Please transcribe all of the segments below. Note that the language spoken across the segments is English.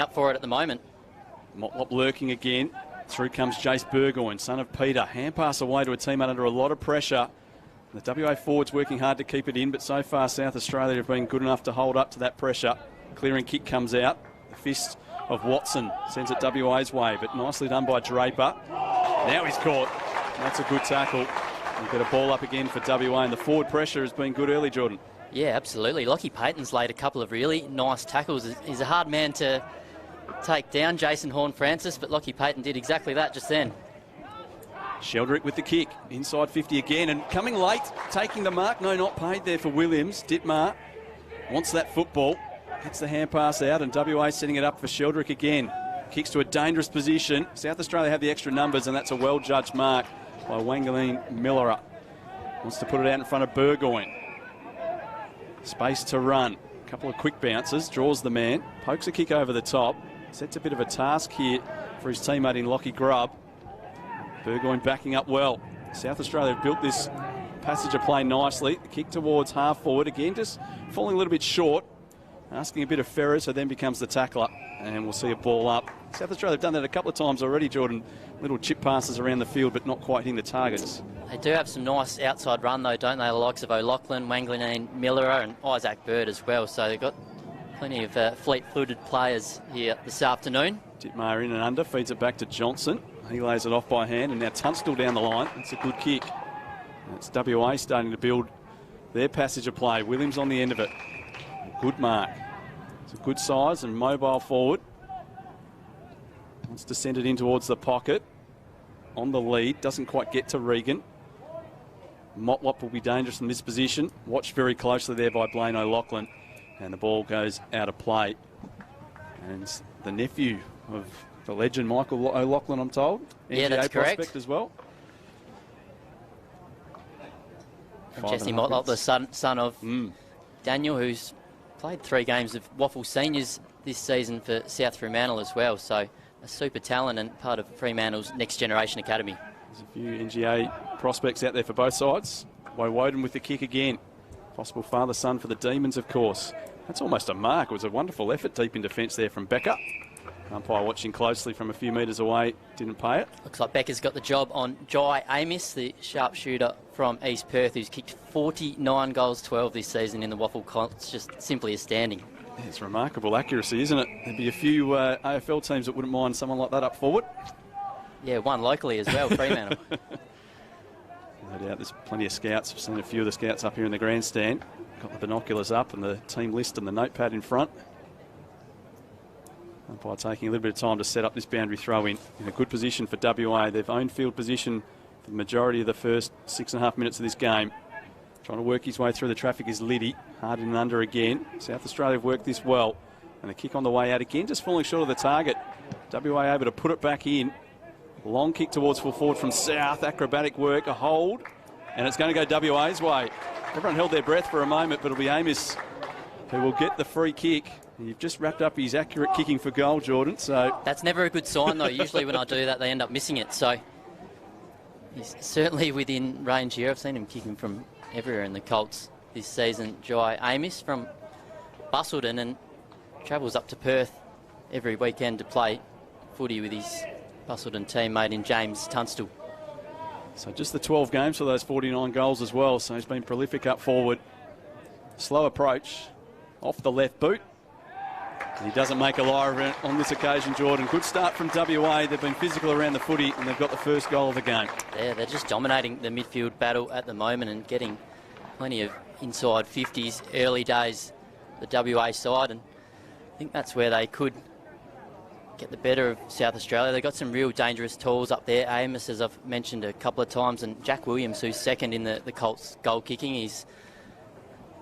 up for it at the moment. Motlop lurking again. Through comes Jace Burgoyne, son of Peter. Hand pass away to a teammate under a lot of pressure. The WA forwards working hard to keep it in, but so far South Australia have been good enough to hold up to that pressure. Clearing kick comes out. The fist of Watson sends it WA's way, but nicely done by Draper. Now he's caught. That's a good tackle. We get a ball up again for WA, and the forward pressure has been good early, Jordan. Yeah, absolutely. Lockie Payton's laid a couple of really nice tackles. He's a hard man to take down, Jason Horne-Francis, but Lockie Payton did exactly that just then. Sheldrick with the kick, inside 50 again, and coming late, taking the mark. No, not paid there for Williams. Dittmar wants that football. Gets the hand pass out, and WA setting it up for Sheldrick again. Kicks to a dangerous position. South Australia have the extra numbers, and that's a well-judged mark by Wangaleen Miller. Wants to put it out in front of Burgoyne. Space to run. A couple of quick bounces, draws the man, pokes a kick over the top. Sets a bit of a task here for his teammate in Lockie Grubb. Burgoyne backing up well. South Australia have built this passage of play nicely. The kick towards half forward. Again, just falling a little bit short. Asking a bit of Ferris, who then becomes the tackler. And we'll see a ball up. South Australia have done that a couple of times already, Jordan. Little chip passes around the field, but not quite hitting the targets. They do have some nice outside run, though, don't they? The likes of O'Loughlin, Wangaleen Miller, and Isaac Bird as well. So they've got plenty of fleet-footed players here this afternoon. Dittmar in and under, feeds it back to Johnson. He lays it off by hand, and now Tunstall down the line. It's a good kick. It's WA starting to build their passage of play. Williams on the end of it. Good mark. It's a good size and mobile forward. Wants to send it in towards the pocket. On the lead, doesn't quite get to Regan. Motlop will be dangerous in this position. Watched very closely there by Blaine O'Loughlin. And the ball goes out of play. And the nephew of the legend Michael O'Loughlin, I'm told. Yeah, that's prospect correct. As well. And Jesse Motlop, the son of Daniel, who's played 3 games of Waffle Seniors this season for South Fremantle as well. So a super talent and part of Fremantle's Next Generation Academy. There's a few NGA prospects out there for both sides. Woden with the kick again. Possible father-son for the Demons, of course. That's almost a mark. It was a wonderful effort deep in defence there from Becker. Umpire watching closely from a few metres away, didn't pay it. Looks like Becker's got the job on Jai Amos, the sharpshooter from East Perth, who's kicked 49 goals 12 this season in the Waffle Comps. Just simply astounding. Yeah, it's remarkable accuracy, isn't it? There'd be a few AFL teams that wouldn't mind someone like that up forward. Yeah, one locally as well, Fremantle. No doubt there's plenty of scouts. I've seen a few of the scouts up here in the grandstand. Got the binoculars up and the team list and the notepad in front. Umpire taking a little bit of time to set up this boundary throw in a good position for WA. They've owned field position for the majority of the first 6.5 minutes of this game. Trying to work his way through the traffic is Liddy. Hard in and under again. South Australia have worked this well. And the kick on the way out again, just falling short of the target. WA able to put it back in. Long kick towards full forward from South. Acrobatic work, a hold. And it's going to go WA's way. Everyone held their breath for a moment, but it'll be Amos who will get the free kick. And you've just wrapped up his accurate kicking for goal, Jordan. So that's never a good sign, though. Usually when I do that, they end up missing it. So he's certainly within range here. I've seen him kicking from everywhere in the Colts this season. Jai Amos from Busselton and travels up to Perth every weekend to play footy with his Busselton teammate in James Tunstall. So just the 12 games for those 49 goals as well. So he's been prolific up forward. Slow approach off the left boot. And he doesn't make a liar of it on this occasion, Jordan. Good start from WA. They've been physical around the footy and they've got the first goal of the game. Yeah, they're just dominating the midfield battle at the moment and getting plenty of inside 50s, early days, the WA side. And I think that's where they could get the better of South Australia. They've got some real dangerous tools up there. Amos, as I've mentioned a couple of times, and Jack Williams, who's second in the Colts goal kicking. He's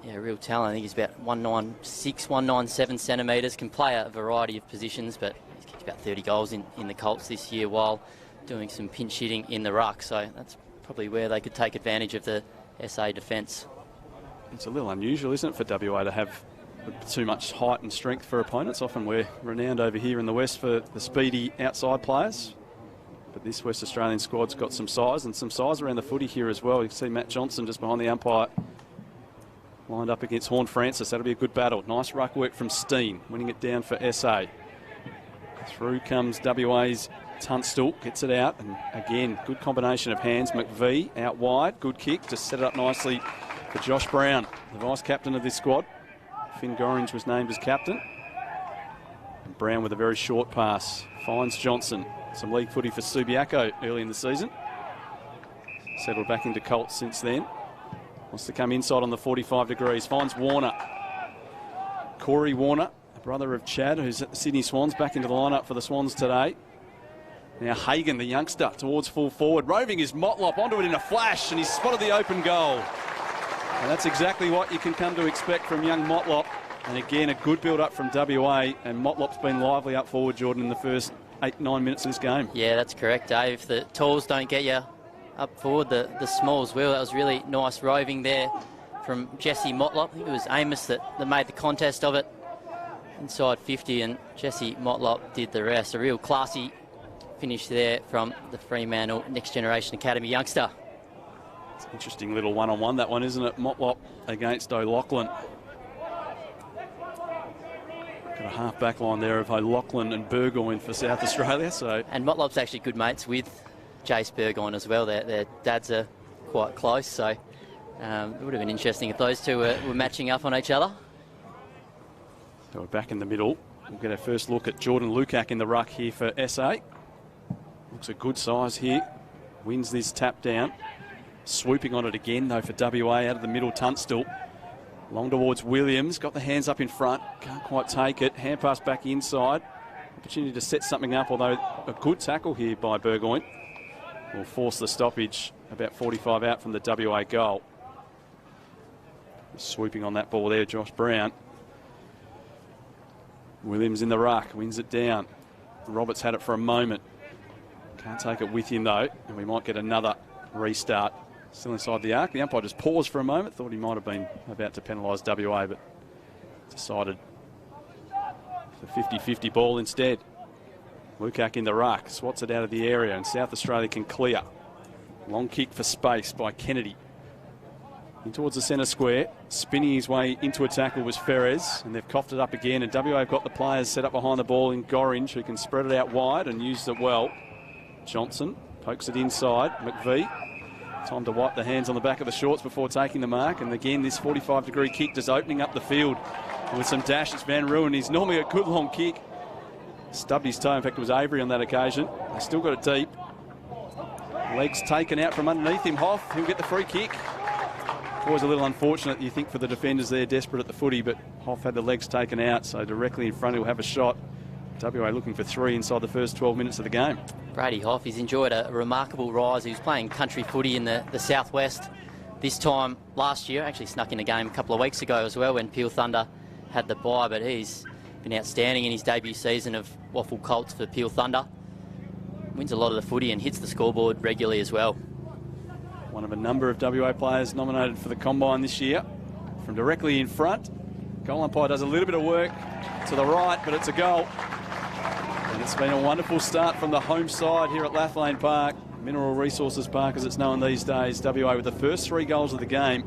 real talent. I think he's about 196, 197 centimetres, can play a variety of positions, but he's kicked about 30 goals in the Colts this year while doing some pinch hitting in the ruck. So that's probably where they could take advantage of the SA defence. It's a little unusual, isn't it, for WA to have too much height and strength for opponents. Often we're renowned over here in the West for the speedy outside players. But this West Australian squad's got some size and some size around the footy here as well. You can see Matt Johnson just behind the umpire lined up against Horne-Francis. That'll be a good battle. Nice ruck work from Steen, winning it down for SA. Through comes WA's Tunstall, gets it out, and again, good combination of hands. McVee out wide, good kick to set it up nicely for Josh Brown, the vice-captain of this squad. Finn Gorringe was named as captain. And Brown with a very short pass, finds Johnson. Some league footy for Subiaco early in the season. Settled back into Colts since then. Wants to come inside on the 45 degrees, finds Warner. Corey Warner, the brother of Chad, who's at the Sydney Swans, back into the lineup for the Swans today. Now Hagan, the youngster, towards full forward. Roving is Motlop onto it in a flash, and he's spotted the open goal. And that's exactly what you can come to expect from young Motlop. And again, a good build-up from WA, and Motlop's been lively up forward, Jordan, in the first 8-9 minutes of this game. Yeah, that's correct, Dave. If the talls don't get you up forward, the smalls will. That was really nice roving there from Jesse Motlop. I think it was Amos that made the contest of it inside 50, and Jesse Motlop did the rest. A real classy finish there from the Fremantle Next Generation Academy youngster. It's an interesting little one-on-one, that one, isn't it? Motlop against O'Loughlin. Got a half-back line there of O'Loughlin and Burgoyne for South Australia. And Motlop's actually good mates with Jace Burgoyne as well. Their dads are quite close, so it would have been interesting if those two were matching up on each other. So we're back in the middle. We'll get our first look at Jordan Lukac in the ruck here for SA. Looks a good size here. Wins this tap down. Swooping on it again, though, for WA out of the middle. Tunstall. Long towards Williams. Got the hands up in front. Can't quite take it. Hand pass back inside. Opportunity to set something up, although a good tackle here by Burgoyne will force the stoppage about 45 out from the WA goal. Swooping on that ball there, Josh Brown. Williams in the ruck, wins it down. Roberts had it for a moment. Can't take it with him, though, and we might get another restart. Still inside the arc. The umpire just paused for a moment. Thought he might have been about to penalise WA, but decided it's a 50-50 ball instead. Lukac in the ruck, swats it out of the area, and South Australia can clear. Long kick for space by Kennedy. In towards the centre square, spinning his way into a tackle was Ferrez, and they've coughed it up again, and WA have got the players set up behind the ball in Gorringe, who can spread it out wide and use it well. Johnson pokes it inside. McVee, time to wipe the hands on the back of the shorts before taking the mark, and again this 45-degree kick just opening up the field with some dash. It's Van Ruin. He's normally a good long kick. Stubbed his toe. In fact, it was Avery on that occasion. They still got it deep. Legs taken out from underneath him. Hoff, he'll get the free kick. Always a little unfortunate, you think, for the defenders there, desperate at the footy, but Hoff had the legs taken out, so directly in front he'll have a shot. WA looking for 3 inside the first 12 minutes of the game. Brady Hoff, he's enjoyed a remarkable rise. He was playing country footy in the southwest this time last year. Actually snuck in a game a couple of weeks ago as well when Peel Thunder had the bye, but he's been outstanding in his debut season of Waffle Colts for Peel Thunder. Wins a lot of the footy and hits the scoreboard regularly as well. One of a number of WA players nominated for the Combine this year. From directly in front, goal umpire does a little bit of work to the right, but it's a goal. And it's been a wonderful start from the home side here at Lathlane Park, Mineral Resources Park as it's known these days. WA with the first 3 goals of the game.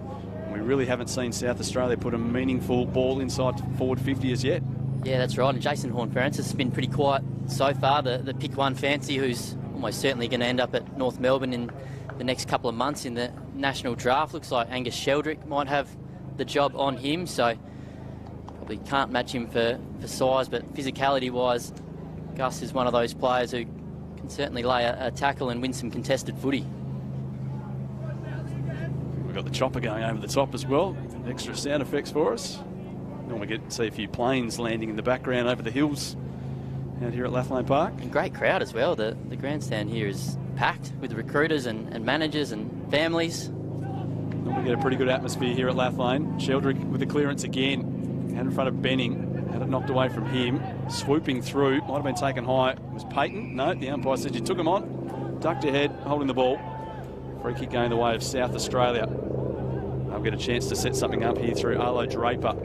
And we really haven't seen South Australia put a meaningful ball inside forward 50 as yet. Yeah, that's right. And Jason Horne-Francis has been pretty quiet so far. The pick one fancy, who's almost certainly going to end up at North Melbourne in the next couple of months in the national draft. Looks like Angus Sheldrick might have the job on him, so probably can't match him for size, but physicality-wise, Gus is one of those players who can certainly lay a tackle and win some contested footy. We've got the chopper going over the top as well. Extra sound effects for us. Normally get to see a few planes landing in the background over the hills out here at Lathlane Park. And great crowd as well. The grandstand here is packed with recruiters and managers and families. Normally get a pretty good atmosphere here at Lathlane. Sheldrick with the clearance again. Out in front of Benning. Had it knocked away from him. Swooping through. Might have been taken high. It was Payton. No, the umpire said you took him on. Ducked ahead, holding the ball. Free kick going the way of South Australia. They'll get a chance to set something up here through Arlo Draper.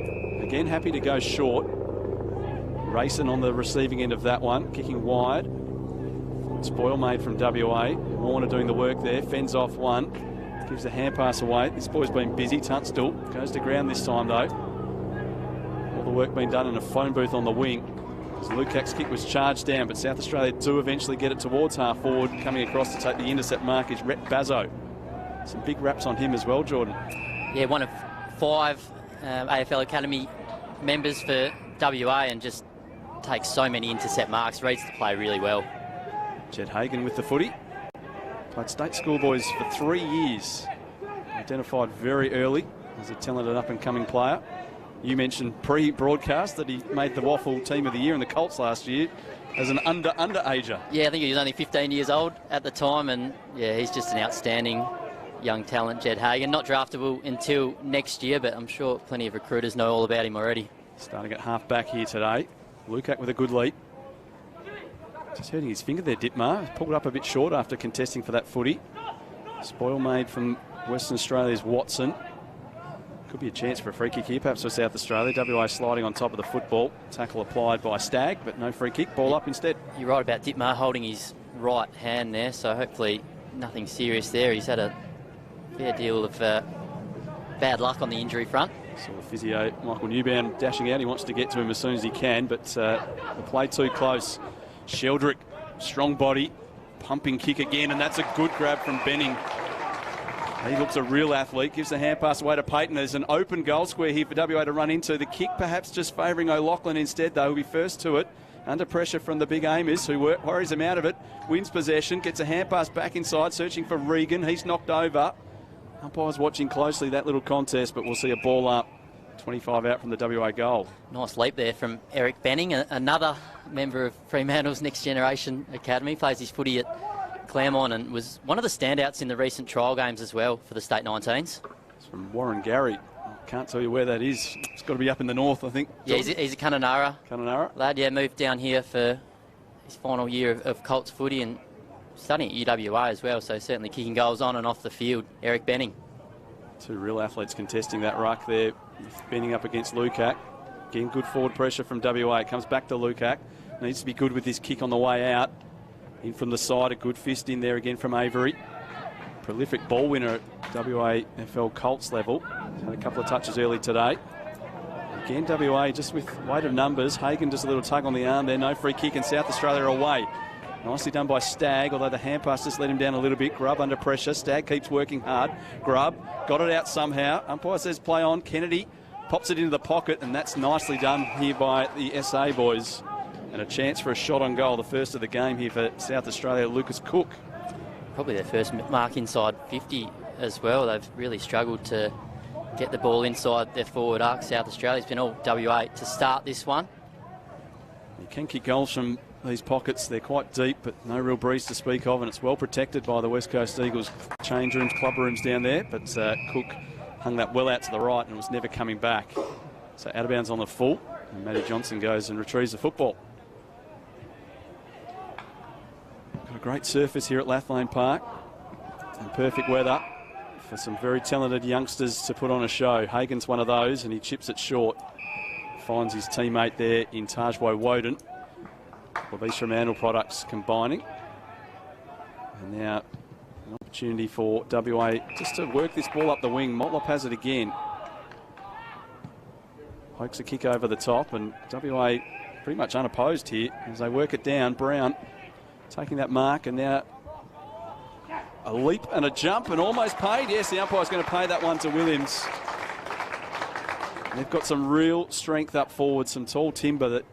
Again, happy to go short. Racing on the receiving end of that one. Kicking wide. Spoil made from WA. Warner doing the work there. Fends off one. Gives the hand pass away. This boy's been busy. Tunstall goes to ground this time though. All the work being done in a phone booth on the wing. So Lukak's kick was charged down, but South Australia do eventually get it towards half forward. Coming across to take the intercept mark is Rhett Bazzo. Some big raps on him as well, Jordan. Yeah, one of 5 AFL Academy members for WA, and just takes so many intercept marks, reads the play really well. Jed Hagan with the footy. Played state schoolboys for 3 years. Identified very early as a talented up-and-coming player. You mentioned pre-broadcast that he made the Waffle Team of the Year in the Colts last year as an underager. Yeah, I think he was only 15 years old at the time, and yeah, he's just an outstanding young talent, Jed Hagan. Not draftable until next year, but I'm sure plenty of recruiters know all about him already. Starting at half-back here today. Lukak with a good leap. Just hurting his finger there, Dittmar. Pulled up a bit short after contesting for that footy. Spoil made from Western Australia's Watson. Could be a chance for a free kick here, perhaps for South Australia. WA sliding on top of the football. Tackle applied by Stagg, but no free kick. Ball up instead. You're right about Dittmar holding his right hand there, so hopefully nothing serious there. He's had a fair deal of bad luck on the injury front. So the physio, Michael Newbound, dashing out. He wants to get to him as soon as he can, but the play too close. Sheldrick, strong body, pumping kick again, and that's a good grab from Benning. He looks a real athlete, gives the hand pass away to Payton. There's an open goal square here for WA to run into. The kick perhaps just favouring O'Loughlin instead, though. He'll be first to it. Under pressure from the big Amos, who worries him out of it. Wins possession, gets a hand pass back inside, searching for Regan. He's knocked over. Umpires watching closely that little contest, but we'll see a ball up. 25 out from the WA goal. Nice leap there from Eric Benning, another member of Fremantle's Next Generation Academy. Plays his footy at Claremont and was one of the standouts in the recent trial games as well for the State 19s. It's from Warren-Garry. Can't tell you where that is. It's got to be up in the north, I think. Yeah, he's a Kununurra lad. Yeah, moved down here for his final year of Colts footy and studying at UWA as well, so certainly kicking goals on and off the field. Eric Benning. Two real athletes contesting that ruck there. Benning up against Lukak. Again, good forward pressure from WA. Comes back to Lukak. Needs to be good with his kick on the way out. In from the side, a good fist in there again from Avery. Prolific ball winner at WAFL Colts level. Had a couple of touches early today. Again, WA just with weight of numbers. Hagan just a little tug on the arm there. No free kick, and South Australia away. Nicely done by Stagg, although the hand pass just let him down a little bit. Grubb under pressure. Stagg keeps working hard. Grubb got it out somehow. Umpire says play on. Kennedy pops it into the pocket, and that's nicely done here by the SA boys. And a chance for a shot on goal, the first of the game here for South Australia, Lucas Cook. Probably their first mark inside 50 as well. They've really struggled to get the ball inside their forward arc. South Australia's been all WA to start this one. You can kick goals from these pockets. They're quite deep, but no real breeze to speak of, and it's well protected by the West Coast Eagles change rooms, club rooms down there. But Cook hung that well out to the right and was never coming back. So out of bounds on the full, and Matty Johnson goes and retrieves the football. Got a great surface here at Lathlane Park, and perfect weather for some very talented youngsters to put on a show. Hagan's one of those, and he chips it short. Finds his teammate there in Tajwai Woden. Of East Fremantle products combining. And now an opportunity for WA just to work this ball up the wing. Motlop has it again. Pokes a kick over the top, and WA pretty much unopposed here as they work it down. Brown taking that mark, and now a leap and a jump, and almost paid. Yes, the umpire's going to pay that one to Williams. They've got some real strength up forward, some tall timber that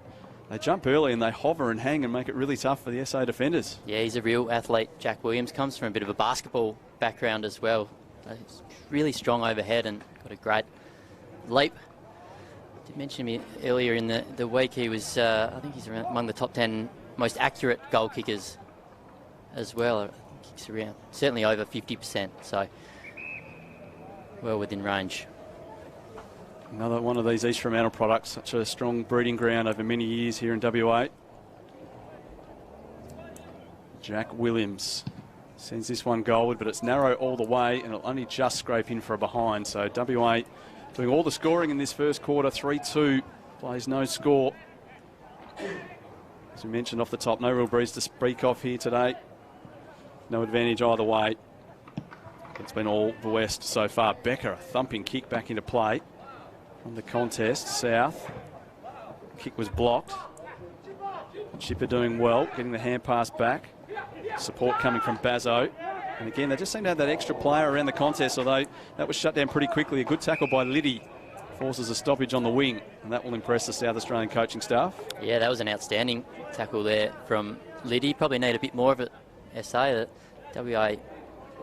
they jump early and they hover and hang and make it really tough for the SA defenders. Yeah, he's a real athlete. Jack Williams comes from a bit of a basketball background as well. He's really strong overhead and got a great leap. I did mention him earlier in the week. He was, I think he's among the top 10 most accurate goal kickers as well. I think he's around, certainly over 50%, so well within range. Another one of these East Fremantle products, such a strong breeding ground over many years here in WA. Jack Williams sends this one goalward, but it's narrow all the way and it'll only just scrape in for a behind. So WA doing all the scoring in this first quarter. 3-2, plays no score. As we mentioned off the top, no real breeze to speak of here today. No advantage either way. It's been all the West so far. Becker, a thumping kick back into play. From the contest, South. Kick was blocked. Chipper doing well, getting the hand pass back. Support coming from Bazzo. And again, they just seem to have that extra player around the contest, although that was shut down pretty quickly. A good tackle by Liddy forces a stoppage on the wing, and that will impress the South Australian coaching staff. Yeah, that was an outstanding tackle there from Liddy. Probably need a bit more of it, SA. The WA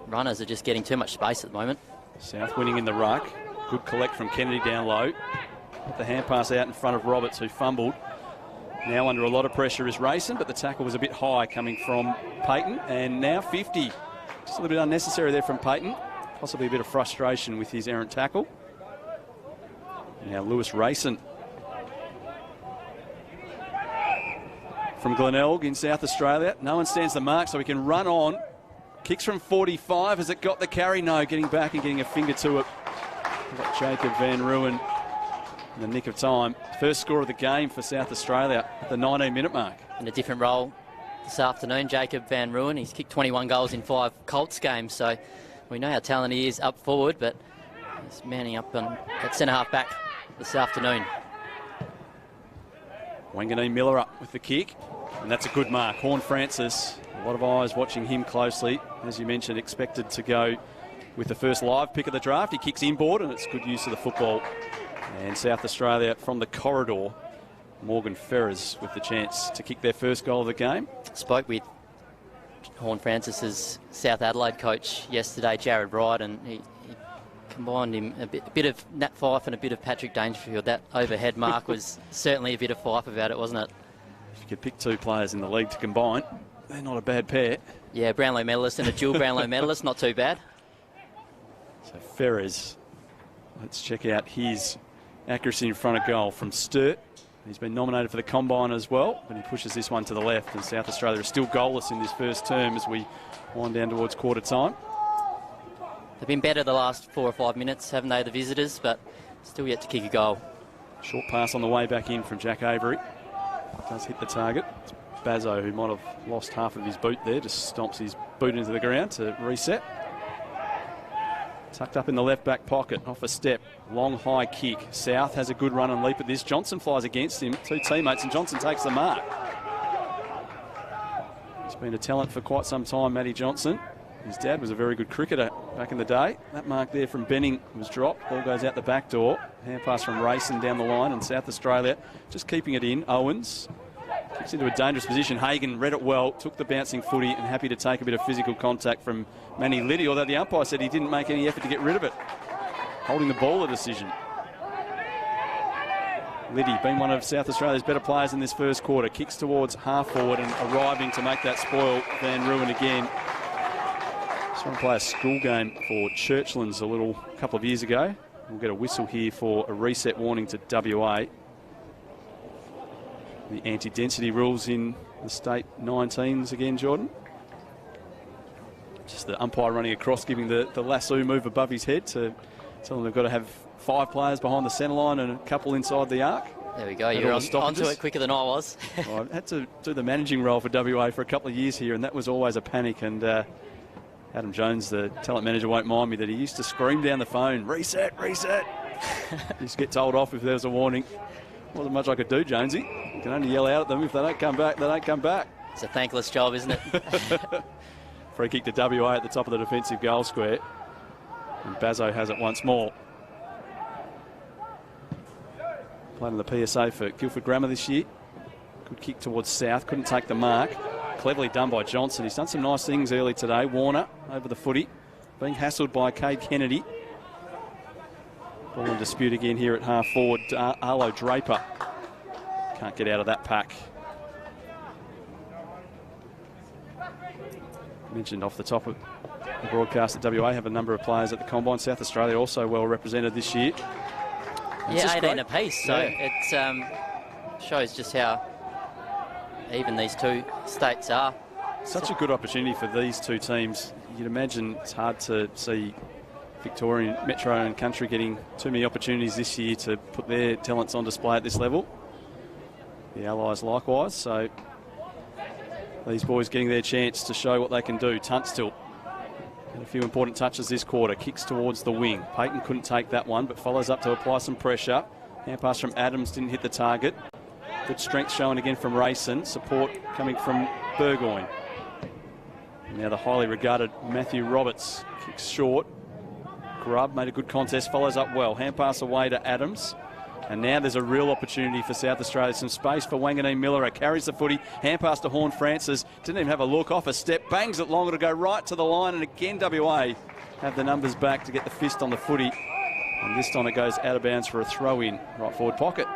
runners are just getting too much space at the moment. South winning in the ruck. Good collect from Kennedy down low. Put the hand pass out in front of Roberts, who fumbled. Now under a lot of pressure is Rayson, but the tackle was a bit high coming from Payton, and now 50. Just a little bit unnecessary there from Payton. Possibly a bit of frustration with his errant tackle. Now Lewis Rayson from Glenelg in South Australia. No one stands the mark, so he can run on. Kicks from 45. Has it got the carry? No, getting back and getting a finger to it. We've got Jacob Van Ruin in the nick of time. First score of the game for South Australia at the 19-minute mark. In a different role this afternoon, Jacob Van Ruin. He's kicked 21 goals in 5 Colts games, so we know how talented he is up forward, but he's manning up at centre-half back this afternoon. Wanganeen Miller up with the kick, and that's a good mark. Horn Francis, a lot of eyes watching him closely. As you mentioned, expected to go with the first live pick of the draft. He kicks inboard, and it's good use of the football. And South Australia from the corridor, Morgan Ferrers with the chance to kick their first goal of the game. Spoke with Horn Francis's South Adelaide coach yesterday, Jared Wright, and he combined him a bit of Nat Fyfe and a bit of Patrick Dangerfield. That overhead mark was certainly a bit of Fyfe about it, wasn't it? If you could pick 2 players in the league to combine, they're not a bad pair. Yeah, Brownlow medalist and a dual Brownlow medalist, not too bad. So Ferrers, let's check out his accuracy in front of goal from Sturt. He's been nominated for the Combine as well, but he pushes this one to the left, and South Australia is still goalless in this first term as we wind down towards quarter time. They've been better the last 4 or 5 minutes, haven't they, the visitors, but still yet to kick a goal. Short pass on the way back in from Jack Avery. Does hit the target. It's Bazzo, who might have lost half of his boot there, just stomps his boot into the ground to reset. Tucked up in the left back pocket, off a step, long high kick. South has a good run and leap at this. Johnson flies against him, 2 teammates, and Johnson takes the mark. He's been a talent for quite some time, Matty Johnson. His dad was a very good cricketer back in the day. That mark there from Benning was dropped. Ball goes out the back door. Hand pass from Rayson down the line, and South Australia just keeping it in. Owens kicks into a dangerous position. Hagan read it well, took the bouncing footy, and happy to take a bit of physical contact from Manny Liddy, although the umpire said he didn't make any effort to get rid of it. Holding the ball a decision. Liddy, being one of South Australia's better players in this first quarter, kicks towards half forward and arriving to make that spoil. Van Ruin again. Just want to play a school game for Churchlands a couple of years ago. We'll get a whistle here for a reset warning to WA. The anti-density rules in the state 19s again, Jordan. Just the umpire running across, giving the lasso move above his head to tell them they've got to have 5 players behind the centre line and a couple inside the arc. There we go, you're onto it quicker than I was. Well, I had to do the managing role for WA for a couple of years here, and that was always a panic. And Adam Jones, the talent manager, won't mind me that he used to scream down the phone, reset, reset. He used to get told off if there was a warning. Wasn't much I could do, Jonesy. You can only yell out at them. If they don't come back, they don't come back. It's a thankless job, isn't it? Free kick to WA at the top of the defensive goal square. And Bazzo has it once more. Playing in the PSA for Guildford Grammar this year. Good kick towards South. Couldn't take the mark. Cleverly done by Johnson. He's done some nice things early today. Warner over the footy. Being hassled by Cade Kennedy. Ball in dispute again here at half forward. Arlo Draper can't get out of that pack. Mentioned off the top of the broadcast that WA have a number of players at the Combine. South Australia also well represented this year. Yeah, 18 apiece, so it shows just how even these 2 states are. Such a good opportunity for these 2 teams. You'd imagine it's hard to see Victorian, Metro and Country getting too many opportunities this year to put their talents on display at this level. The Allies likewise, so these boys getting their chance to show what they can do. Tunstall had a few important touches this quarter. Kicks towards the wing. Payton couldn't take that one, but follows up to apply some pressure. Hand pass from Adams didn't hit the target. Good strength showing again from Rayson. Support coming from Burgoyne. Now the highly regarded Matthew Roberts kicks short. Grubb made a good contest, follows up well. Hand pass away to Adams. And now there's a real opportunity for South Australia. Some space for Wanganeen Miller. Carries the footy. Hand pass to Horn Francis. Didn't even have a look. Off a step. Bangs it long. It'll go right to the line. And again, WA have the numbers back to get the fist on the footy. And this time it goes out of bounds for a throw-in. Right forward pocket.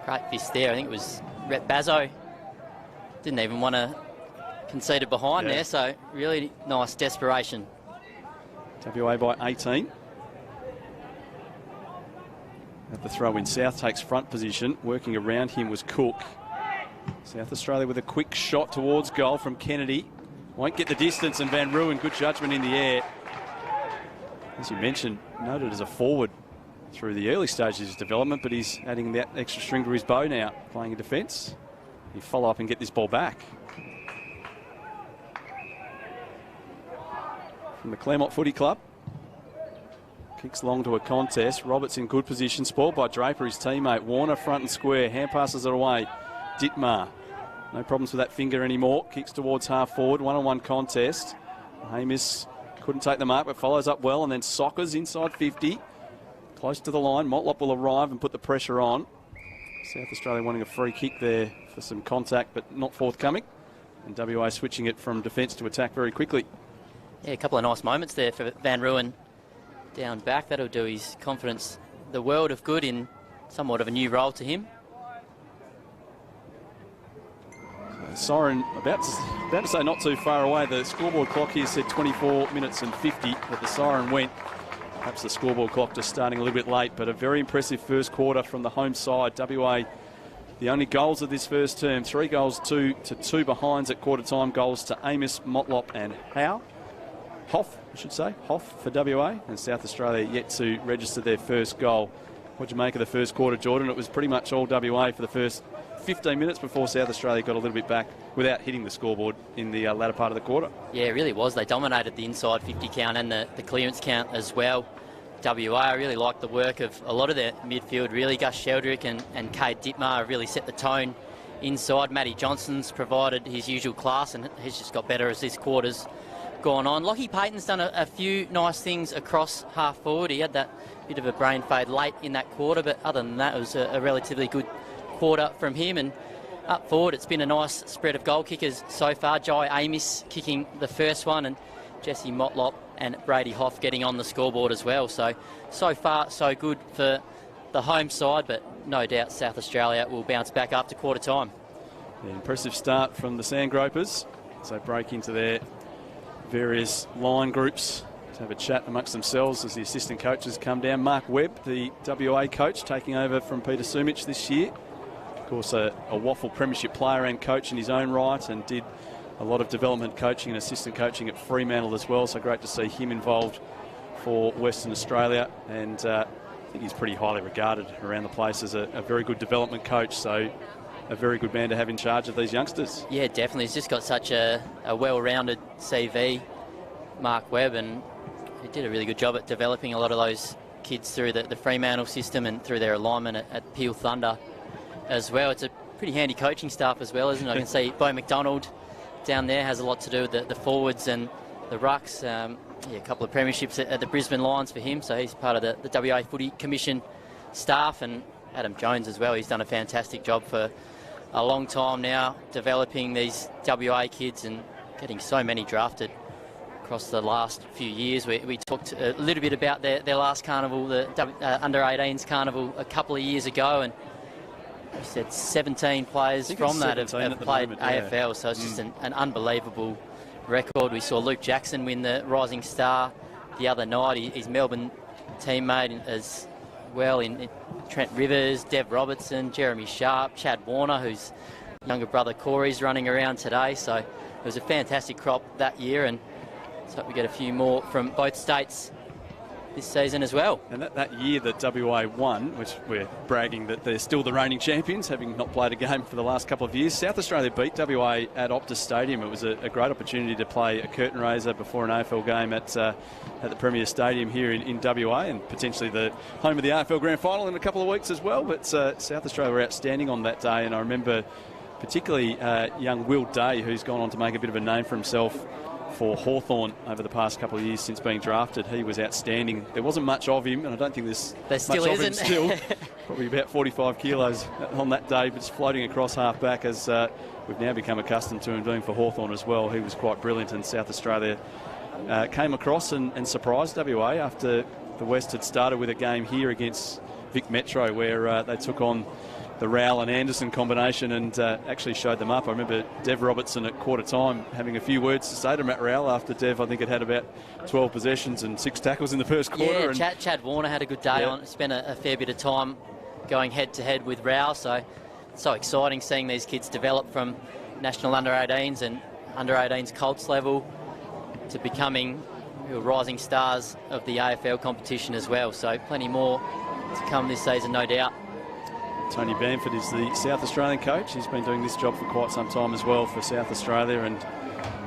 Great fist there. I think it was Rhett Bazzo. Didn't even want to concede it behind there. So really nice desperation. WA by 18. At the throw-in, South takes front position. Working around him was Cook. South Australia with a quick shot towards goal from Kennedy. Won't get the distance, and Van Ruin, good judgment in the air. As you mentioned, noted as a forward through the early stages of his development, but he's adding that extra string to his bow now, playing in defence. He follow up and get this ball back. From the Claremont Footy Club. Kicks long to a contest. Roberts in good position. Spoiled by Draper, his teammate. Warner front and square. Hand passes it away. Dittmar. No problems with that finger anymore. Kicks towards half forward. One-on-one contest. Hamis couldn't take the mark, but follows up well. And then Sockers inside 50. Close to the line. Motlop will arrive and put the pressure on. South Australia wanting a free kick there for some contact, but not forthcoming. And WA switching it from defence to attack very quickly. Yeah, a couple of nice moments there for Van Ruin. Down back, that'll do his confidence the world of good in somewhat of a new role to him. Siren about to say not too far away. The scoreboard clock here said 24 minutes and 50, but the siren went. Perhaps the scoreboard clock just starting a little bit late, but a very impressive first quarter from the home side. WA, the only goals of this first term, 3 goals to 2 behinds at quarter time. Goals to Amos, Motlop and Hoff, I should say. Hoff for WA, and South Australia yet to register their first goal. What'd you make of the first quarter, Jordan? It was pretty much all WA for the first 15 minutes before South Australia got a little bit back without hitting the scoreboard in the latter part of the quarter. Yeah, it really was. They dominated the inside 50 count and the clearance count as well. WA, I really liked the work of a lot of their midfield, really. Gus Sheldrick and Cade Dittmar really set the tone inside. Matty Johnson's provided his usual class, and he's just got better as this quarter's gone on. Lockie Payton's done a few nice things across half forward. He had that bit of a brain fade late in that quarter, but other than that, it was a relatively good quarter from him. And up forward, it's been a nice spread of goal kickers so far. Jai Amos kicking the first one, and Jesse Motlop and Brady Hoff getting on the scoreboard as well. So far, so good for the home side, but no doubt South Australia will bounce back after quarter time. The impressive start from the Sandgropers as they break into their various line groups to have a chat amongst themselves as the assistant coaches come down. Mark Webb, the WA coach, taking over from Peter Sumich this year. Of course, a Waffle Premiership player and coach in his own right, and did a lot of development coaching and assistant coaching at Fremantle as well. So great to see him involved for Western Australia. And I think he's pretty highly regarded around the place as a very good development coach. So a very good man to have in charge of these youngsters. Yeah, definitely. He's just got such a well-rounded CV, Mark Webb, and he did a really good job at developing a lot of those kids through the Fremantle system and through their alignment at Peel Thunder as well. It's a pretty handy coaching staff as well, isn't it? I can see Bo McDonald down there has a lot to do with the forwards and the rucks. A couple of premierships at the Brisbane Lions for him, so he's part of the WA Footy Commission staff. And Adam Jones as well. He's done a fantastic job for a long time now, developing these WA kids and getting so many drafted across the last few years. We talked a little bit about their last carnival, the under-18s carnival a couple of years ago, and we said 17 players from that have played AFL, so it's just an unbelievable record. We saw Luke Jackson win the Rising Star the other night. His Melbourne teammate as well in Trent Rivers, Dev Robertson, Jeremy Sharp, Chad Warner, whose younger brother Corey's running around today. So it was a fantastic crop that year, and so we get a few more from both states this season as well. And that year that WA won, which we're bragging that they're still the reigning champions, having not played a game for the last couple of years, South Australia beat WA at Optus Stadium. It was a great opportunity to play a curtain raiser before an AFL game at the Premier Stadium here in WA, and potentially the home of the AFL Grand Final in a couple of weeks as well. But South Australia were outstanding on that day, and I remember particularly young Will Day, who's gone on to make a bit of a name for himself for Hawthorn over the past couple of years since being drafted. He was outstanding. There wasn't much of him, and I don't think there's still much isn't. of him still. Probably about 45 kilos on that day, but just floating across half-back, as we've now become accustomed to him doing for Hawthorn as well. He was quite brilliant, and South Australia came across and surprised WA after the West had started with a game here against Vic Metro, where they took on the Rowell and Anderson combination and actually showed them up. I remember Dev Robertson at quarter time having a few words to say to Matt Rowell after Dev, I think, had about 12 possessions and 6 tackles in the first quarter. Yeah, Chad Warner had a good day on. Spent a fair bit of time going head-to-head with Rowell, so it's so exciting seeing these kids develop from national under-18s and under-18s Colts level to becoming real rising stars of the AFL competition as well. So plenty more to come this season, no doubt. Tony Bamford is the South Australian coach. He's been doing this job for quite some time as well for South Australia, and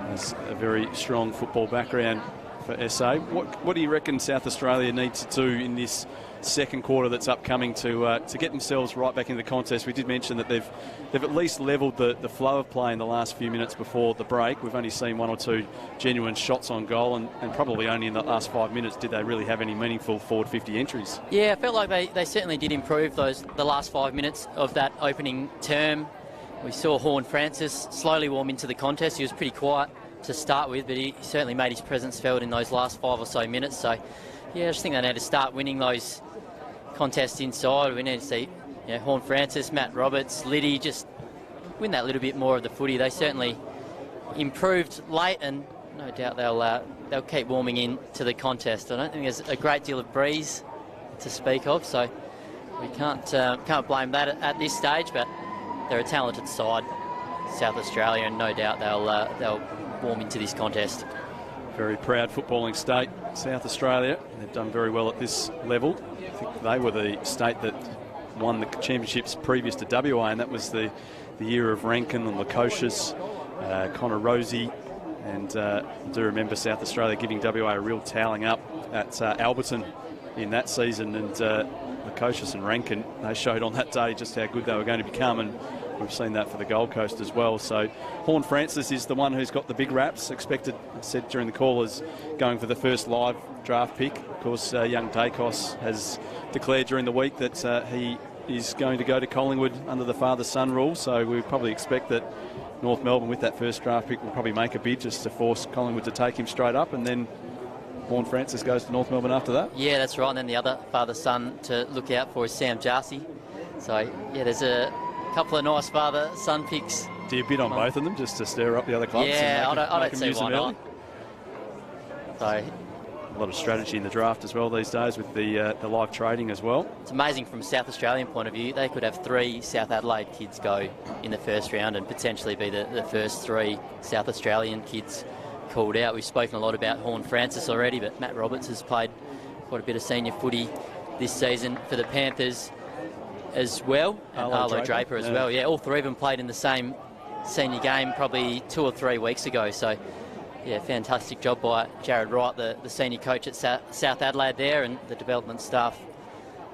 has a very strong football background for SA. What do you reckon South Australia needs to do in this second quarter that's upcoming to get themselves right back into the contest? We did mention that they've at least levelled the flow of play in the last few minutes before the break. We've only seen 1 or 2 genuine shots on goal, and probably only in the last 5 minutes did they really have any meaningful forward 50 entries. Yeah, I felt like they certainly did improve the last 5 minutes of that opening term. We saw Horn Francis slowly warm into the contest. He was pretty quiet to start with, but he certainly made his presence felt in those last 5 or so minutes. So, yeah, I just think they need to start winning those contests inside. We need to see Horn Francis, Matt Roberts, Liddy just win that little bit more of the footy. They certainly improved late, and no doubt they'll keep warming into the contest. I don't think there's a great deal of breeze to speak of, so we can't blame that at this stage. But they're a talented side, South Australia, and no doubt they'll warm into this contest. Very proud footballing state, South Australia. They've done very well at this level. I think they were the state that won the championships previous to WA, and that was the year of Rankin and Lukosius, Connor Rosie, and I do remember South Australia giving WA a real toweling up at Alberton in that season, and Lukosius and Rankin, they showed on that day just how good they were going to become, and we've seen that for the Gold Coast as well. So Horn Francis is the one who's got the big raps. Expected, I said during the call, is going for the first live draft pick. Of course, young Dacos has declared during the week that he is going to go to Collingwood under the father-son rule. So we probably expect that North Melbourne, with that first draft pick, will probably make a bid just to force Collingwood to take him straight up, and then Horn Francis goes to North Melbourne after that. Yeah, that's right. And then the other father-son to look out for is Sam Jarcy. So, yeah, there's a couple of nice father-son picks. Do you bid on both of them just to stir up the other clubs? Yeah, I don't see why not. So, a lot of strategy in the draft as well these days with the live trading as well. It's amazing from a South Australian point of view. They could have 3 South Adelaide kids go in the first round and potentially be the first 3 South Australian kids called out. We've spoken a lot about Horn Francis already, but Matt Roberts has played quite a bit of senior footy this season for the Panthers as well, and Arlo Draper as well. Yeah, all 3 of them played in the same senior game probably 2 or 3 weeks ago. So, yeah, fantastic job by Jared Wright, the senior coach at South Adelaide there, and the development staff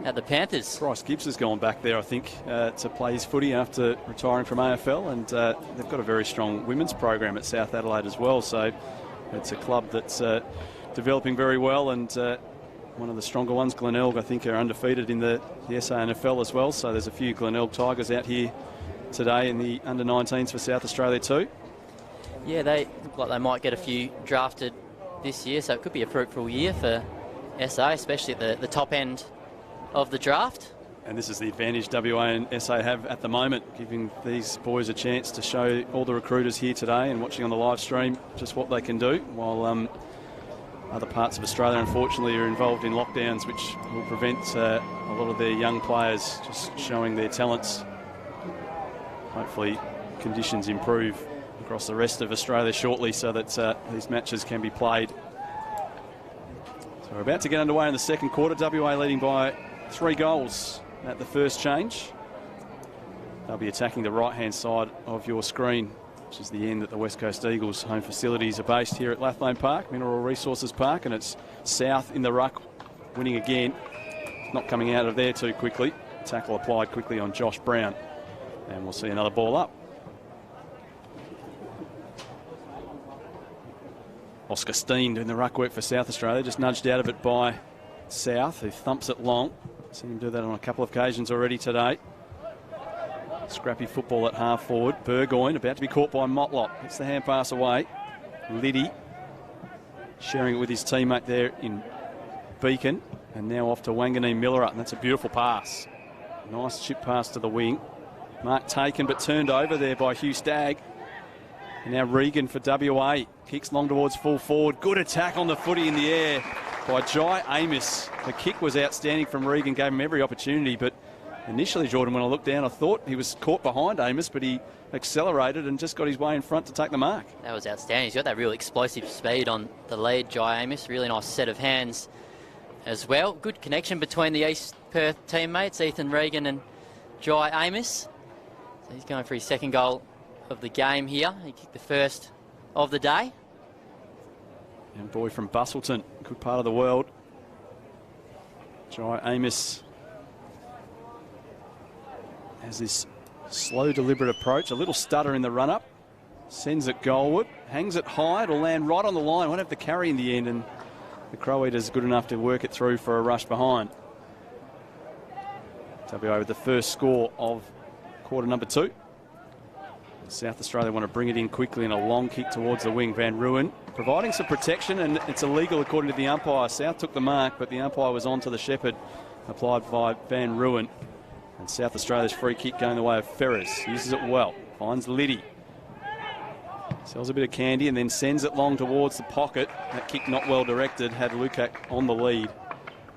at the Panthers. Bryce Gibbs has gone back there, I think, to play his footy after retiring from AFL, and they've got a very strong women's program at South Adelaide as well. So it's a club that's developing very well, and one of the stronger ones, Glenelg, I think, are undefeated in the SANFL as well. So there's a few Glenelg Tigers out here today in the under-19s for South Australia too. Yeah, they look like they might get a few drafted this year, so it could be a fruitful year for SA, especially at the top end of the draft. And this is the advantage WA and SA have at the moment, giving these boys a chance to show all the recruiters here today and watching on the live stream just what they can do, while other parts of Australia, unfortunately, are involved in lockdowns, which will prevent a lot of their young players just showing their talents. Hopefully conditions improve across the rest of Australia shortly so that these matches can be played. So We're about to get underway in the second quarter. WA leading by 3 goals at the first change. They'll be attacking the right-hand side of your screen, which is the end that the West Coast Eagles' home facilities are based here at Lathlane Park, Mineral Resources Park, and it's South in the ruck, winning again. Not coming out of there too quickly. Tackle applied quickly on Josh Brown, and we'll see another ball up. Oscar Steen doing the ruck work for South Australia, just nudged out of it by South, who thumps it long. Seen him do that on a couple of occasions already today. Scrappy football at half forward. Burgoyne about to be caught by Motlop. Hits the hand pass away. Liddy sharing it with his teammate there in Beacon. And now off to Wanganeen Miller. And that's a beautiful pass. Nice chip pass to the wing. Mark taken but turned over there by Hugh Stagg. And now Regan for WA. Kicks long towards full forward. Good attack on the footy in the air by Jai Amos. The kick was outstanding from Regan. Gave him every opportunity, but initially, Jordan, when I looked down, I thought he was caught behind Amos, but he accelerated and just got his way in front to take the mark. That was outstanding. He's got that real explosive speed on the lead, Jai Amos. Really nice set of hands as well. Good connection between the East Perth teammates, Ethan Regan and Jai Amos. So he's going for his second goal of the game here. He kicked the first of the day. Young boy from Bustleton, good part of the world. Jai Amos has this slow, deliberate approach. A little stutter in the run-up. Sends it goalward. Hangs it high. It'll land right on the line. Won't have the carry in the end. And the Crow Eaters good enough to work it through for a rush behind. WA with the first score of quarter number 2. South Australia want to bring it in quickly in a long kick towards the wing. Van Ruin providing some protection, and it's illegal according to the umpire. South took the mark, but the umpire was on to the shepherd, applied by Van Ruin. And South Australia's free kick going the way of Ferris. Uses it well. Finds Liddy. Sells a bit of candy and then sends it long towards the pocket. That kick not well directed. Had Lukac on the lead,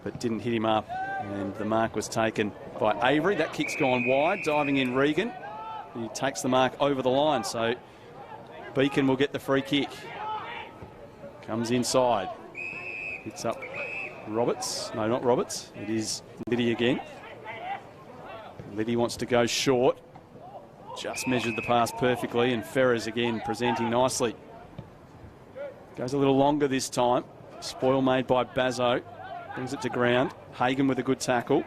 but didn't hit him up. And the mark was taken by Avery. That kick's gone wide. Diving in Regan. He takes the mark over the line. So Beacon will get the free kick. Comes inside. Hits up Roberts. No, not Roberts. It is Liddy again. Liddy wants to go short. Just measured the pass perfectly, and Ferrers again presenting nicely. Goes a little longer this time. Spoil made by Bazzo. Brings it to ground. Hagan with a good tackle.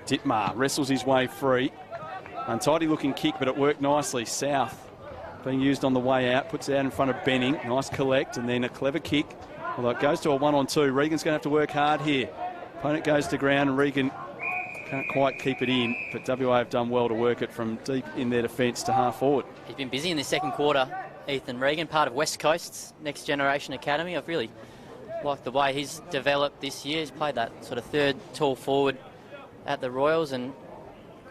Dittmar wrestles his way free. Untidy looking kick, but it worked nicely. South being used on the way out. Puts it out in front of Benning. Nice collect, and then a clever kick. Although it goes to a 1-on-2. Regan's going to have to work hard here. Opponent goes to ground, and Regan can't quite keep it in, but WA have done well to work it from deep in their defence to half forward. He's been busy in the second quarter, Ethan Regan, part of West Coast's Next Generation Academy. I've really liked the way he's developed this year. He's played that sort of third tall forward at the Royals, and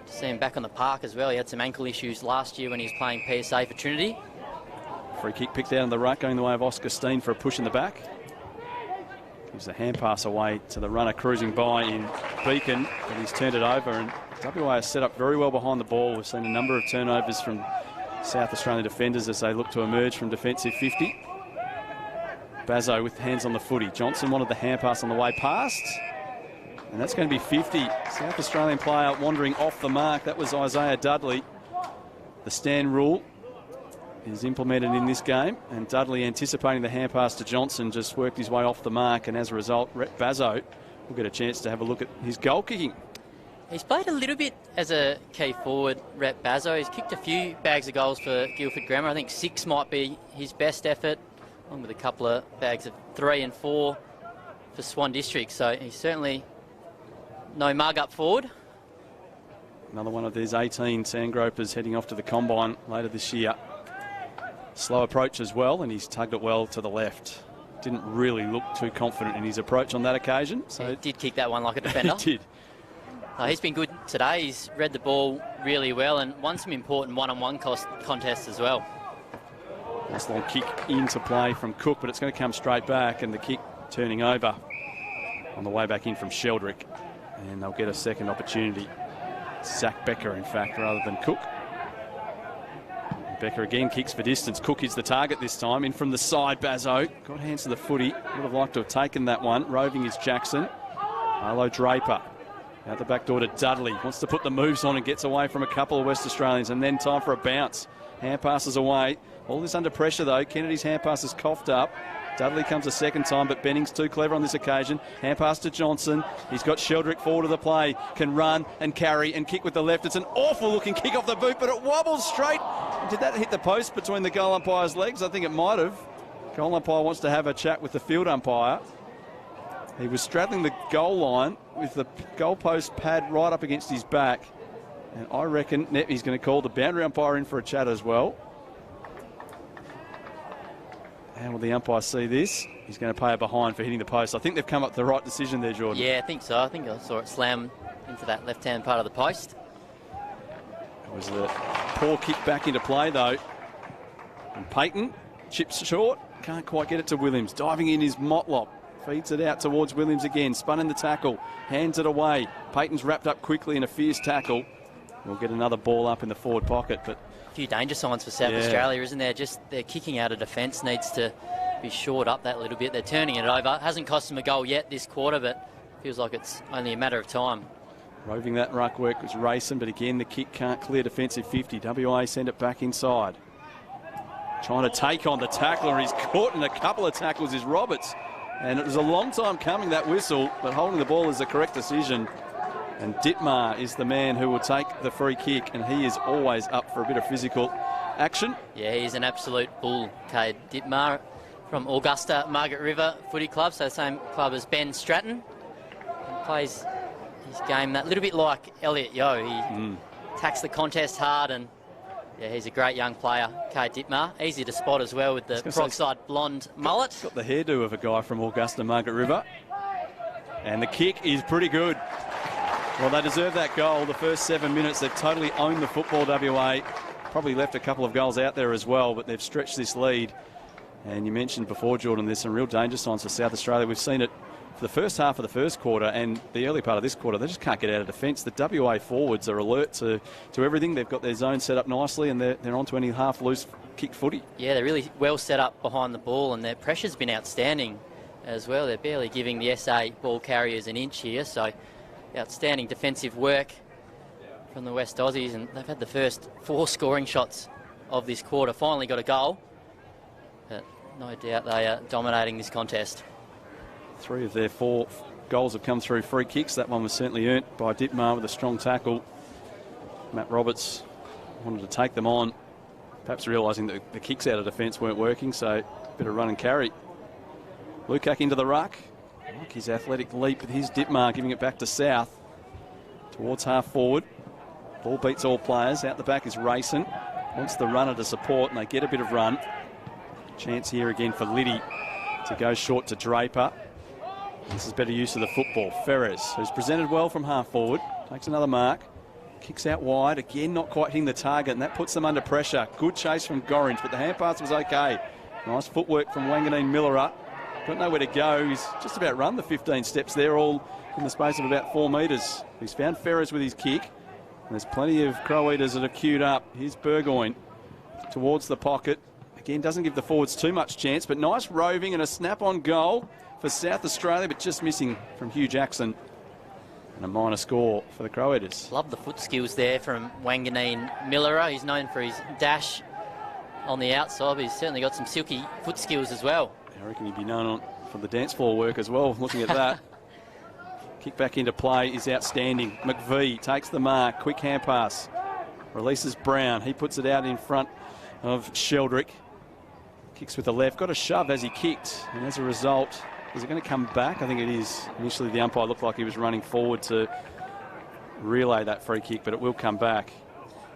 to see him back on the park as well. He had some ankle issues last year when he was playing PSA for Trinity. Free kick picked out in the ruck, going the way of Oscar Steen for a push in the back. Gives the hand pass away to the runner cruising by in Beacon, but he's turned it over, and WA has set up very well behind the ball. We've seen a number of turnovers from South Australian defenders as they look to emerge from defensive 50. Bazzo with hands on the footy. Johnson wanted the hand pass on the way past, and that's going to be 50. South Australian player wandering off the mark. That was Isaiah Dudley. The stand rule is implemented in this game, and Dudley, anticipating the hand pass to Johnson, just worked his way off the mark, and as a result, Rhett Bazzo will get a chance to have a look at his goal kicking. He's played a little bit as a key forward, Rhett Bazzo. He's kicked a few bags of goals for Guildford Grammar. I think 6 might be his best effort, along with a couple of bags of 3 and 4 for Swan District. So he's certainly no mug up forward. Another one of these 18 Sandgropers heading off to the Combine later this year. Slow approach as well, and he's tugged it well to the left. Didn't really look too confident in his approach on that occasion. So he did kick that one like a defender. He did. He's been good today. He's read the ball really well and won some important one-on-one contests as well. Nice long kick into play from Cook, but it's going to come straight back, and the kick turning over on the way back in from Sheldrick. And they'll get a second opportunity. Zach Becker, in fact, rather than Cook. Becker again kicks for distance. Cook is the target this time. In from the side, Bazzo. Got hands to the footy. Would have liked to have taken that one. Roving is Jackson. Arlo Draper. Out the back door to Dudley. Wants to put the moves on and gets away from a couple of West Australians. And then time for a bounce. Hand passes away. All this under pressure though. Kennedy's hand pass is coughed up. Dudley comes a second time, but Benning's too clever on this occasion. Hand pass to Johnson. He's got Sheldrick forward of the play. Can run and carry and kick with the left. It's an awful looking kick off the boot, but it wobbles straight. Did that hit the post between the goal umpire's legs? I think it might have. Goal umpire wants to have a chat with the field umpire. He was straddling the goal line with the goalpost pad right up against his back. And I reckon he's going to call the boundary umpire in for a chat as well. How will the umpire see this? He's going to pay a behind for hitting the post. I think they've come up with the right decision there, Jordan. Yeah, I think so. I think I saw it slam into that left-hand part of the post. It was the poor kick back into play, though. And Payton chips short. Can't quite get it to Williams. Diving in is Motlop. Feeds it out towards Williams again. Spun in the tackle. Hands it away. Payton's wrapped up quickly in a fierce tackle. We'll get another ball up in the forward pocket, but a few danger signs for South Australia, isn't there? Just their kicking out of defence needs to be shored up that little bit. They're turning it over. Hasn't cost them a goal yet this quarter, but feels like it's only a matter of time. Roving that ruck work was racing, but again the kick can't clear defensive 50. WA send it back inside. Trying to take on the tackler. He's caught in a couple of tackles is Roberts. And it was a long time coming, that whistle, but holding the ball is the correct decision. And Dittmar is the man who will take the free kick, and he is always up for a bit of physical action. Yeah, he's an absolute bull, Cade Dittmar, from Augusta Margaret River Footy Club, so the same club as Ben Stratton. He plays his game that little bit like Elliot Yeo. He attacks the contest hard, and yeah, he's a great young player, Cade Dittmar. Easy to spot as well with the peroxide blonde mullet. Got the hairdo of a guy from Augusta Margaret River. And the kick is pretty good. Well, they deserve that goal. The first 7 minutes, they've totally owned the football, WA. Probably left a couple of goals out there as well, but they've stretched this lead. And you mentioned before, Jordan, there's some real danger signs for South Australia. We've seen it for the first half of the first quarter and the early part of this quarter. They just can't get out of defence. The WA forwards are alert to everything. They've got their zone set up nicely, and they're on to any half-loose kick footy. Yeah, they're really well set up behind the ball, and their pressure's been outstanding as well. They're barely giving the SA ball carriers an inch here, so outstanding defensive work from the West Aussies, and they've had the first 4 scoring shots of this quarter. Finally got a goal, but no doubt they are dominating this contest. 3 of their 4 goals have come through free kicks. That one was certainly earned by Dittmar with a strong tackle. Matt Roberts wanted to take them on, perhaps realising that the kicks out of defence weren't working, so a bit of run and carry. Lukac into the ruck. Like his athletic leap with his Dittmar, giving it back to South. Towards half forward. Ball beats all players. Out the back is Rayson. Wants the runner to support, and they get a bit of run. Chance here again for Liddy to go short to Draper. This is better use of the football. Ferres, who's presented well from half forward, takes another mark. Kicks out wide. Again, not quite hitting the target, and that puts them under pressure. Good chase from Gorringe, but the hand pass was okay. Nice footwork from Wanganeen Millerer. Got nowhere to go. He's just about run the 15 steps there, all in the space of about 4 metres. He's found Ferres with his kick. And there's plenty of Crow Eaters that are queued up. Here's Burgoyne towards the pocket. Again, doesn't give the forwards too much chance, but nice roving and a snap-on goal for South Australia, but just missing from Hugh Jackson. And a minor score for the Crow Eaters. Love the foot skills there from Wanganeen Millerer. He's known for his dash on the outside, but he's certainly got some silky foot skills as well. I reckon he'd be known for the dance floor work as well, looking at that. Kick back into play is outstanding. McVie takes the mark, quick hand pass. Releases Brown, he puts it out in front of Sheldrick. Kicks with the left, got a shove as he kicked, and as a result, is it going to come back? I think it is. Initially the umpire looked like he was running forward to relay that free kick, but it will come back.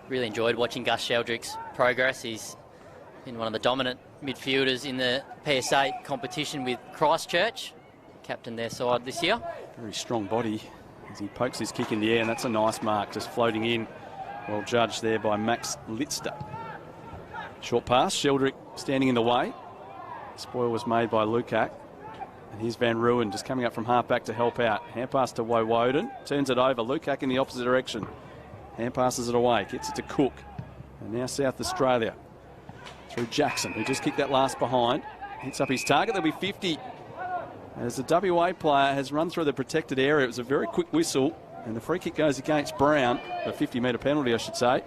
Really enjoyed watching Gus Sheldrick's progress. He's been one of the dominant midfielders in the PSA competition with Christchurch, captain their side this year. Very strong body as he pokes his kick in the air, and that's a nice mark, just floating in. Well judged there by Max Litster. Short pass, Sheldrick standing in the way. Spoil was made by Lukac. And here's Van Ruin just coming up from half back to help out. Hand pass to Woden, turns it over. Lukac in the opposite direction. Hand passes it away, gets it to Cook. And now South Australia through Jackson, who just kicked that last behind. Hits up his target. There'll be 50. As the WA player has run through the protected area, it was a very quick whistle, and the free kick goes against Brown, a 50-metre penalty, I should say.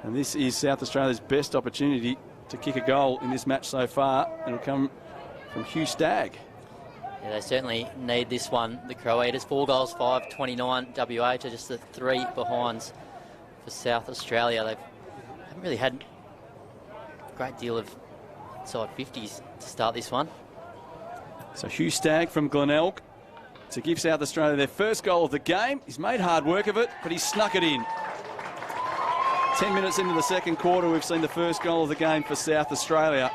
And this is South Australia's best opportunity to kick a goal in this match so far. It'll come from Hugh Stagg. Yeah, they certainly need this one, the Croatians. 4 goals, 5-29 WA to just the 3 behinds for South Australia. They haven't really had a great deal of inside 50s to start this one. So Hugh Stagg from Glenelg to give South Australia their first goal of the game. He's made hard work of it, but he's snuck it in. 10 minutes into the second quarter, we've seen the first goal of the game for South Australia.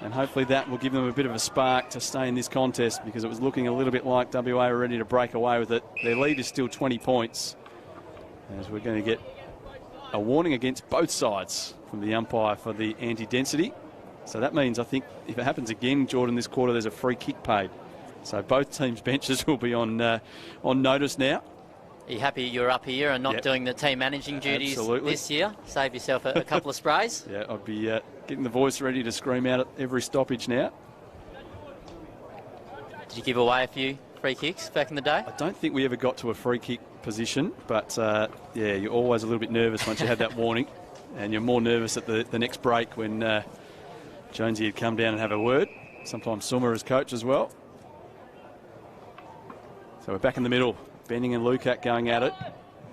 And hopefully that will give them a bit of a spark to stay in this contest, because it was looking a little bit like WA were ready to break away with it. Their lead is still 20 points. As we're going to get a warning against both sides from the umpire for the anti-density. So that means, I think, if it happens again, Jordan, this quarter, there's a free kick paid. So both teams' benches will be on notice now. Are you happy you're up here and not doing the team managing duties this year? Save yourself a couple of sprays. Yeah, I'd be getting the voice ready to scream out at every stoppage now. Did you give away a few free kicks back in the day? I don't think we ever got to a free kick position, but yeah, you're always a little bit nervous once you have that warning, and you're more nervous at the next break when Jonesy had come down and have a word. Sometimes Summer as coach as well. So we're back in the middle. Benning and Lukac going at it.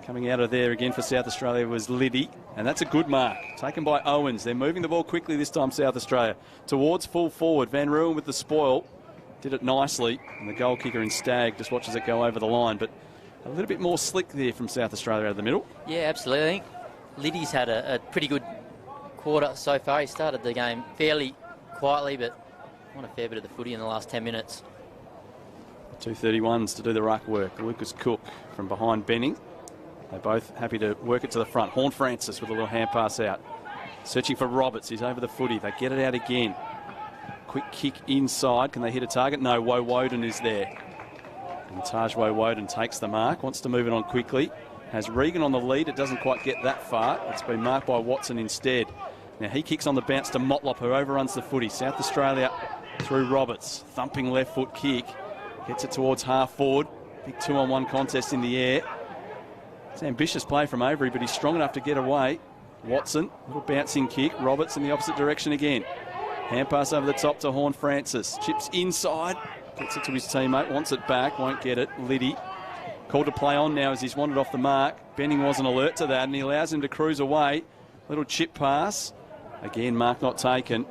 Coming out of there again for South Australia was Liddy, and that's a good mark. Taken by Owens. They're moving the ball quickly this time, South Australia. Towards full forward. Van Ruin with the spoil. Did it nicely. And the goal kicker in Stagg just watches it go over the line. But a little bit more slick there from South Australia out of the middle. Yeah, absolutely. I think Liddy's had a pretty good quarter so far. He started the game fairly quietly, but won a fair bit of the footy in the last 10 minutes. 231s to do the ruck work. Lucas Cook from behind Benning. They're both happy to work it to the front. Horn Francis with a little hand pass out. Searching for Roberts. He's over the footy. They get it out again. Quick kick inside. Can they hit a target? No, Woden is there. And Taj Woden takes the mark. Wants to move it on quickly. Has Regan on the lead. It doesn't quite get that far. It's been marked by Watson instead. Now he kicks on the bounce to Motlop, who overruns the footy. South Australia through Roberts. Thumping left foot kick. Gets it towards half forward. Big 2-on-1 contest in the air. It's an ambitious play from Avery, but he's strong enough to get away. Watson, little bouncing kick. Roberts in the opposite direction again. Hand pass over the top to Horn Francis. Chips inside. Gets it to his teammate. Wants it back. Won't get it. Liddy. Called to play on now as he's wandered off the mark. Benning wasn't alert to that, and he allows him to cruise away. Little chip pass. Again, mark not taken.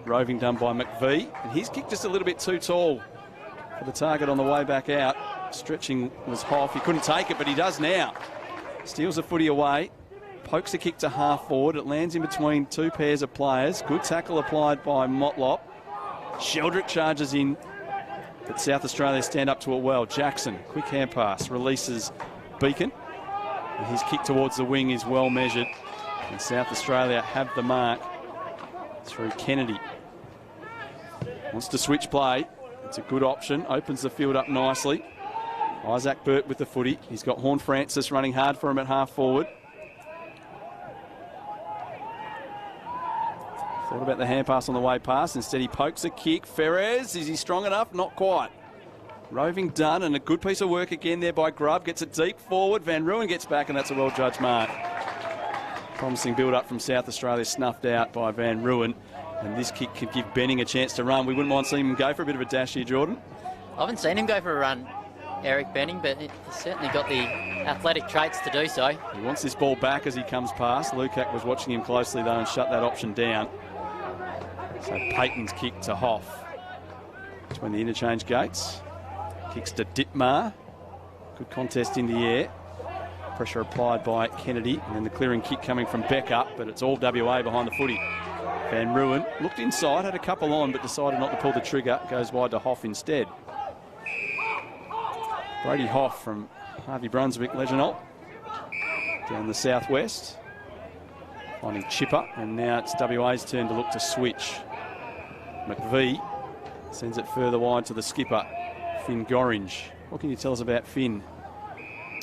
Roving done by McVee. And his kick just a little bit too tall for the target on the way back out. Stretching was Hoff. He couldn't take it, but he does now. Steals the footy away. Pokes the kick to half forward. It lands in between two pairs of players. Good tackle applied by Motlop. Sheldrick charges in, but South Australia stand up to it well. Jackson, quick hand pass, releases Beacon. And his kick towards the wing is well measured. And South Australia have the mark through Kennedy. Wants to switch play. It's a good option. Opens the field up nicely. Isaac Burt with the footy. He's got Horn Francis running hard for him at half forward. Thought about the hand pass on the way past. Instead he pokes a kick. Ferrez, is he strong enough? Not quite. Roving done, and a good piece of work again there by Grubb. Gets it deep forward. Van Ruin gets back, and that's a well-judged mark. Promising build-up from South Australia, snuffed out by Van Ruin. And this kick could give Benning a chance to run. We wouldn't mind seeing him go for a bit of a dash here, Jordan. I haven't seen him go for a run, Eric Benning, but he's certainly got the athletic traits to do so. He wants this ball back as he comes past. Lukac was watching him closely, though, and shut that option down. So Payton's kick to Hoff. Between the interchange gates. Kicks to Dittmar. Good contest in the air. Pressure applied by Kennedy. And then the clearing kick coming from Becker, but it's all WA behind the footy. Van Ruin looked inside, had a couple on, but decided not to pull the trigger. Goes wide to Hoff instead. Brady Hoff from Harvey Brunswick, Legendol. Down the southwest. Finding Chipper, and now it's WA's turn to look to switch. McVee sends it further wide to the skipper, Finn Gorringe. What can you tell us about Finn?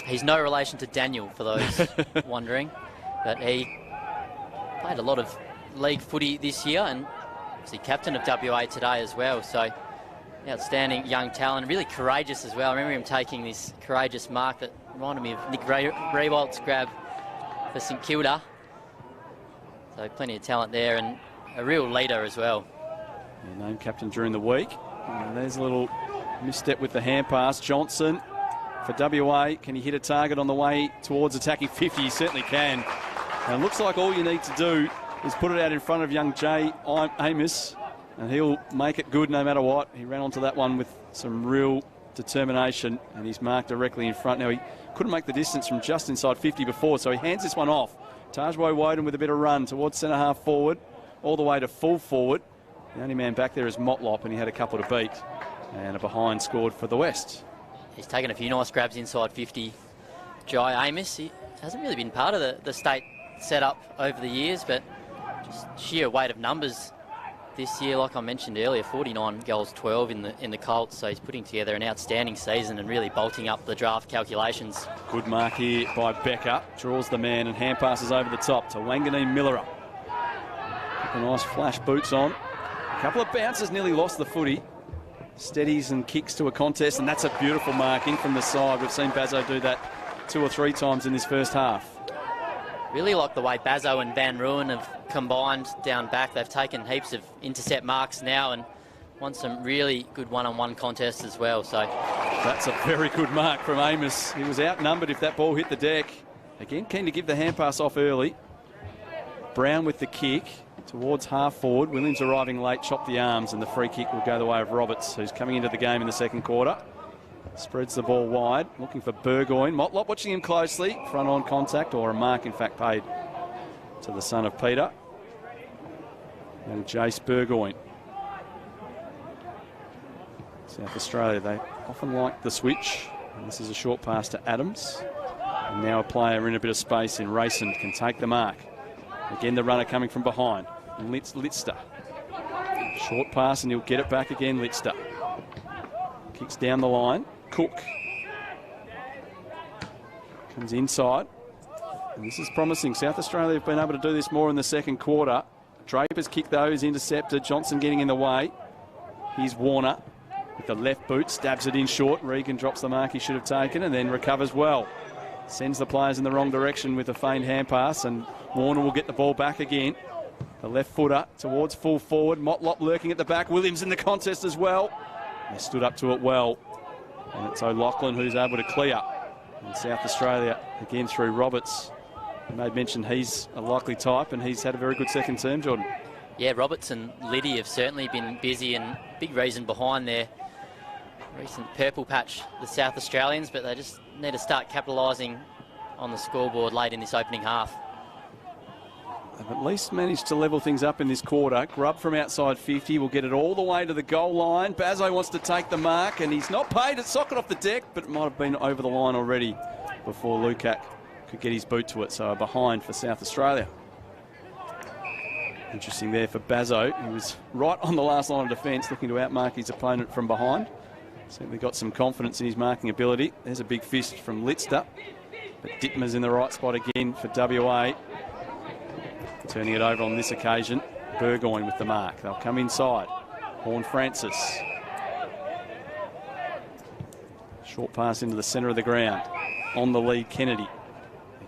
He's no relation to Daniel, for those wondering, but he played a lot of league footy this year, and obviously captain of WA today as well. So outstanding young talent, really courageous as well. I remember him taking this courageous mark that reminded me of Nick Riewoldt's grab for St Kilda. So plenty of talent there, and a real leader as well. Yeah, named captain during the week. And there's a little misstep with the hand pass. Johnson for WA. Can he hit a target on the way towards attacking 50? He certainly can. And it looks like all you need to do is put it out in front of young Jay Amos, and he'll make it good no matter what. He ran onto that one with some real determination, and he's marked directly in front. Now, he couldn't make the distance from just inside 50 before, so he hands this one off. Tajwo Woden with a bit of run towards centre half forward, all the way to full forward. The only man back there is Motlop, and he had a couple to beat. And a behind scored for the West. He's taken a few nice grabs inside 50. Jai Amos, he hasn't really been part of the state setup over the years, but just sheer weight of numbers this year, like I mentioned earlier, 49 goals, 12 in the Colts, so he's putting together an outstanding season and really bolting up the draft calculations. Good mark here by Becker, draws the man and hand passes over the top to Wanganeen Miller. A nice flash boots on. A couple of bounces, nearly lost the footy. Steadies and kicks to a contest, and that's a beautiful mark in from the side. We've seen Bazzo do that 2 or 3 times in this first half. Really like the way Bazzo and Van Rooyen have combined down back. They've taken heaps of intercept marks now and won some really good one-on-one contests as well. So that's a very good mark from Amos. He was outnumbered if that ball hit the deck. Again, keen to give the hand pass off early. Brown with the kick towards half forward. Williams arriving late, chopped the arms, and the free kick will go the way of Roberts, who's coming into the game in the second quarter. Spreads the ball wide, looking for Burgoyne. Motlop watching him closely. Front on contact, or a mark in fact paid to the son of Peter. And Jace Burgoyne. South Australia, they often like the switch. And this is a short pass to Adams. And now a player in a bit of space in Rayson can take the mark. Again, the runner coming from behind. Litster. Short pass and he'll get it back again, Litster. Kicks down the line. Cook. Comes inside. And this is promising. South Australia have been able to do this more in the second quarter. Draper's kick, though, is intercepted. Johnson getting in the way. Here's Warner with the left boot. Stabs it in short. Regan drops the mark he should have taken and then recovers well. Sends the players in the wrong direction with a feigned hand pass, and Warner will get the ball back again. The left footer towards full forward. Motlop lurking at the back. Williams in the contest as well. They stood up to it well. And it's O'Loughlin who's able to clear. And South Australia again through Roberts. I made mention he's a likely type, and he's had a very good second term, Jordan. Yeah, Roberts and Liddy have certainly been busy, and big reason behind their recent purple patch, the South Australians, but they just need to start capitalising on the scoreboard late in this opening half. They've at least managed to level things up in this quarter. Grubb from outside 50 will get it all the way to the goal line. Bazzo wants to take the mark, and he's not paid. It's socket off the deck, but it might have been over the line already before Lukac could get his boot to it. So a behind for South Australia. Interesting there for Bazzo. He was right on the last line of defence, looking to outmark his opponent from behind. Certainly got some confidence in his marking ability. There's a big fist from Litster. But Dittmer's in the right spot again for WA. Turning it over on this occasion. Burgoyne with the mark. They'll come inside. Horn Francis. Short pass into the centre of the ground. On the lead, Kennedy.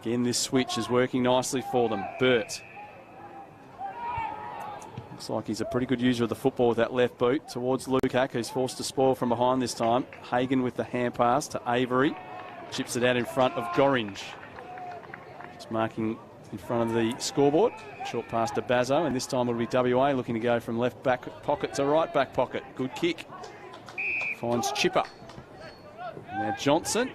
Again, this switch is working nicely for them. Burt. Looks like he's a pretty good user of the football with that left boot towards Lukac, who's forced to spoil from behind this time. Hagan with the hand pass to Avery. Chips it out in front of Gorringe. Just marking in front of the scoreboard. Short pass to Bazzo, and this time it'll be WA looking to go from left back pocket to right back pocket. Good kick. Finds Chipper. Now Johnson,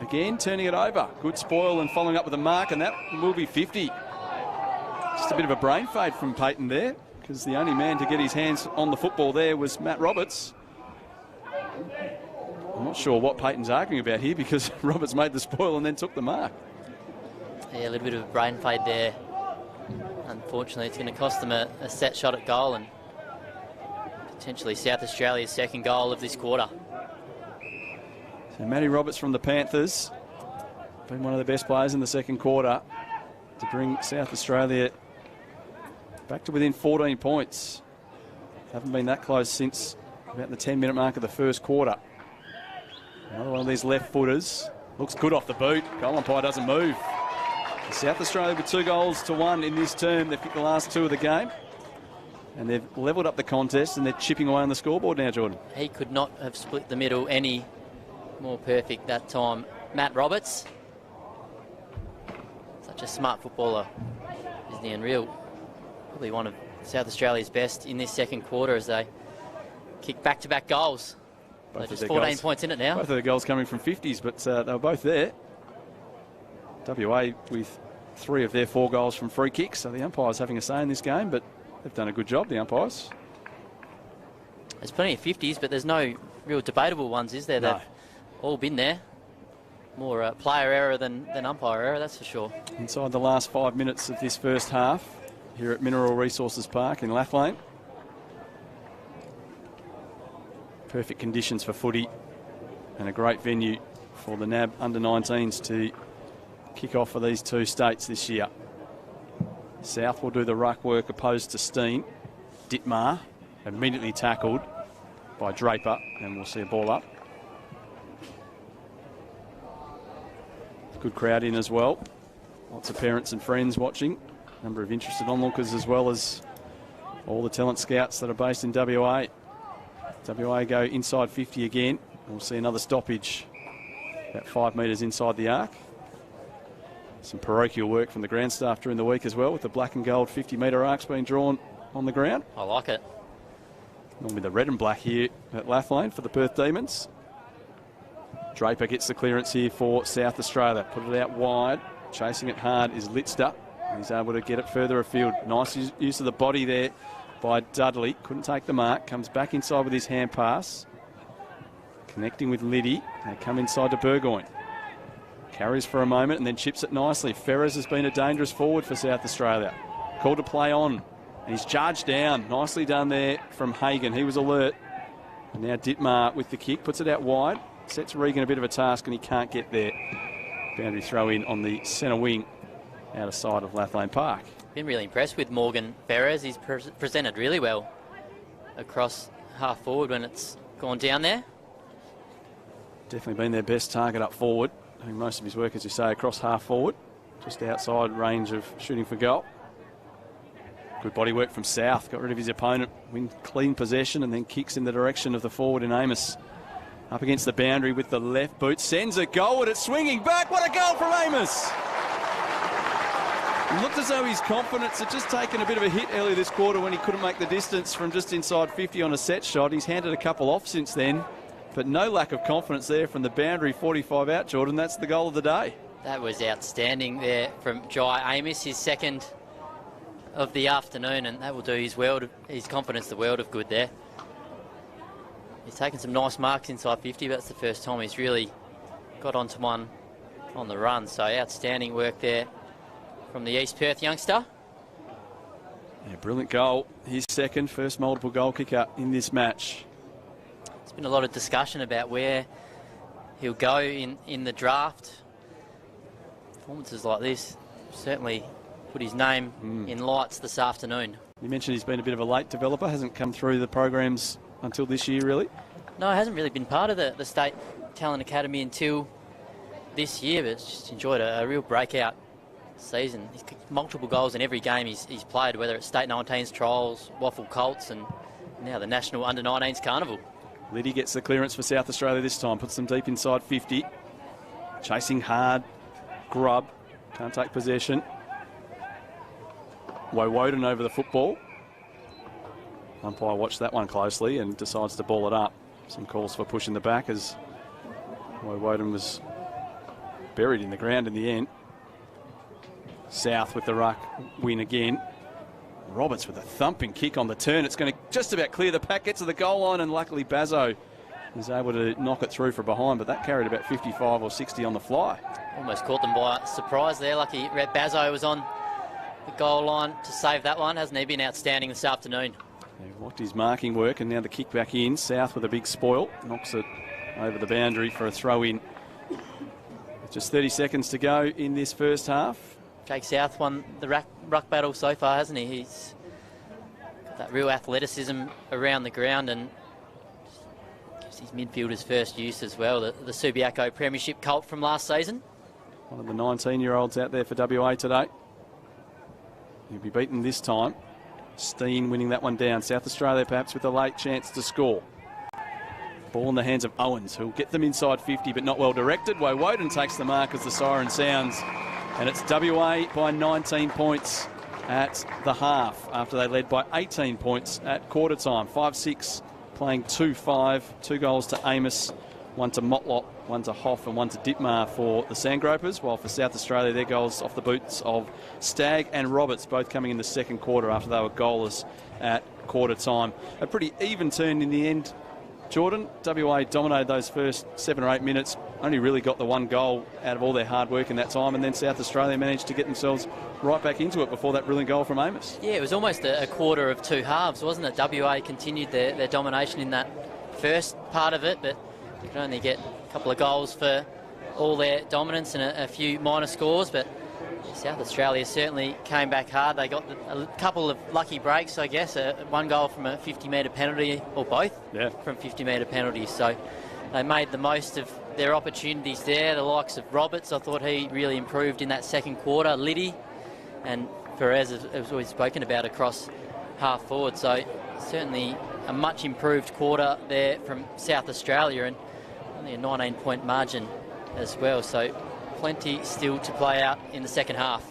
again turning it over. Good spoil and following up with a mark, and that will be 50. Just a bit of a brain fade from Payton there, because the only man to get his hands on the football there was Matt Roberts. I'm not sure what Payton's arguing about here, because Roberts made the spoil and then took the mark. Yeah, a little bit of a brain fade there. Unfortunately, it's going to cost them a set shot at goal and potentially South Australia's second goal of this quarter. So Matty Roberts from the Panthers, been one of the best players in the second quarter to bring South Australia Back to within 14 points. Haven't been that close since about the 10-minute mark of the first quarter. Another one of these left footers. Looks good off the boot. Goal umpire doesn't move. South Australia with 2-1 in this term. They've kicked the last 2 of the game. And they've levelled up the contest and they're chipping away on the scoreboard now, Jordan. He could not have split the middle any more perfect that time. Matt Roberts. Such a smart footballer, isn't he? And probably one of South Australia's best in this second quarter as they kick back-to-back goals. They're just 14 points in it now. Both of the goals coming from 50s, but they were both there. WA with 3 of their 4 goals from free kicks, so the umpire's having a say in this game, but they've done a good job, the umpires. There's plenty of 50s, but there's no real debatable ones, is there? No. They've all been there. More player error than umpire error, that's for sure. Inside the last 5 minutes of this first half here at Mineral Resources Park in Lathlane. Perfect conditions for footy and a great venue for the NAB under-19s to kick off for these 2 states this year. South will do the ruck work opposed to Steen. Dittmar immediately tackled by Draper, and we'll see a ball up. Good crowd in as well. Lots of parents and friends watching. Number of interested onlookers as well as all the talent scouts that are based in WA. WA go inside 50 again. We'll see another stoppage about 5 metres inside the arc. Some parochial work from the ground staff during the week as well, with the black and gold 50-metre arcs being drawn on the ground. I like it. Normally the red and black here at Lathlane for the Perth Demons. Draper gets the clearance here for South Australia. Put it out wide. Chasing it hard is Litster. He's able to get it further afield. Nice use of the body there by Dudley. Couldn't take the mark. Comes back inside with his hand pass. Connecting with Liddy. They come inside to Burgoyne. Carries for a moment and then chips it nicely. Ferrers has been a dangerous forward for South Australia. Called to play on. And he's charged down. Nicely done there from Hagan. He was alert. And now Dittmar with the kick. Puts it out wide. Sets Regan a bit of a task and he can't get there. Boundary throw in on the centre wing out of sight of Lathlane Park. Been really impressed with Morgan Ferrers. He's presented really well across half forward when it's gone down there. Definitely been their best target up forward. Doing most of his work, as you say, across half forward. Just outside range of shooting for goal. Good body work from South. Got rid of his opponent. Win clean possession and then kicks in the direction of the forward in Amos. Up against the boundary with the left boot. Sends a goal and it's swinging back. What a goal from Amos! It looked as though his confidence had just taken a bit of a hit earlier this quarter when he couldn't make the distance from just inside 50 on a set shot. He's handed a couple off since then, but no lack of confidence there from the boundary 45 out, Jordan. That's the goal of the day. That was outstanding there from Jai Amos, his second of the afternoon, and that will do his confidence the world of good there. He's taken some nice marks inside 50, but that's the first time he's really got onto one on the run. So outstanding work there from the East Perth youngster. Yeah, brilliant goal. His second, first multiple goal kicker in this match. There's been a lot of discussion about where he'll go in the draft. Performances like this certainly put his name in lights this afternoon. You mentioned he's been a bit of a late developer, hasn't come through the programs until this year, really? No, he hasn't really been part of the State Talent Academy until this year, but just enjoyed a real breakout season. He's kicked multiple goals in every game he's played, whether it's State 19s trials, Waffle Colts, and now the National Under-19s Carnival. Liddy gets the clearance for South Australia this time, puts them deep inside 50. Chasing hard, Grubb, can't take possession. Woden over the football. Umpire watched that one closely and decides to ball it up. Some calls for pushing the back as Woden was buried in the ground in the end. South with the ruck win again. Roberts with a thumping kick on the turn. It's going to just about clear the pack, get to the goal line, and luckily Bazzo is able to knock it through from behind, but that carried about 55 or 60 on the fly. Almost caught them by surprise there. Lucky Bazzo was on the goal line to save that one. Hasn't he been outstanding this afternoon? He blocked his marking work and now the kick back in. South with a big spoil. Knocks it over the boundary for a throw in. Just 30 seconds to go in this first half. Jake South won the ruck battle so far, hasn't he? He's that real athleticism around the ground, and gives his midfielders first use as well. The Subiaco Premiership Colt from last season. One of the 19-year-olds out there for WA today. He'll be beaten this time. Steen winning that one down. South Australia perhaps with a late chance to score. Ball in the hands of Owens, who'll get them inside 50, but not well directed. Woden takes the mark as the siren sounds. And it's WA by 19 points at the half, after they led by 18 points at quarter time. 5-6 playing 2-5. 2 goals to Amos, 1 to Motlop, 1 to Hoff and 1 to Ditmar for the Sandgropers, while for South Australia their goals off the boots of Stagg and Roberts, both coming in the second quarter after they were goalless at quarter time. A pretty even turn in the end, Jordan. WA dominated those first 7 or 8 minutes, only really got the 1 goal out of all their hard work in that time, and then South Australia managed to get themselves right back into it before that brilliant goal from Amos. Yeah, it was almost a quarter of 2 halves, wasn't it? WA continued their domination in that first part of it, but you could only get a couple of goals for all their dominance and a few minor scores, but South Australia certainly came back hard. They got a couple of lucky breaks, I guess. 1 goal from a 50-metre penalty, or both from 50-metre penalties. So they made the most of their opportunities there. The likes of Roberts, I thought he really improved in that second quarter. Liddy and Perez, as we've spoken about, across half forward. So certainly a much improved quarter there from South Australia, and only a 19-point margin as well. So plenty still to play out in the second half.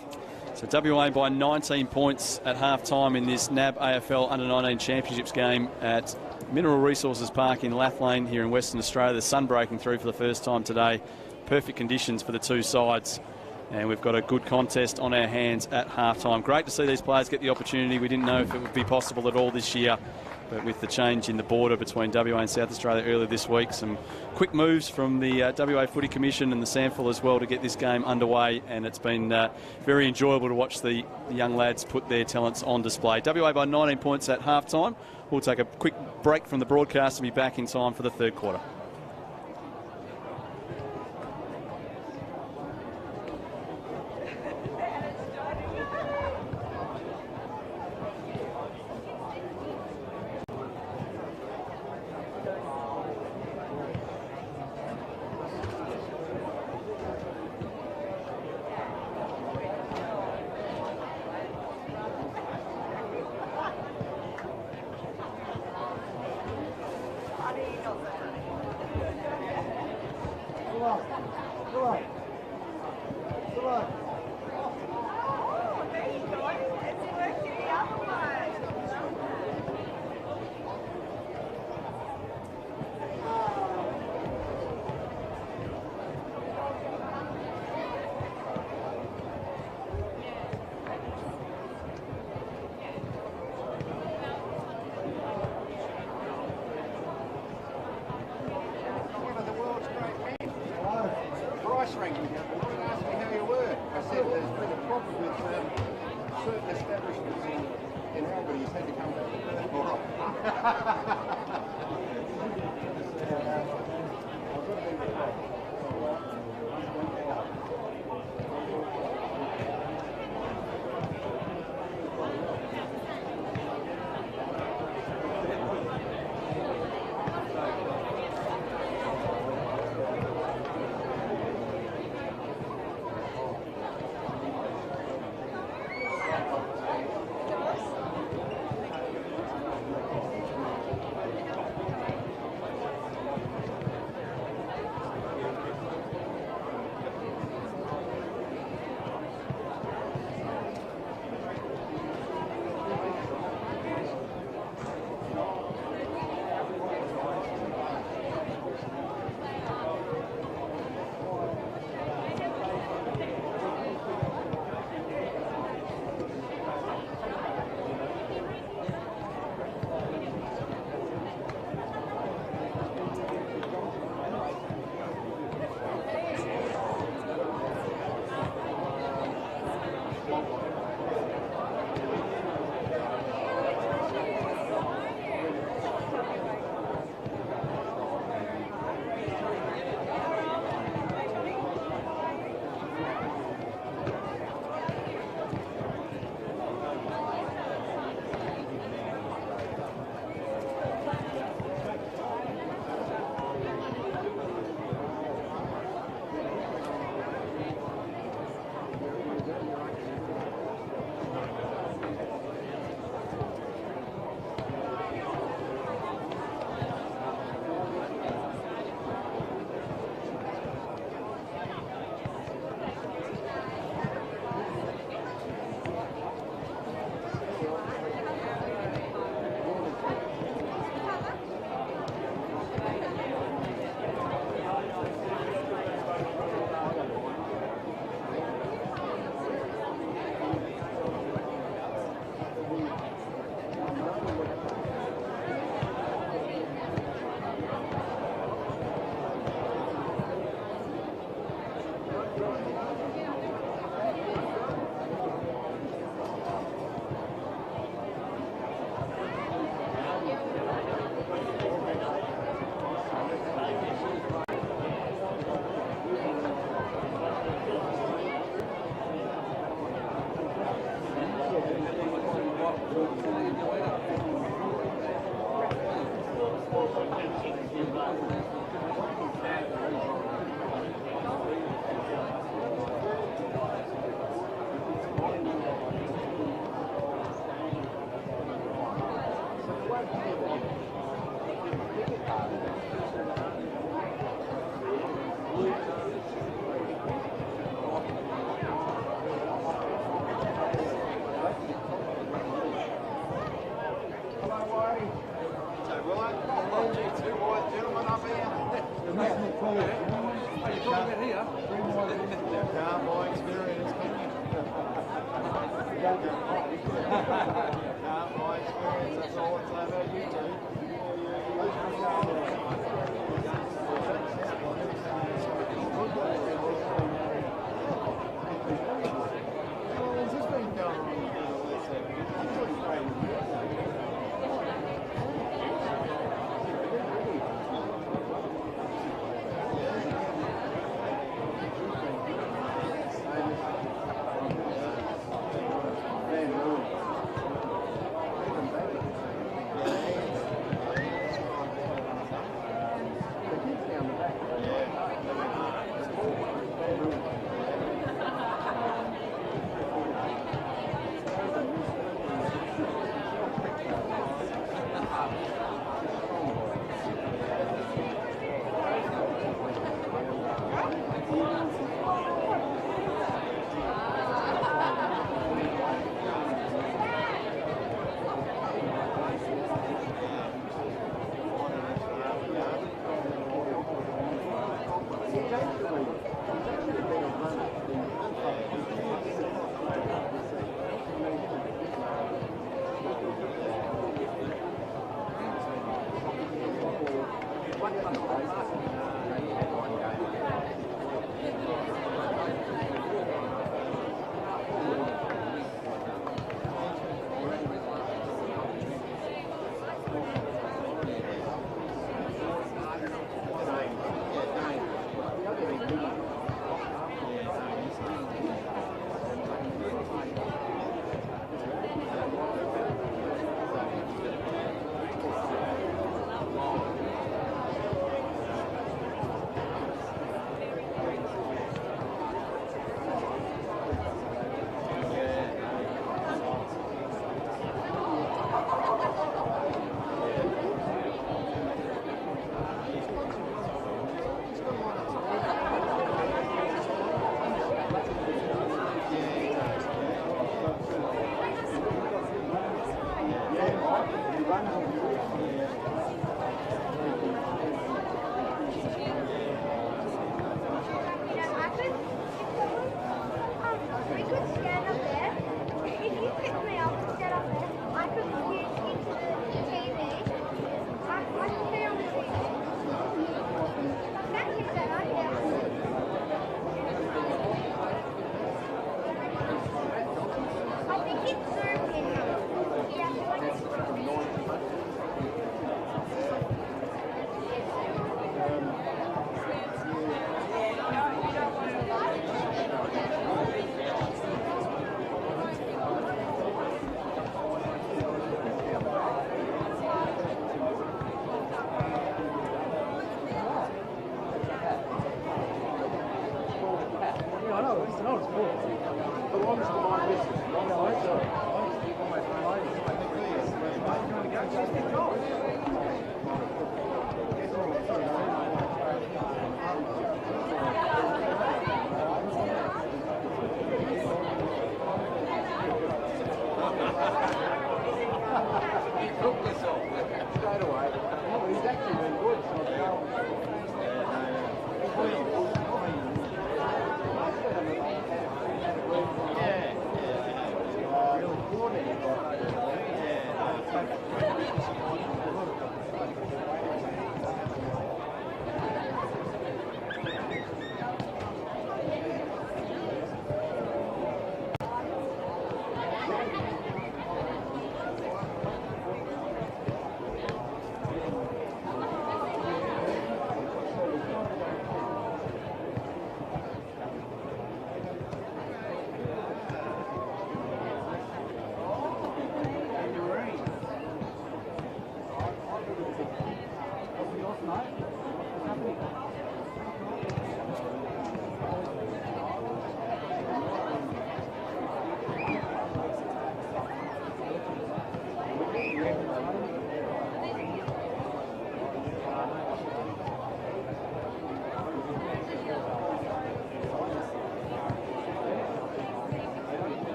So WA by 19 points at half-time in this NAB AFL Under-19 Championships game at Mineral Resources Park in Lathlane here in Western Australia. The sun breaking through for the first time today. Perfect conditions for the 2 sides. And we've got a good contest on our hands at half-time. Great to see these players get the opportunity. We didn't know if it would be possible at all this year, but with the change in the border between WA and South Australia earlier this week, some quick moves from the WA Footy Commission and the SANFL as well to get this game underway, and it's been very enjoyable to watch the young lads put their talents on display. WA by 19 points at half-time. We'll take a quick break from the broadcast and be back in time for the third quarter.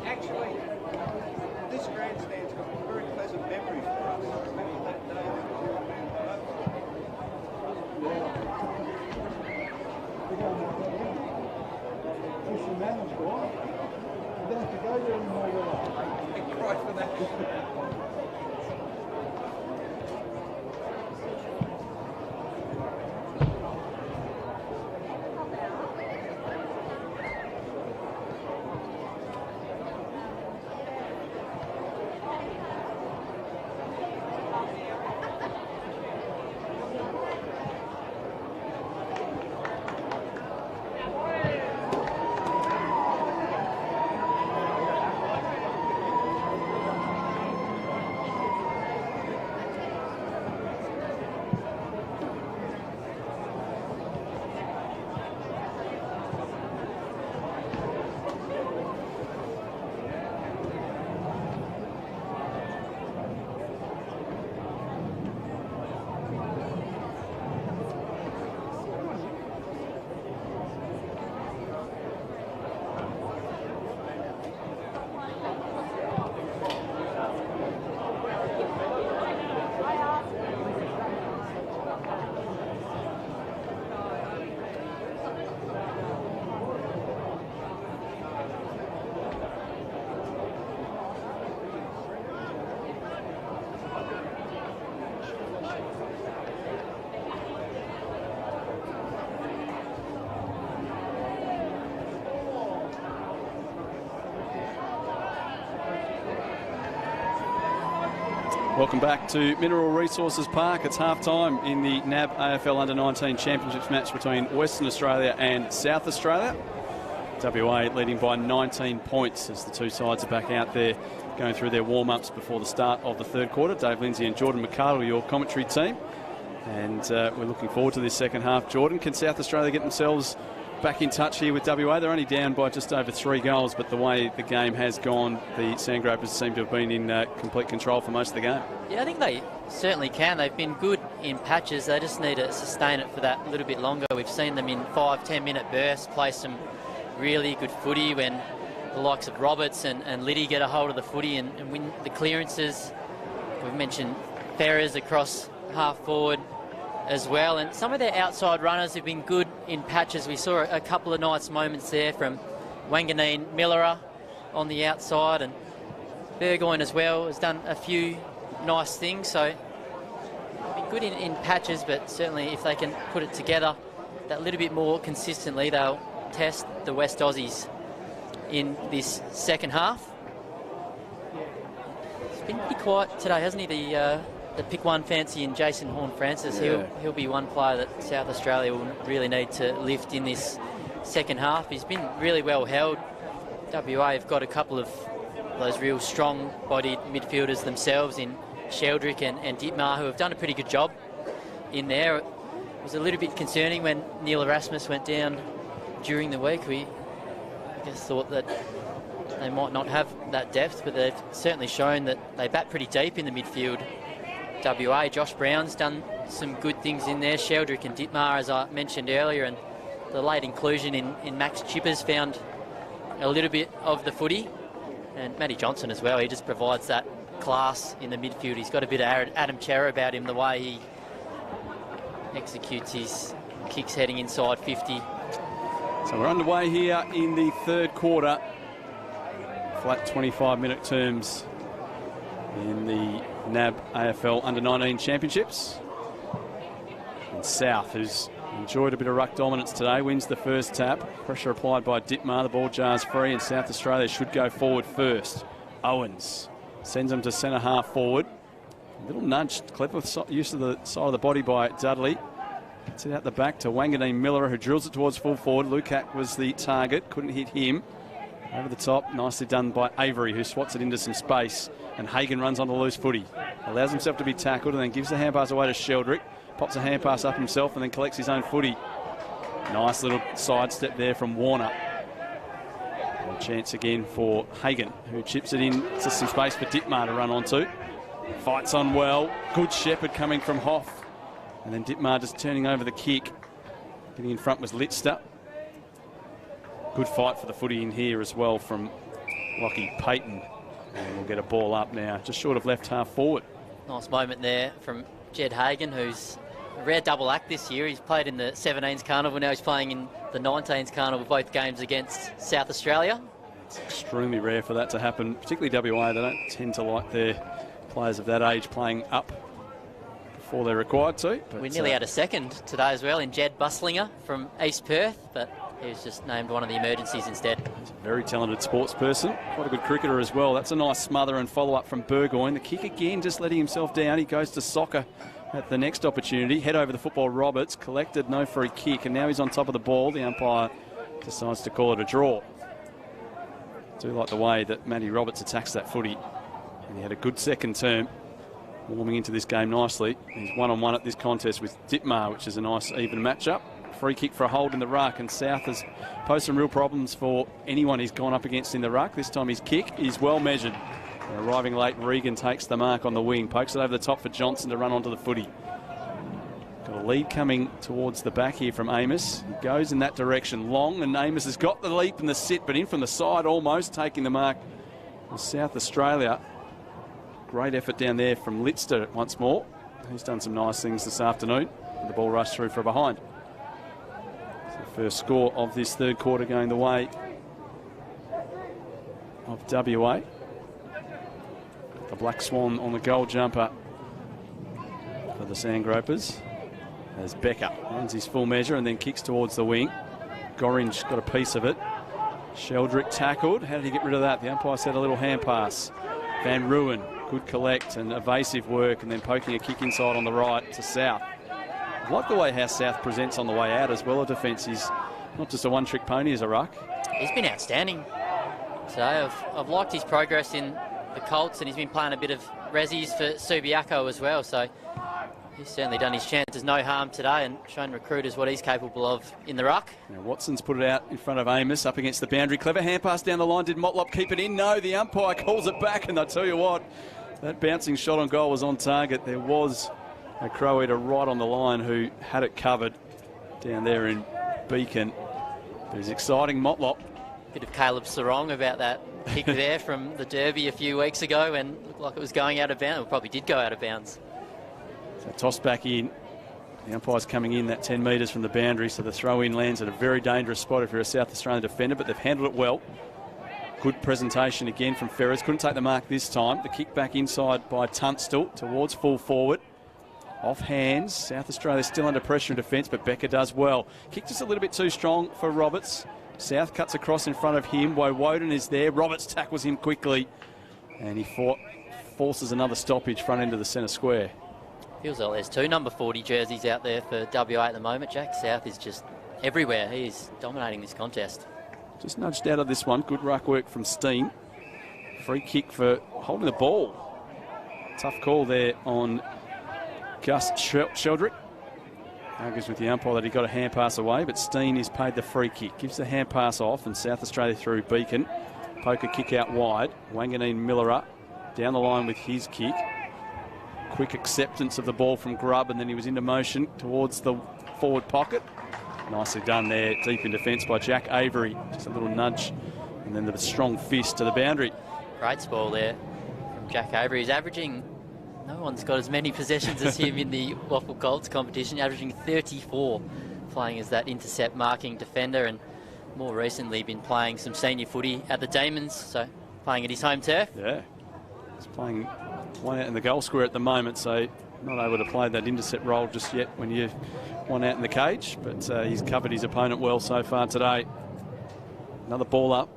Actually, this grandstand's got very pleasant memories for us. I remember that day that we were Thank you right for that. Welcome back to Mineral Resources Park. It's half-time in the NAB AFL Under-19 Championships match between Western Australia and South Australia. WA leading by 19 points as the two sides are back out there going through their warm-ups before the start of the third quarter. Dave Lindsay and Jordan McArdle, your commentary team. And we're looking forward to this second half. Jordan, can South Australia get themselves back in touch here with WA? They're only down by just over 3 goals, but the way the game has gone, the Sandgropers seem to have been in complete control for most of the game. Yeah, I think they certainly can. They've been good in patches. They just need to sustain it for that little bit longer. We've seen them in 5-10 minute bursts play some really good footy when the likes of Roberts and Liddy get a hold of the footy and win the clearances. We've mentioned Ferrers across half forward as well, and some of their outside runners have been good in patches. We saw a couple of nice moments there from Wanganeen Millerer on the outside, and Burgoyne as well has done a few nice things, so been good in patches, but certainly if they can put it together that little bit more consistently, they'll test the West Aussies in this second half. It's been pretty quiet today, hasn't he? The pick one fancy in Jason Horne-Francis. Yeah. He'll be one player that South Australia will really need to lift in this second half. He's been really well held. WA have got a couple of those real strong-bodied midfielders themselves in Sheldrick and Dittmar, who have done a pretty good job in there. It was a little bit concerning when Neil Erasmus went down during the week. We just thought that they might not have that depth, but they've certainly shown that they bat pretty deep in the midfield. WA, Josh Brown's done some good things in there. Sheldrick and Dittmar, as I mentioned earlier, and the late inclusion in Max Chippers found a little bit of the footy. And Matty Johnson as well, he just provides that class in the midfield. He's got a bit of Adam Cherry about him, the way he executes his kicks heading inside 50. So we're underway here in the third quarter. Flat 25-minute terms in the NAB AFL Under-19 Championships. And South, who's enjoyed a bit of ruck dominance today, wins the first tap. Pressure applied by Dittmar. The ball jars free, and South Australia should go forward first. Owens sends them to centre half forward. A little nudge, clever use of the side of the body by Dudley. Gets it out the back to Wanganeen Miller, who drills it towards full forward. Lukac was the target, couldn't hit him. Over the top, nicely done by Avery, who swats it into some space. And Hagan runs on the loose footy. Allows himself to be tackled and then gives the hand pass away to Sheldrick. Pops a hand pass up himself and then collects his own footy. Nice little sidestep there from Warner. And a chance again for Hagan, who chips it in to some space for Dittmar to run onto. Fights on well. Good shepherd coming from Hoff. And then Dittmar just turning over the kick. Getting in front was Litster. Good fight for the footy in here as well from Lockie Payton. And we'll get a ball up now, just short of left half forward. Nice moment there from Jed Hagan, who's a rare double act this year. He's played in the 17s Carnival, now he's playing in the 19s Carnival, both games against South Australia. It's extremely rare for that to happen, particularly WA. They don't tend to like their players of that age playing up before they're required to. But we nearly had a second today as well in Jed Buslinger from East Perth, but he was just named one of the emergencies instead. He's a very talented sports person, quite a good cricketer as well. That's a nice smother and follow-up from Burgoyne. The kick again, just letting himself down. He goes to soccer at the next opportunity. Head over the football, Roberts. Collected, no free kick, and now he's on top of the ball. The umpire decides to call it a draw. I do like the way that Matty Roberts attacks that footy. And he had a good second term, warming into this game nicely. He's one-on-one at this contest with Dittmar, which is a nice even matchup. Free kick for a hold in the ruck, and South has posed some real problems for anyone he's gone up against in the ruck. This time his kick is well measured. And arriving late, Regan takes the mark on the wing, pokes it over the top for Johnson to run onto the footy. Got a lead coming towards the back here from Amos. He goes in that direction long, and Amos has got the leap and the sit, but in from the side, almost taking the mark for South Australia. Great effort down there from Litster once more. He's done some nice things this afternoon. The ball rushed through for behind. First score of this third quarter going the way of WA. The Black Swan on the goal jumper for the Sandgropers as Becker runs his full measure and then kicks towards the wing. Gorringe got a piece of it. Sheldrick tackled. How did he get rid of that? The umpire said a little hand pass. Van Ruin, good collect and evasive work, and then poking a kick inside on the right to South. I like the way how South presents on the way out as well. A defence is not just a one-trick pony as a ruck. He's been outstanding. So I've liked his progress in the Colts, and he's been playing a bit of resis for Subiaco as well. So he's certainly done his chance. There's no harm today and shown recruiters what he's capable of in the ruck. Now Watson's put it out in front of Amos up against the boundary. Clever hand pass down the line. Did Motlop keep it in? No, the umpire calls it back, and I tell you what, that bouncing shot on goal was on target. There was a Crow eater right on the line who had it covered down there in Beacon. But it's exciting, Motlop. Bit of Caleb Sarong about that kick there from the Derby a few weeks ago, and looked like it was going out of bounds. It probably did go out of bounds. So toss back in. The umpire's coming in that 10 metres from the boundary, so the throw-in lands at a very dangerous spot if you're a South Australian defender, but they've handled it well. Good presentation again from Ferris. Couldn't take the mark this time. The kick back inside by Tunstall towards full forward. Off hands. South Australia still under pressure in defence, but Becker does well. Kick just a little bit too strong for Roberts. South cuts across in front of him. Woden is there. Roberts tackles him quickly, and he forces another stoppage front end of the centre square. Feels like there's two number 40 jerseys out there for WA at the moment. Jack South is just everywhere. He is dominating this contest. Just nudged out of this one. Good ruck work from Steen. Free kick for holding the ball. Tough call there on Gus Sheldrick. Argues with the umpire that he got a hand pass away, but Steen is paid the free kick. Gives the hand pass off, and South Australia through Beacon. Poker kick out wide. Wanganeen Millerer down the line with his kick. Quick acceptance of the ball from Grubb, and then he was into motion towards the forward pocket. Nicely done there, deep in defence by Jack Avery. Just a little nudge, and then the strong fist to the boundary. Great ball there from Jack Avery. He's averaging, no one's got as many possessions as him in the Waffle Colts competition, averaging 34, playing as that intercept marking defender, and more recently been playing some senior footy at the Demons, so playing at his home turf. Yeah, he's playing one out in the goal square at the moment, so not able to play that intercept role just yet when you're one out in the cage, but he's covered his opponent well so far today. Another ball up.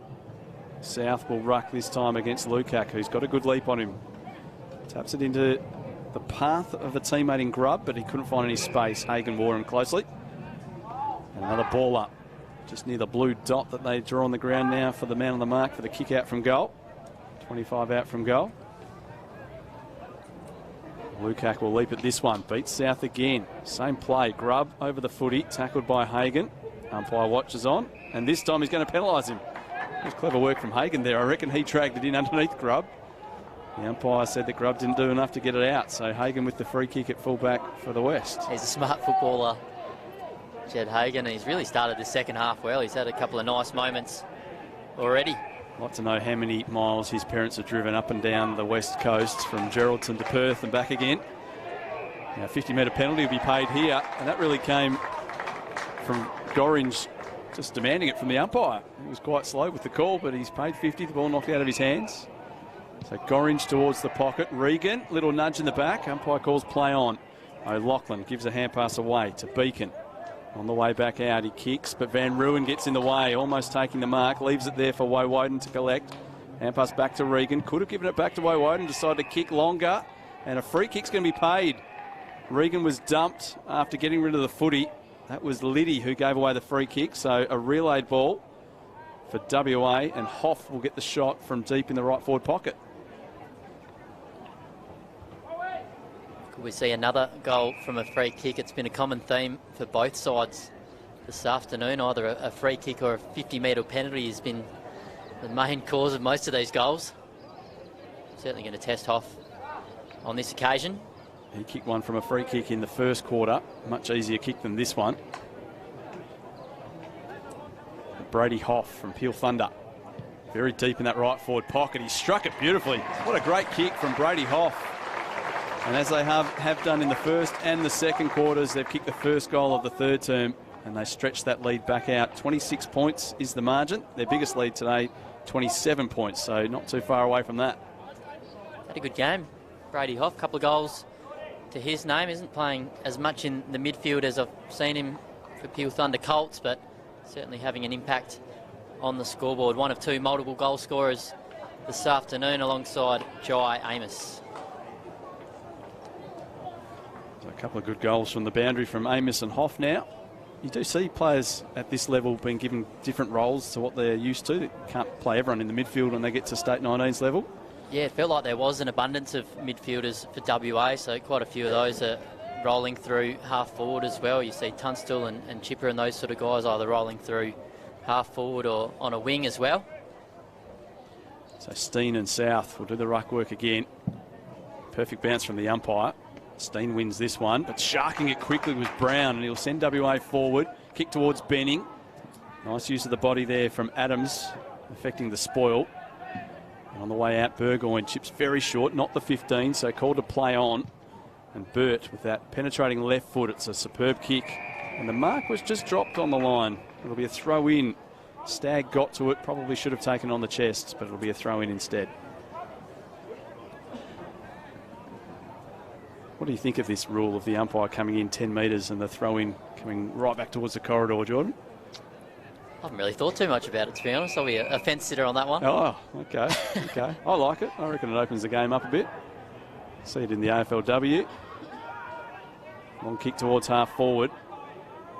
South will ruck this time against Lukac, who's got a good leap on him. Taps it into the path of a teammate in Grubb, but he couldn't find any space. Hagan wore him closely. And another ball up, just near the blue dot that they draw on the ground now for the man on the mark for the kick out from goal. 25 out from goal. Lukac will leap at this one. Beats South again. Same play. Grubb over the footy. Tackled by Hagan. Umpire watches on. And this time he's going to penalise him. It was clever work from Hagan there. I reckon he dragged it in underneath Grubb. The umpire said that Grubb didn't do enough to get it out. So Hagan with the free kick at fullback for the West. He's a smart footballer, Jed Hagan. And he's really started the second half well. He's had a couple of nice moments already. Like to know how many miles his parents have driven up and down the west coast from Geraldton to Perth and back again. Now, 50-metre penalty will be paid here, and that really came from Gorringe just demanding it from the umpire. He was quite slow with the call, but he's paid 50, the ball knocked out of his hands. So Gorringe towards the pocket. Regan, little nudge in the back. Umpire calls play on. O'Loughlin gives a hand pass away to Beacon. On the way back out, he kicks, but Van Ruin gets in the way, almost taking the mark, leaves it there for Woden to collect. Hand pass back to Regan, could have given it back to Woden, decided to kick longer, and a free kick's going to be paid. Regan was dumped after getting rid of the footy. That was Liddy who gave away the free kick, so a relayed ball for WA, and Hoff will get the shot from deep in the right forward pocket. Could we see another goal from a free kick? It's been a common theme for both sides this afternoon. Either a free kick or a 50-metre penalty has been the main cause of most of these goals. Certainly going to test Hoff on this occasion. He kicked one from a free kick in the first quarter. Much easier kick than this one. Brady Hoff from Peel Thunder. Very deep in that right forward pocket. He struck it beautifully. What a great kick from Brady Hoff. And as they have done in the first and the second quarters, they've kicked the first goal of the third term, and they stretched that lead back out. 26 points is the margin. Their biggest lead today, 27 points, so not too far away from that. Had a good game. Brady Hoff, couple of goals to his name. Isn't playing as much in the midfield as I've seen him for Peel Thunder Colts, but certainly having an impact on the scoreboard. One of two multiple goal scorers this afternoon alongside Jai Amos. A couple of good goals from the boundary from Amos and Hoff now. You do see players at this level being given different roles to what they're used to. They can't play everyone in the midfield when they get to State 19's level. Yeah, it felt like there was an abundance of midfielders for WA, so quite a few of those are rolling through half forward as well. You see Tunstall and Chipper and those sort of guys either rolling through half forward or on a wing as well. So Steen and South will do the ruck work again. Perfect bounce from the umpire. Steen wins this one, but sharking it quickly was Brown, and he'll send WA forward. Kick towards Benning. Nice use of the body there from Adams, affecting the spoil. And on the way out, Burgoyne chips very short, not the 15, so called to play on. And Burt with that penetrating left foot. It's a superb kick. And the mark was just dropped on the line. It'll be a throw in. Stagg got to it, probably should have taken on the chest, but it'll be a throw in instead. What do you think of this rule of the umpire coming in 10 metres and the throw-in coming right back towards the corridor, Jordan? I haven't really thought too much about it, to be honest. I'll be a fence sitter on that one. Oh, okay, okay. I like it. I reckon it opens the game up a bit. See it in the AFLW. Long kick towards half forward.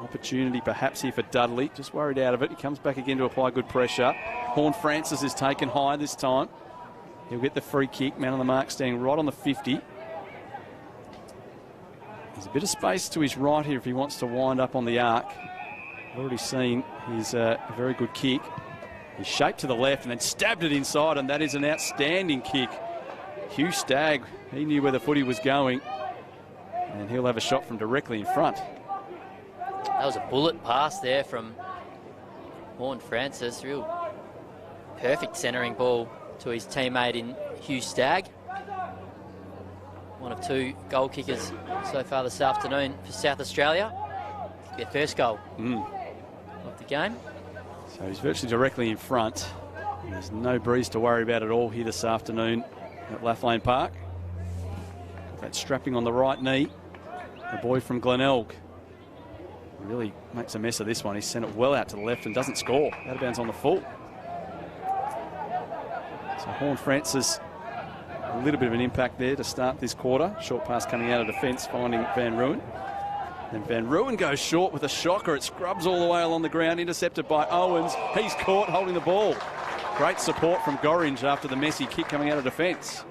Opportunity perhaps here for Dudley. Just worried out of it. He comes back again to apply good pressure. Horn Francis is taken high this time. He'll get the free kick. Man on the mark standing right on the 50. There's a bit of space to his right here if he wants to wind up on the arc. I've already seen his a very good kick. He's shaped to the left and then stabbed it inside, and that is an outstanding kick. Hugh Stagg, he knew where the footy was going, and he'll have a shot from directly in front. That was a bullet pass there from Vaughan Francis. Real perfect centering ball to his teammate in Hugh Stagg. One of 2 goal kickers so far this afternoon for South Australia. Their first goal of the game. So he's virtually directly in front. There's no breeze to worry about at all here this afternoon at Lathlane Park. That strapping on the right knee. The boy from Glenelg really makes a mess of this one. He's sent it well out to the left and doesn't score. Out of bounds on the full. So Vaughan Francis, a little bit of an impact there to start this quarter. Short pass coming out of defence, finding Van Ruin. And Van Ruin goes short with a shocker. It scrubs all the way along the ground, intercepted by Owens. He's caught holding the ball. Great support from Gorringe after the messy kick coming out of defence.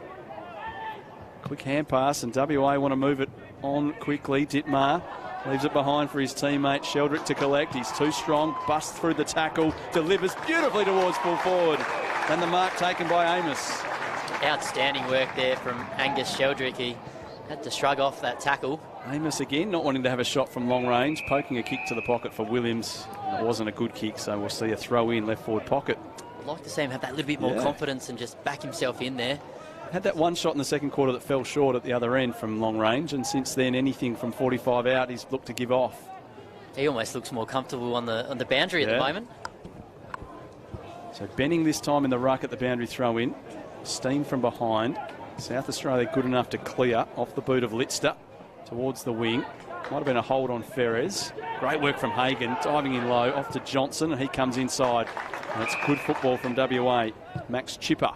Quick hand pass, and WA want to move it on quickly. Dittmar leaves it behind for his teammate Sheldrick to collect. He's too strong, busts through the tackle, delivers beautifully towards full forward. And the mark taken by Amos. Outstanding work there from Angus Sheldrick. He had to shrug off that tackle. Amos again not wanting to have a shot from long range, poking a kick to the pocket for Williams. It wasn't a good kick, so we'll see a throw in left forward pocket. I'd like to see him have that little bit more confidence and just back himself in there. Had that one shot in the second quarter that fell short at the other end from long range, and since then anything from 45 out he's looked to give off. He almost looks more comfortable on the boundary at the moment. So Benning this time in the ruck at the boundary throw in. Steam from behind. South Australia good enough to clear off the boot of Litster towards the wing. Might have been a hold on Ferrez. Great work from Hagan, diving in low, off to Johnson, and he comes inside. And it's good football from WA. Max Chipper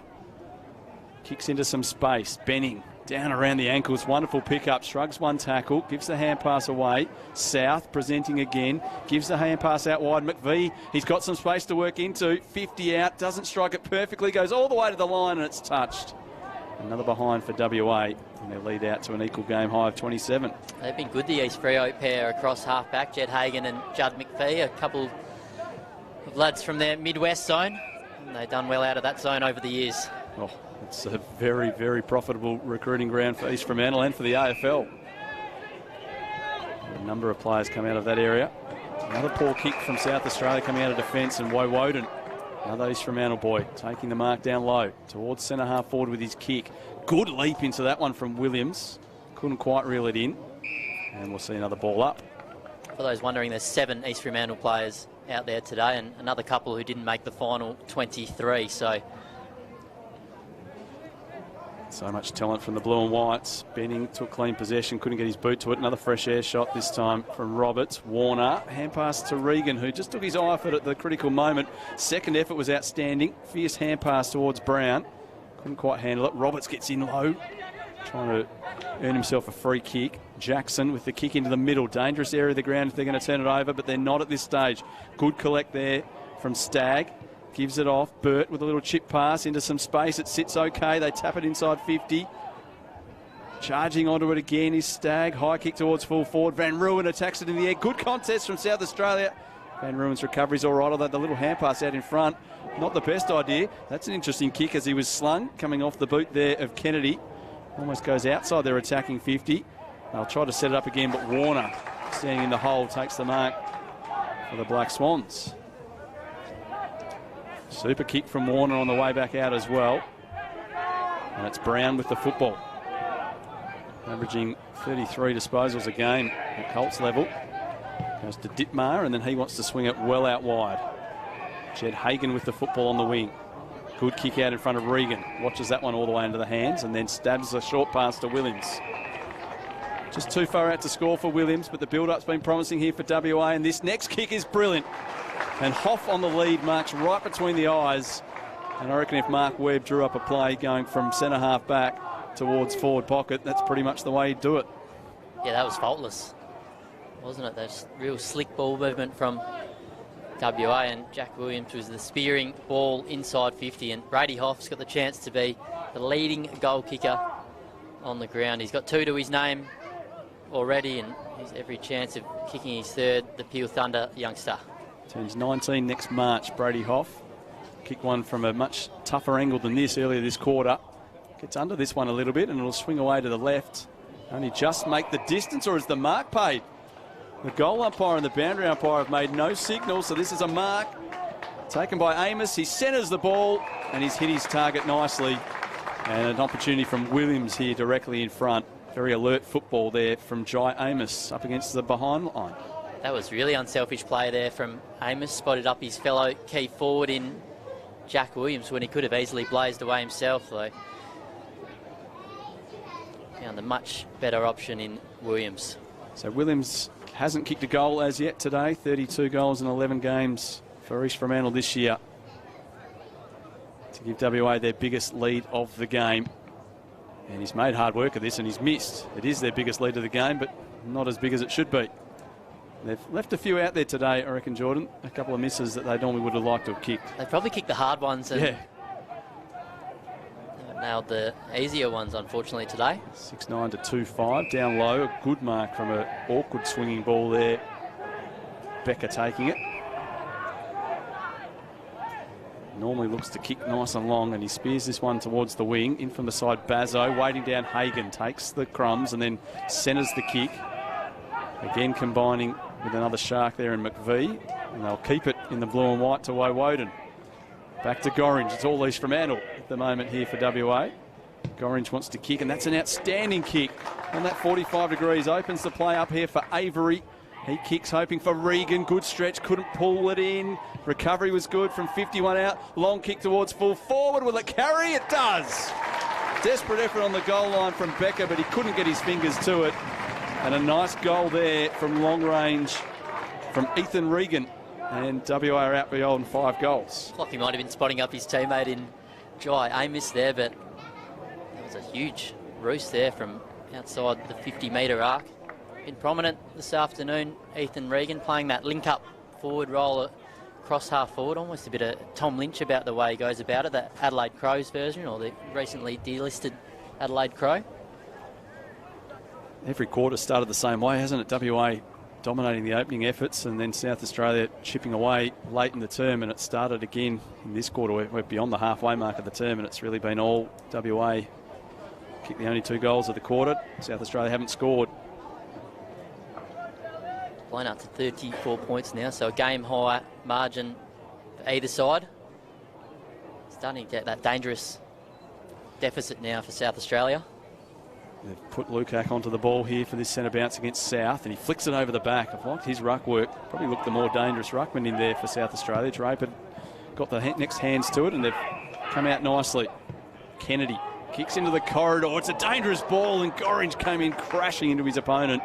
kicks into some space. Benning down around the ankles. Wonderful pickup. Shrugs one tackle. Gives the hand pass away. South presenting again. Gives the hand pass out wide. McVie, he's got some space to work into. 50 out. Doesn't strike it perfectly. Goes all the way to the line, and it's touched. Another behind for WA. And they lead out to an equal game high of 27. They've been good, the East Freo pair across half-back. Jed Hagan and Judd McPhee, a couple of lads from their Midwest zone. And they've done well out of that zone over the years. Oh, it's a very, very profitable recruiting ground for East Fremantle and for the AFL. A number of players come out of that area. Another poor kick from South Australia coming out of defence, and Woden, another East Fremantle boy, taking the mark down low towards centre half forward with his kick. Good leap into that one from Williams. Couldn't quite reel it in. And we'll see another ball up. For those wondering, there's 7 East Fremantle players out there today, and another couple who didn't make the final 23. So much talent from the blue and whites. Benning took clean possession, couldn't get his boot to it. Another fresh air shot this time from Roberts. Warner, hand pass to Regan, who just took his eye off it at the critical moment. Second effort was outstanding. Fierce hand pass towards Brown. Couldn't quite handle it. Roberts gets in low, trying to earn himself a free kick. Jackson with the kick into the middle. Dangerous area of the ground if they're going to turn it over, but they're not at this stage. Good collect there from Stagg. Gives it off. Burt with a little chip pass into some space. It sits okay. They tap it inside 50. Charging onto it again is Stagg. High kick towards full forward. Van Ruin attacks it in the air. Good contest from South Australia. Van Ruin's recovery's all right, although the little hand pass out in front, not the best idea. That's an interesting kick as he was slung, coming off the boot there of Kennedy. Almost goes outside their attacking 50. They'll try to set it up again, but Warner, standing in the hole, takes the mark for the Black Swans. Super kick from Warner on the way back out as well. And it's Brown with the football. Averaging 33 disposals a game at Colts level. Goes to Dittmar, and then he wants to swing it well out wide. Jed Hagan with the football on the wing. Good kick out in front of Regan. Watches that one all the way into the hands and then stabs a short pass to Williams. Just too far out to score for Williams, but the build-up's been promising here for WA, and this next kick is brilliant. And Hoff on the lead, marks right between the eyes. And I reckon if Mark Webb drew up a play going from centre half back towards forward pocket, that's pretty much the way he'd do it. Yeah, that was faultless, wasn't it? That real slick ball movement from WA, and Jack Williams was the spearing ball inside 50, and Brady Hoff's got the chance to be the leading goal kicker on the ground. He's got 2 to his name already, and he's every chance of kicking his third, the Peel Thunder youngster. Turns 19 next March, Brady Hoff. Kick one from a much tougher angle than this earlier this quarter. Gets under this one a little bit and it'll swing away to the left. Only just make the distance, or is the mark paid? The goal umpire and the boundary umpire have made no signal, so this is a mark taken by Amos. He centres the ball and he's hit his target nicely. And an opportunity from Williams here directly in front. Very alert football there from Jai Amos up against the behind line. That was really unselfish play there from Amos. Spotted up his fellow key forward in Jack Williams when he could have easily blazed away himself, though. Found a much better option in Williams. So Williams hasn't kicked a goal as yet today. 32 goals in 11 games for East Fremantle this year, to give WA their biggest lead of the game. And he's made hard work of this and he's missed. It is their biggest lead of the game, but not as big as it should be. They've left a few out there today, I reckon, Jordan. A couple of misses that they normally would have liked to have kicked. They probably kicked the hard ones and yeah, nailed the easier ones, unfortunately, today. 6-9 to 2-5. Down low, a good mark from an awkward swinging ball there. Becker taking it. Normally looks to kick nice and long, and he spears this one towards the wing. In from the side, Bazzo, waiting down Hagan, takes the crumbs and then centres the kick. Again combining with another shark there in McVie, and they'll keep it in the blue and white to Woden. Back to Gorringe. It's all East Fremantle at the moment here for WA. Gorringe wants to kick, and that's an outstanding kick. On that 45 degrees, opens the play up here for Avery. He kicks, hoping for Regan. Good stretch, couldn't pull it in. Recovery was good from 51 out. Long kick towards full forward. Will it carry? It does. Desperate effort on the goal line from Becker, but he couldn't get his fingers to it. And a nice goal there from long range from Ethan Regan. And WA are out beyond 5 goals. Like he might have been spotting up his teammate in Jai Amos there, but that was a huge roost there from outside the 50-metre arc. Been prominent this afternoon, Ethan Regan, playing that link-up forward role across half forward. Almost a bit of Tom Lynch about the way he goes about it, that Adelaide Crows version, or the recently delisted Adelaide Crow. Every quarter started the same way, hasn't it? WA dominating the opening efforts, and then South Australia chipping away late in the term, and it started again in this quarter. We're beyond the halfway mark of the term, and it's really been all WA. Kicked the only 2 goals of the quarter. South Australia haven't scored. Blown up to 34 points now, so a game high margin for either side. Starting to get that dangerous deficit now for South Australia. They've put Lukac onto the ball here for this centre bounce against South, and he flicks it over the back. I've liked his ruck work. Probably looked the more dangerous ruckman in there for South Australia. Draper got the next hands to it, and they've come out nicely. Kennedy kicks into the corridor. It's a dangerous ball, and Gorringe came in crashing into his opponent.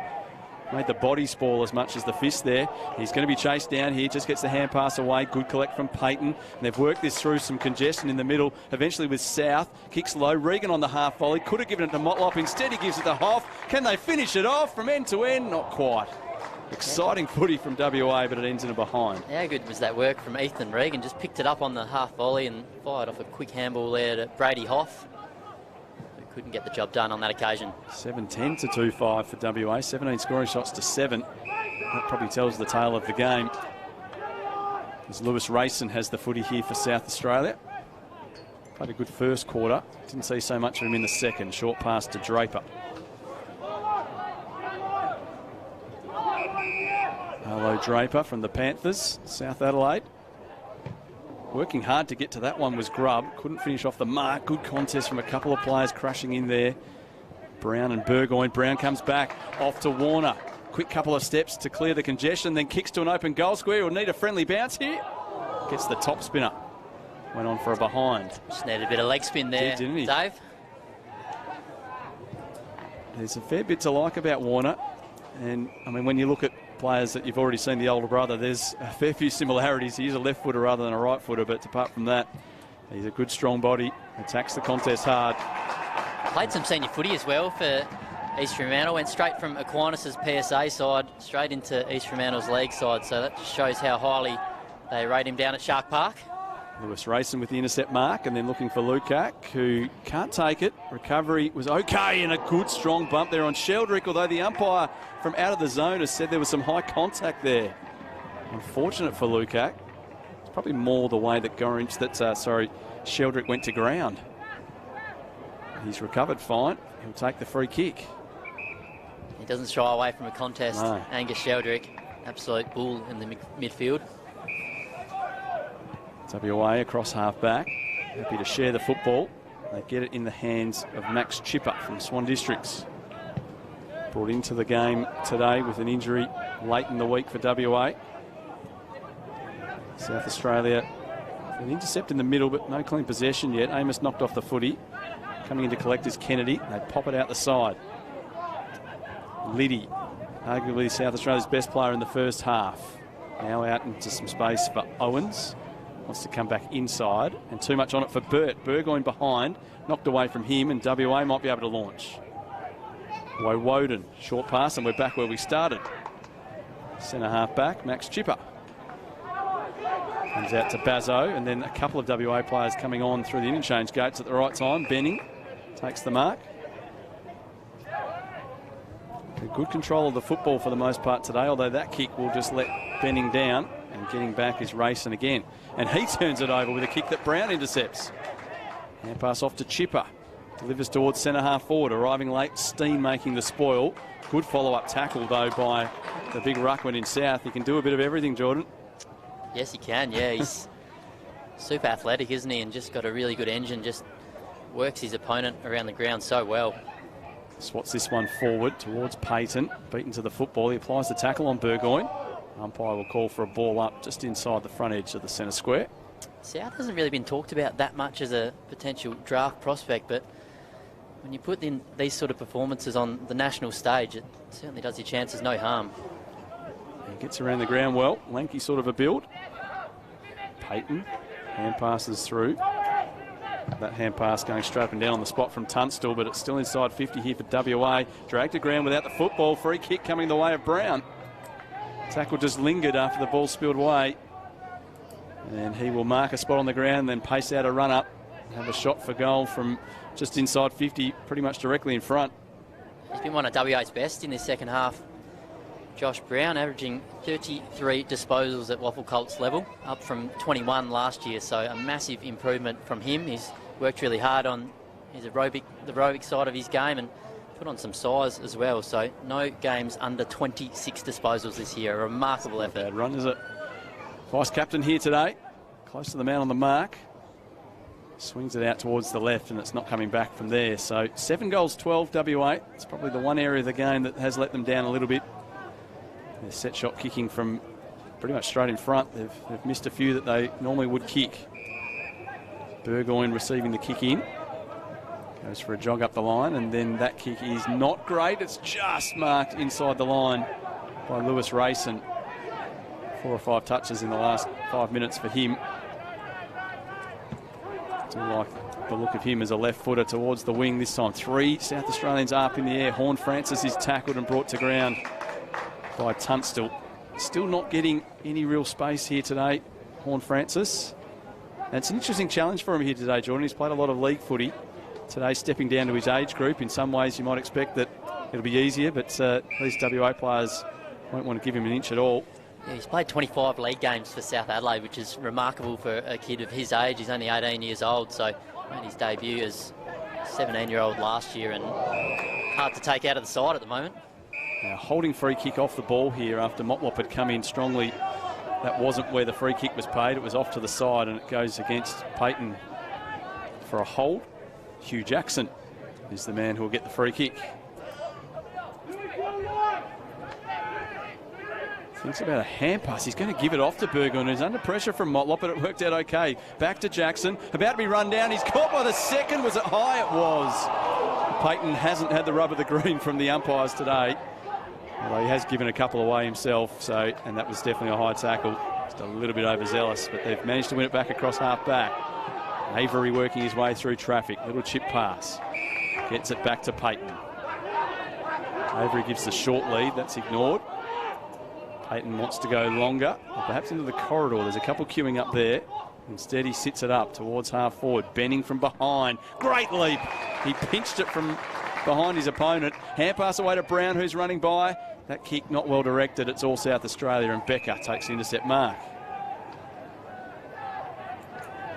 Made the body spoil as much as the fist there. He's going to be chased down here. Just gets the hand pass away. Good collect from Payton. And they've worked this through some congestion in the middle. Eventually with South. Kicks low. Regan on the half volley. Could have given it to Motlop. Instead he gives it to Hoff. Can they finish it off from end to end? Not quite. Exciting footy from WA, but it ends in a behind. How good was that work from Ethan Regan? Just picked it up on the half volley and fired off a quick handball there to Brady Hoff. Couldn't get the job done on that occasion. 7-10 to 2-5 for WA. 17 scoring shots to 7. That probably tells the tale of the game, as Lewis Rayson has the footy here for South Australia. Played a good first quarter. Didn't see so much of him in the second. Short pass to Draper. Hello, Draper from the Panthers, South Adelaide. Working hard to get to that one was Grubb. Couldn't finish off the mark. Good contest from a couple of players crashing in there. Brown and Burgoyne. Brown comes back off to Warner. Quick couple of steps to clear the congestion, then kicks to an open goal square. Will need a friendly bounce here. Gets the top spinner. Went on for a behind. Just needed a bit of leg spin there, didn't he? Dave? There's a fair bit to like about Warner. And, I mean, when you look at players that you've already seen, the older brother, there's a fair few similarities. He's a left footer rather than a right footer, but apart from that, he's a good strong body, attacks the contest hard. Played some senior footy as well for East Fremantle. Went straight from Aquinas' PSA side straight into East Fremantle's league side, so that just shows how highly they rate him down at Shark Park. Lewis racing with the intercept mark and then looking for Lukac, who can't take it. Recovery was okay and a good strong bump there on Sheldrick, although the umpire from out of the zone has said there was some high contact there. Unfortunate for Lukac. It's probably more the way that Sheldrick went to ground. He's recovered fine. He'll take the free kick. He doesn't shy away from a contest. No. Angus Sheldrick, absolute bull in the midfield. WA across half-back, happy to share the football. They get it in the hands of Max Chipper from Swan Districts. Brought into the game today with an injury late in the week for WA. South Australia, an intercept in the middle, but no clean possession yet. Amos knocked off the footy. Coming in to collect is Kennedy. They pop it out the side. Liddy, arguably South Australia's best player in the first half. Now out into some space for Owens. Wants to come back inside, and too much on it for Burt. Burgoyne behind, knocked away from him, and WA might be able to launch. Woden, short pass, and we're back where we started. Centre half back, Max Chipper. Comes out to Bazzo, and then a couple of WA players coming on through the interchange gates at the right time. Benning takes the mark. Good control of the football for the most part today, although that kick will just let Benning down, and getting back is Rayson again. And he turns it over with a kick that Brown intercepts. Hand pass off to Chipper. Delivers towards centre half forward. Arriving late, Steen making the spoil. Good follow-up tackle, though, by the big ruckman in South. He can do a bit of everything, Jordan. Yes, he can, yeah. He's super athletic, isn't he? And just got a really good engine. Just works his opponent around the ground so well. Swats this one forward towards Payton. Beaten to the football. He applies the tackle on Burgoyne. Umpire will call for a ball up just inside the front edge of the centre square. South hasn't really been talked about that much as a potential draft prospect, but when you put in these sort of performances on the national stage, it certainly does your chances no harm. He gets around the ground well. Lanky sort of a build. Payton. Hand passes through. That hand pass going straight up and down on the spot from Tunstall, but it's still inside 50 here for WA. Dragged to ground without the football. Free kick coming the way of Brown. Tackle just lingered after the ball spilled away. And he will mark a spot on the ground, then pace out a run up. Have a shot for goal from just inside 50, pretty much directly in front. He's been one of WA's best in this second half. Josh Brown averaging 33 disposals at Waffle Colts level, up from 21 last year, so a massive improvement from him. He's worked really hard on the aerobic side of his game and put on some size as well, so no games under 26 disposals this year. A remarkable effort. Bad run, is it? Vice captain here today, close to the man on the mark. Swings it out towards the left, and it's not coming back from there. So 7 goals, 12 WA. It's probably the one area of the game that has let them down a little bit. Their set shot kicking from pretty much straight in front. They've missed a few that they normally would kick. Burgoyne receiving the kick in. Goes for a jog up the line, and then that kick is not great. It's just marked inside the line by Lewis Rayson. 4 or 5 touches in the last 5 minutes for him. Do like the look of him as a left footer towards the wing this time. 3 South Australians up in the air. Horn Francis is tackled and brought to ground by Tunstall. Still not getting any real space here today, Horn Francis. And it's an interesting challenge for him here today, Jordan. He's played a lot of league footy. Today stepping down to his age group. In some ways you might expect that it'll be easier, but these WA players won't want to give him an inch at all. Yeah, he's played 25 league games for South Adelaide, which is remarkable for a kid of his age. He's only 18 years old, so made his debut as a 17-year-old last year, and hard to take out of the side at the moment. Now, holding free kick off the ball here after Motlop had come in strongly. That wasn't where the free kick was paid. It was off to the side, and it goes against Payton for a hold. Hugh Jackson is the man who will get the free kick. Thinks about a hand pass. He's going to give it off to Burgoyne. He's under pressure from Motlop, but it worked out okay. Back to Jackson. About to be run down. He's caught by the second. Was it high? It was. Payton hasn't had the rub of the green from the umpires today. Although he has given a couple away himself, and that was definitely a high tackle. Just a little bit overzealous, but they've managed to win it back across half back. Avery working his way through traffic. Little chip pass. Gets it back to Payton. Avery gives the short lead. That's ignored. Payton wants to go longer, or perhaps into the corridor. There's a couple queuing up there. Instead, he sits it up towards half forward. Benning from behind. Great leap. He pinched it from behind his opponent. Hand pass away to Brown, who's running by. That kick not well directed. It's all South Australia, and Becker takes the intercept mark.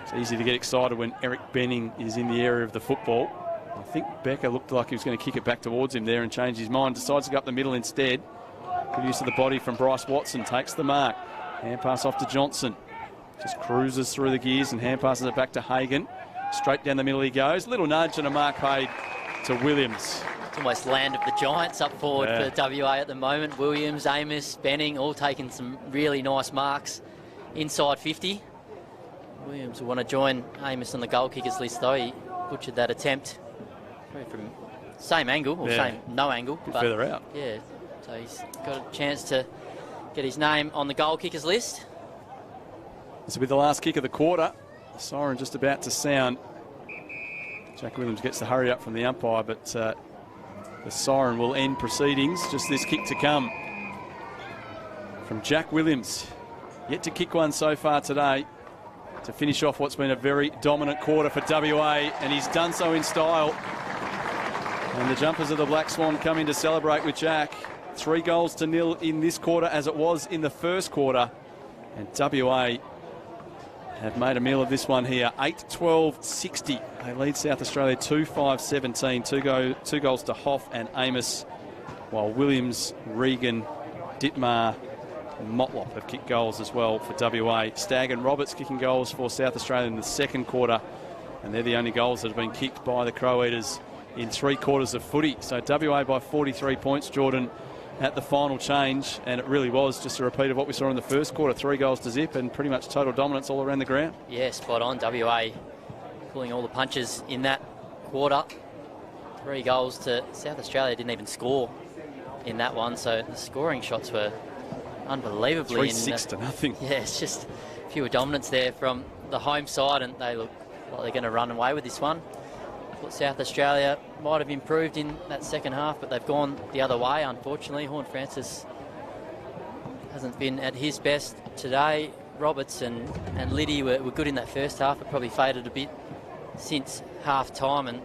It's easy to get excited when Eric Benning is in the area of the football. I think Becker looked like he was going to kick it back towards him there and change his mind. Decides to go up the middle instead. Good use of the body from Bryce Watson. Takes the mark. Hand pass off to Johnson. Just cruises through the gears and hand passes it back to Hagan. Straight down the middle he goes. Little nudge and a mark paid to Williams. It's almost land of the giants up forward for WA at the moment. Williams, Amos, Benning all taking some really nice marks inside 50. Williams will want to join Amos on the goal kickers list though. He butchered that attempt from same angle, or same no angle. But further out. Yeah, so he's got a chance to get his name on the goal kickers list. This will be the last kick of the quarter. The siren just about to sound. Jack Williams gets the hurry up from the umpire, but the siren will end proceedings. Just this kick to come from Jack Williams. Yet to kick one so far today to finish off what's been a very dominant quarter for WA, and he's done so in style. And the jumpers of the Black Swan come in to celebrate with Jack. 3-0 in this quarter as it was in the first quarter. And WA have made a meal of this one here. 8-12-60. They lead South Australia 2-5-17. Two goals to Hoff and Amos, while Williams, Regan, Dittmar and Motlop have kicked goals as well for WA. Stagg and Roberts kicking goals for South Australia in the second quarter, and they're the only goals that have been kicked by the Crow Eaters in 3 quarters of footy. So WA by 43 points, Jordan, at the final change, and it really was just a repeat of what we saw in the first quarter. 3-0 and pretty much total dominance all around the ground. Yeah, spot on. WA pulling all the punches in that quarter. 3 goals to South Australia. Didn't even score in that one, so the scoring shots were unbelievably 3-6-0. Yeah, it's just pure dominance there from the home side, and they look like they're going to run away with this one. Thought South Australia might have improved in that second half, but they've gone the other way, unfortunately. Horne-Francis hasn't been at his best today. Roberts and Liddy were good in that first half, but probably faded a bit since half-time, and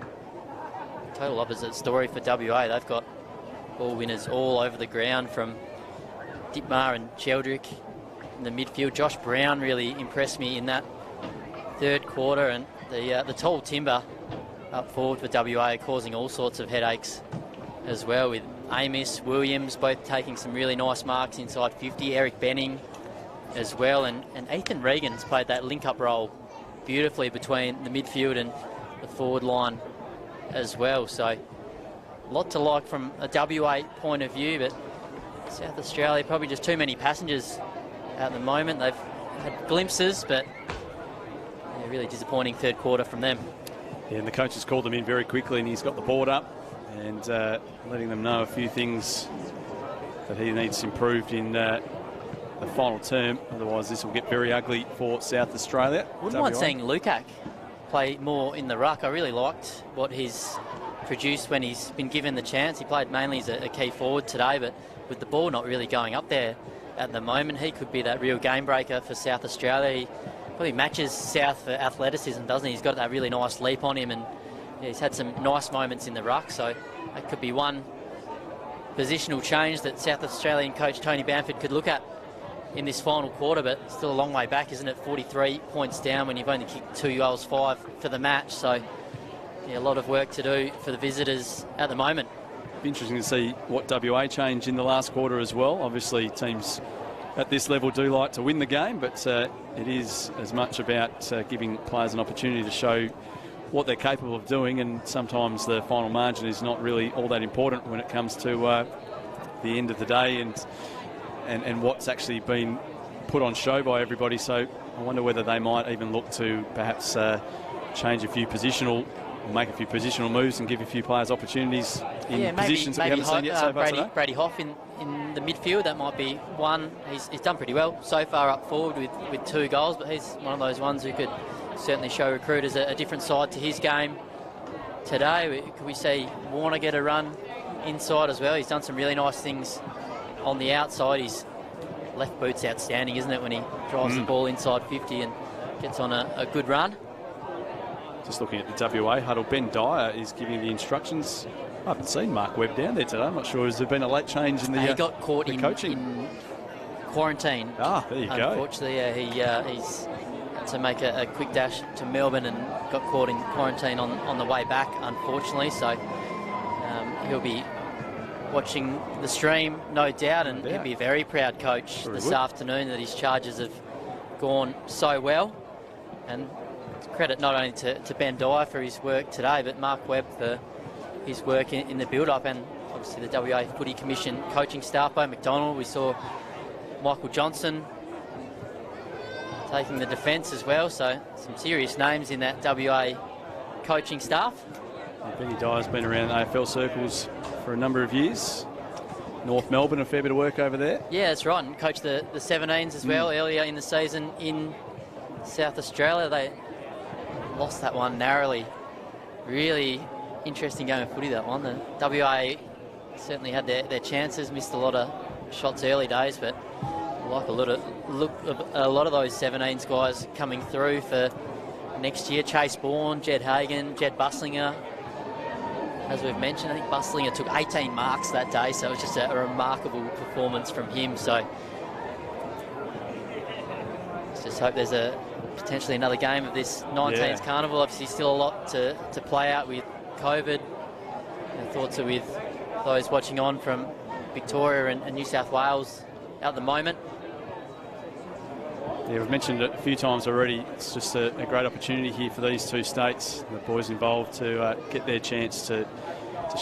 total opposite story for WA. They've got ball winners all over the ground from Dittmar and Sheldrick in the midfield. Josh Brown really impressed me in that third quarter, and the tall timber up forward for WA causing all sorts of headaches as well, with Amos, Williams both taking some really nice marks inside 50. Eric Benning as well, and Ethan Regan's played that link-up role beautifully between the midfield and the forward line as well. So a lot to like from a WA point of view, but South Australia probably just too many passengers at the moment. They've had glimpses, but yeah, really disappointing third quarter from them. Yeah, and the coach has called them in very quickly, and he's got the board up and letting them know a few things that he needs improved in the final term. Otherwise, this will get very ugly for South Australia. Wouldn't mind seeing Lukac play more in the ruck. I really liked what he's produced when he's been given the chance. He played mainly as a key forward today, but with the ball not really going up there at the moment, he could be that real game breaker for South Australia. He probably matches South for athleticism, doesn't he? He's got that really nice leap on him, and yeah, he's had some nice moments in the ruck, so that could be one positional change that South Australian coach Tony Bamford could look at in this final quarter, but still a long way back, isn't it? 43 points down when you've only kicked 2 goals, 5 for the match, so yeah, a lot of work to do for the visitors at the moment. Be interesting to see what WA changed in the last quarter as well. Obviously, teams at this level do like to win the game, but it is as much about giving players an opportunity to show what they're capable of doing, and sometimes the final margin is not really all that important when it comes to the end of the day and what's actually been put on show by everybody. So I wonder whether they might even look to perhaps change a few positional, make a few positional moves and give a few players opportunities in positions that we haven't seen yet so far today. Brady Hoff in the midfield, that might be one. He's done pretty well so far up forward with 2 goals, but he's one of those ones who could certainly show recruiters a different side to his game today. Could we see Warner get a run inside as well? He's done some really nice things on the outside. His left boot's outstanding, isn't it, when he drives the ball inside 50 and gets on a good run. Just looking at the WA huddle, Ben Dyer is giving the instructions. I haven't seen Mark Webb down there today. I'm not sure. Has there been a late change in the he got caught in quarantine. Ah, there you go. Unfortunately, he's had to make a quick dash to Melbourne and got caught in quarantine on the way back, unfortunately. So he'll be watching the stream, no doubt, and he'll be a very proud coach this afternoon that his charges have gone so well. And credit not only to Ben Dyer for his work today, but Mark Webb for his work in the build-up, and obviously the WA Footy Commission coaching staff. By McDonald, we saw Michael Johnson taking the defence as well, so some serious names in that WA coaching staff. Benny Dyer's been around AFL circles for a number of years. North Melbourne, a fair bit of work over there. Yeah, that's right, and coached the 17s as well earlier in the season in South Australia. They lost that one narrowly. Really interesting game of footy, that one. The WA certainly had their chances, missed a lot of shots early days, but I like a lot of those 17s guys coming through for next year. Chase Bourne, Jed Hagan, Jed Buslinger. As we've mentioned, I think Buslinger took 18 marks that day, so it was just a remarkable performance from him. So let's just hope there's potentially another game of this 19s carnival. Obviously still a lot to play out with COVID. Our thoughts are with those watching on from Victoria and New South Wales at the moment. Yeah, we've mentioned it a few times already. It's just a great opportunity here for these two states, the boys involved, to get their chance to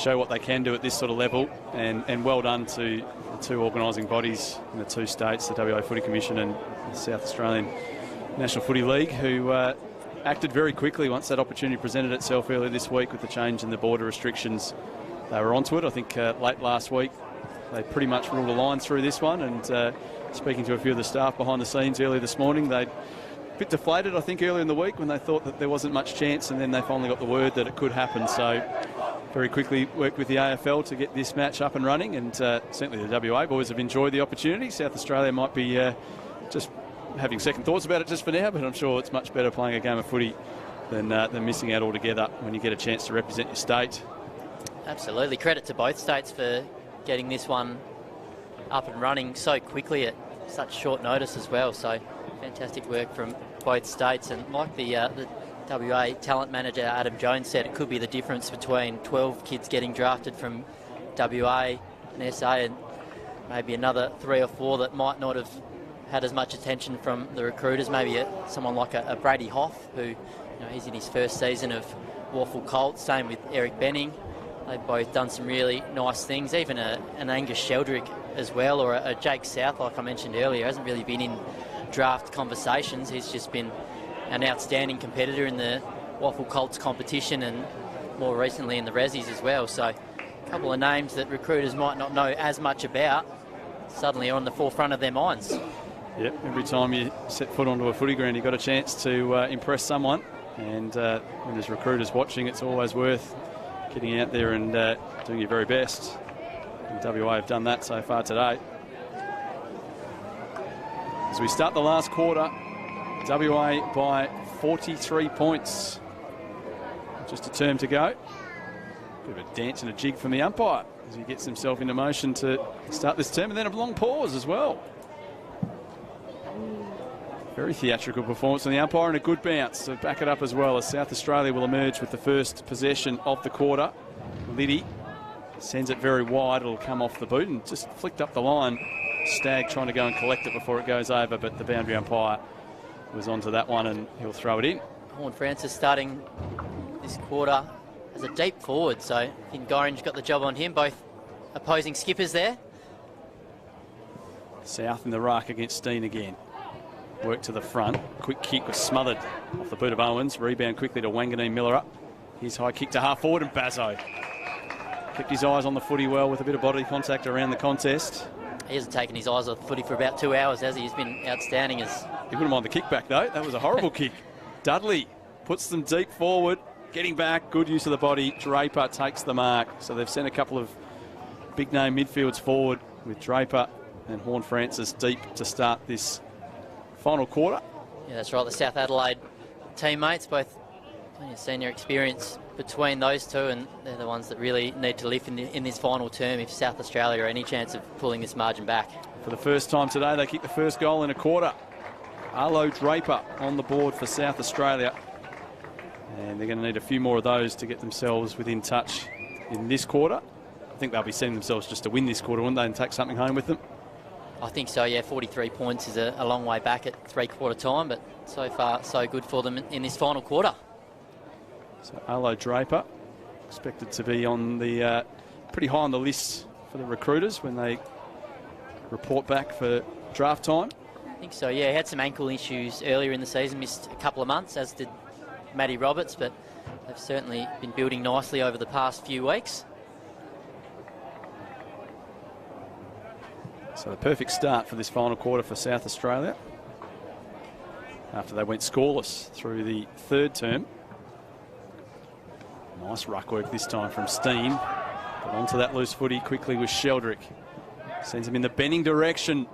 show what they can do at this sort of level. And well done to the two organising bodies in the two states, the WA Footy Commission and the South Australian National Footy League, who acted very quickly once that opportunity presented itself earlier this week with the change in the border restrictions. They were onto it. I think late last week they pretty much ruled a line through this one, and speaking to a few of the staff behind the scenes earlier this morning, they'd a bit deflated, I think, earlier in the week when they thought that there wasn't much chance, and then they finally got the word that it could happen. So very quickly worked with the AFL to get this match up and running, and certainly the WA boys have enjoyed the opportunity. South Australia might be just having second thoughts about it just for now, but I'm sure it's much better playing a game of footy than missing out altogether when you get a chance to represent your state. Absolutely. Credit to both states for getting this one up and running so quickly at such short notice as well. So fantastic work from both states, and like the WA talent manager Adam Jones said, it could be the difference between 12 kids getting drafted from WA and SA and maybe another 3 or 4 that might not have had as much attention from the recruiters. Maybe someone like a Brady Hoff, who he's in his first season of Waffle Colts. Same with Eric Benning. They've both done some really nice things. Even an Angus Sheldrick as well, or a Jake South, like I mentioned earlier, hasn't really been in draft conversations. He's just been an outstanding competitor in the Waffle Colts competition and more recently in the Rezzies as well. So a couple of names that recruiters might not know as much about suddenly are on the forefront of their minds. Yep, every time you set foot onto a footy ground, you've got a chance to impress someone. And when there's recruiters watching, it's always worth getting out there and doing your very best. And WA have done that so far today. As we start the last quarter, WA by 43 points. Just a term to go. Bit of a dance and a jig from the umpire as he gets himself into motion to start this term, and then a long pause as well. Very theatrical performance from the umpire and a good bounce to back it up as well, as South Australia will emerge with the first possession of the quarter. Liddy sends it very wide. It'll come off the boot and just flicked up the line. Stagg trying to go and collect it before it goes over, but the boundary umpire was onto that one and he'll throw it in. Horn Francis starting this quarter as a deep forward, so Finn Gorringe got the job on him. Both opposing skippers there. South in the ruck against Steen again. Work to the front. Quick kick was smothered off the boot of Owens. Rebound quickly to Wanganeen Miller. His high kick to half forward, and Bazzo kept his eyes on the footy well with a bit of body contact around the contest. He hasn't taken his eyes off the footy for about 2 hours, has he? He's been outstanding. He wouldn't mind the kick back though. That was a horrible kick. Dudley puts them deep forward, getting back. Good use of the body. Draper takes the mark. So they've sent a couple of big name midfields forward with Draper and Horn Francis deep to start this final quarter. Yeah, that's right. The South Adelaide teammates, both plenty of senior experience between those two, and they're the ones that really need to lift in this final term if South Australia are any chance of pulling this margin back. For the first time today, they kick the first goal in a quarter. Arlo Draper on the board for South Australia. And they're going to need a few more of those to get themselves within touch in this quarter. I think they'll be setting themselves just to win this quarter, wouldn't they, and take something home with them? I think so, yeah. 43 points is a long way back at three-quarter time, but so far so good for them in this final quarter. So Arlo Draper expected to be on the pretty high on the list for the recruiters when they report back for draft time. I think so, yeah. He had some ankle issues earlier in the season, missed a couple of months, as did Matty Roberts, but they've certainly been building nicely over the past few weeks. So the perfect start for this final quarter for South Australia after they went scoreless through the third term. Nice ruck work this time from Steen. Got onto that loose footy quickly with Sheldrick. Sends him in the bending direction.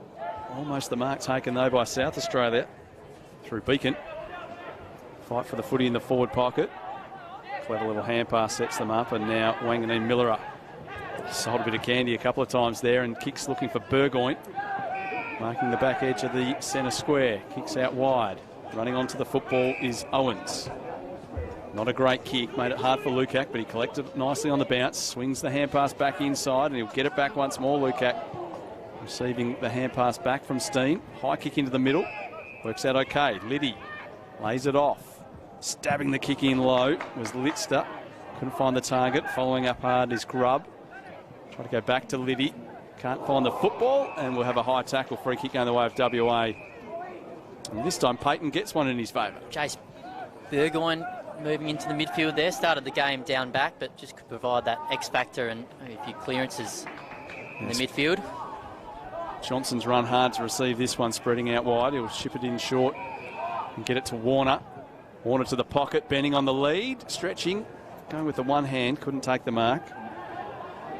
Almost the mark taken though by South Australia through Beacon. Fight for the footy in the forward pocket. Clever little hand pass sets them up, and now Wanganeen Miller sold a bit of candy a couple of times there, and kicks looking for Burgoyne. Marking the back edge of the centre square. Kicks out wide. Running onto the football is Owens. Not a great kick. Made it hard for Lukac, but he collected it nicely on the bounce. Swings the hand pass back inside, and he'll get it back once more. Lukac receiving the hand pass back from Steen. High kick into the middle. Works out okay. Liddy lays it off. Stabbing the kick in low was Litster. Couldn't find the target. Following up hard is Grubb. Try to go back to Liddy. Can't find the football, and we'll have a high tackle. Free kick going the way of WA. And this time Payton gets one in his favour. Chase Burgoyne moving into the midfield there. Started the game down back, but just could provide that X factor and maybe a few clearances in the midfield. Johnson's run hard to receive this one, spreading out wide. He'll ship it in short and get it to Warner. Warner to the pocket, bending on the lead, stretching, going with the one hand, couldn't take the mark.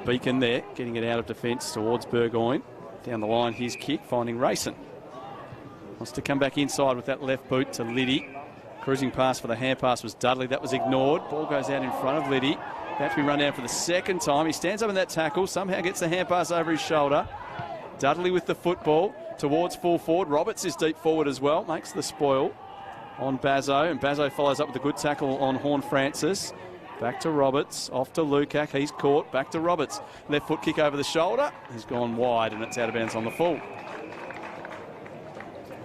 Beacon there, getting it out of defence towards Burgoyne. Down the line, his kick, finding Rayson. Wants to come back inside with that left boot to Liddy. Cruising pass for the hand pass was Dudley. That was ignored. Ball goes out in front of Liddy. About to be run down for the second time. He stands up in that tackle, somehow gets the hand pass over his shoulder. Dudley with the football towards full forward. Roberts is deep forward as well, makes the spoil on Bazzo, and Bazzo follows up with a good tackle on Horne-Francis. Back to Roberts, off to Lukac, he's caught, back to Roberts. Left foot kick over the shoulder, he's gone wide and it's out of bounds on the full.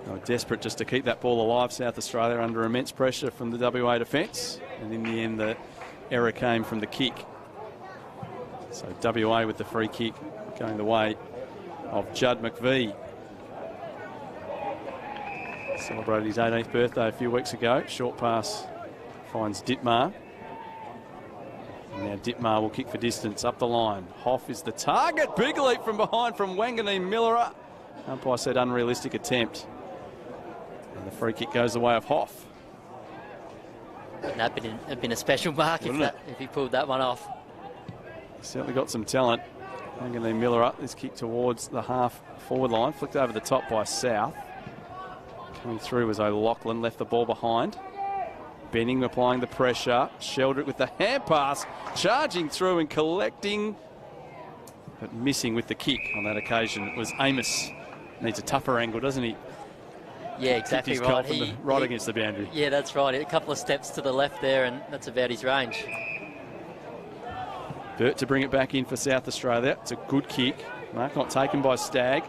They were desperate just to keep that ball alive, South Australia, under immense pressure from the WA defence, and in the end the error came from the kick. So WA with the free kick going the way of Judd McVie. Celebrated his 18th birthday a few weeks ago. Short pass finds Dittmar. And now Dittmar will kick for distance up the line. Hoff is the target. Big leap from behind from Wanganeen Miller. Umpire said unrealistic attempt. And the free kick goes the way of Hoff. Wouldn't that have been a special mark if he pulled that one off? He's certainly got some talent. Wanganeen Miller up. This kick towards the half forward line. Flicked over the top by South. Coming through was O'Loughlin. Left the ball behind. Benning applying the pressure. Sheldrick with the hand pass. Charging through and collecting. But missing with the kick on that occasion. It was Amos. Needs a tougher angle, doesn't he? Yeah, exactly right. Right against the boundary. Yeah, that's right. A couple of steps to the left there, and that's about his range. Burt to bring it back in for South Australia. It's a good kick. Mark not taken by Stagg.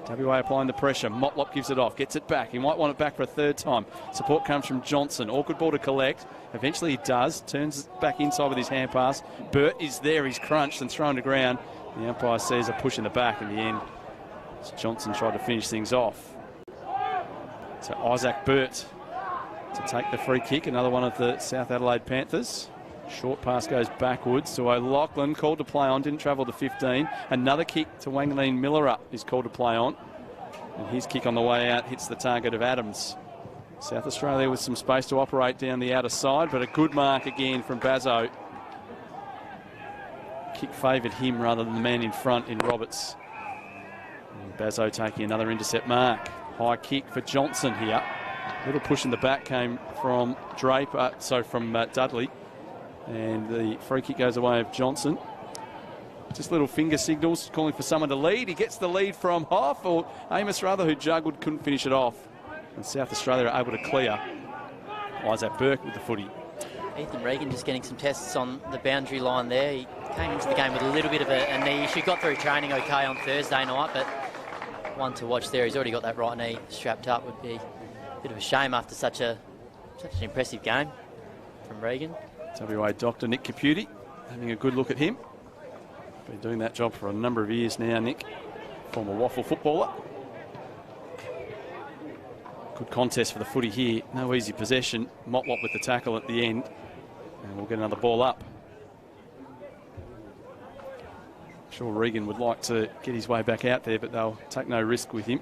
WA applying the pressure. Motlop gives it off, gets it back. He might want it back for a third time. Support comes from Johnson. Awkward ball to collect. Eventually he does. Turns back inside with his hand pass. Burt is there. He's crunched and thrown to ground. The umpire sees a push in the back in the end. So Johnson tried to finish things off. So Isaac Burt to take the free kick. Another one of the South Adelaide Panthers. Short pass goes backwards to O'Loughlin, called to play on, didn't travel to 15. Another kick to Wanganeen Miller up is called to play on. And his kick on the way out hits the target of Adams. South Australia with some space to operate down the outer side, but a good mark again from Bazzo. Kick favoured him rather than the man in front in Roberts. And Bazzo taking another intercept mark. High kick for Johnson here. Little push in the back came from Dudley. And the free kick goes away of Johnson. Just little finger signals calling for someone to lead. He gets the lead from Hoff, or Amos rather, who juggled, couldn't finish it off. And South Australia are able to clear. Isaac Burke with the footy. Ethan Regan just getting some tests on the boundary line there. He came into the game with a little bit of a knee issue. Got through training okay on Thursday night, but one to watch there. He's already got that right knee strapped up. Would be a bit of a shame after such an impressive game from Regan. WA doctor Nick Caputi having a good look at him. Been doing that job for a number of years now, Nick. Former Waffle footballer. Good contest for the footy here. No easy possession. Motlop with the tackle at the end. And we'll get another ball up. I'm sure Regan would like to get his way back out there, but they'll take no risk with him.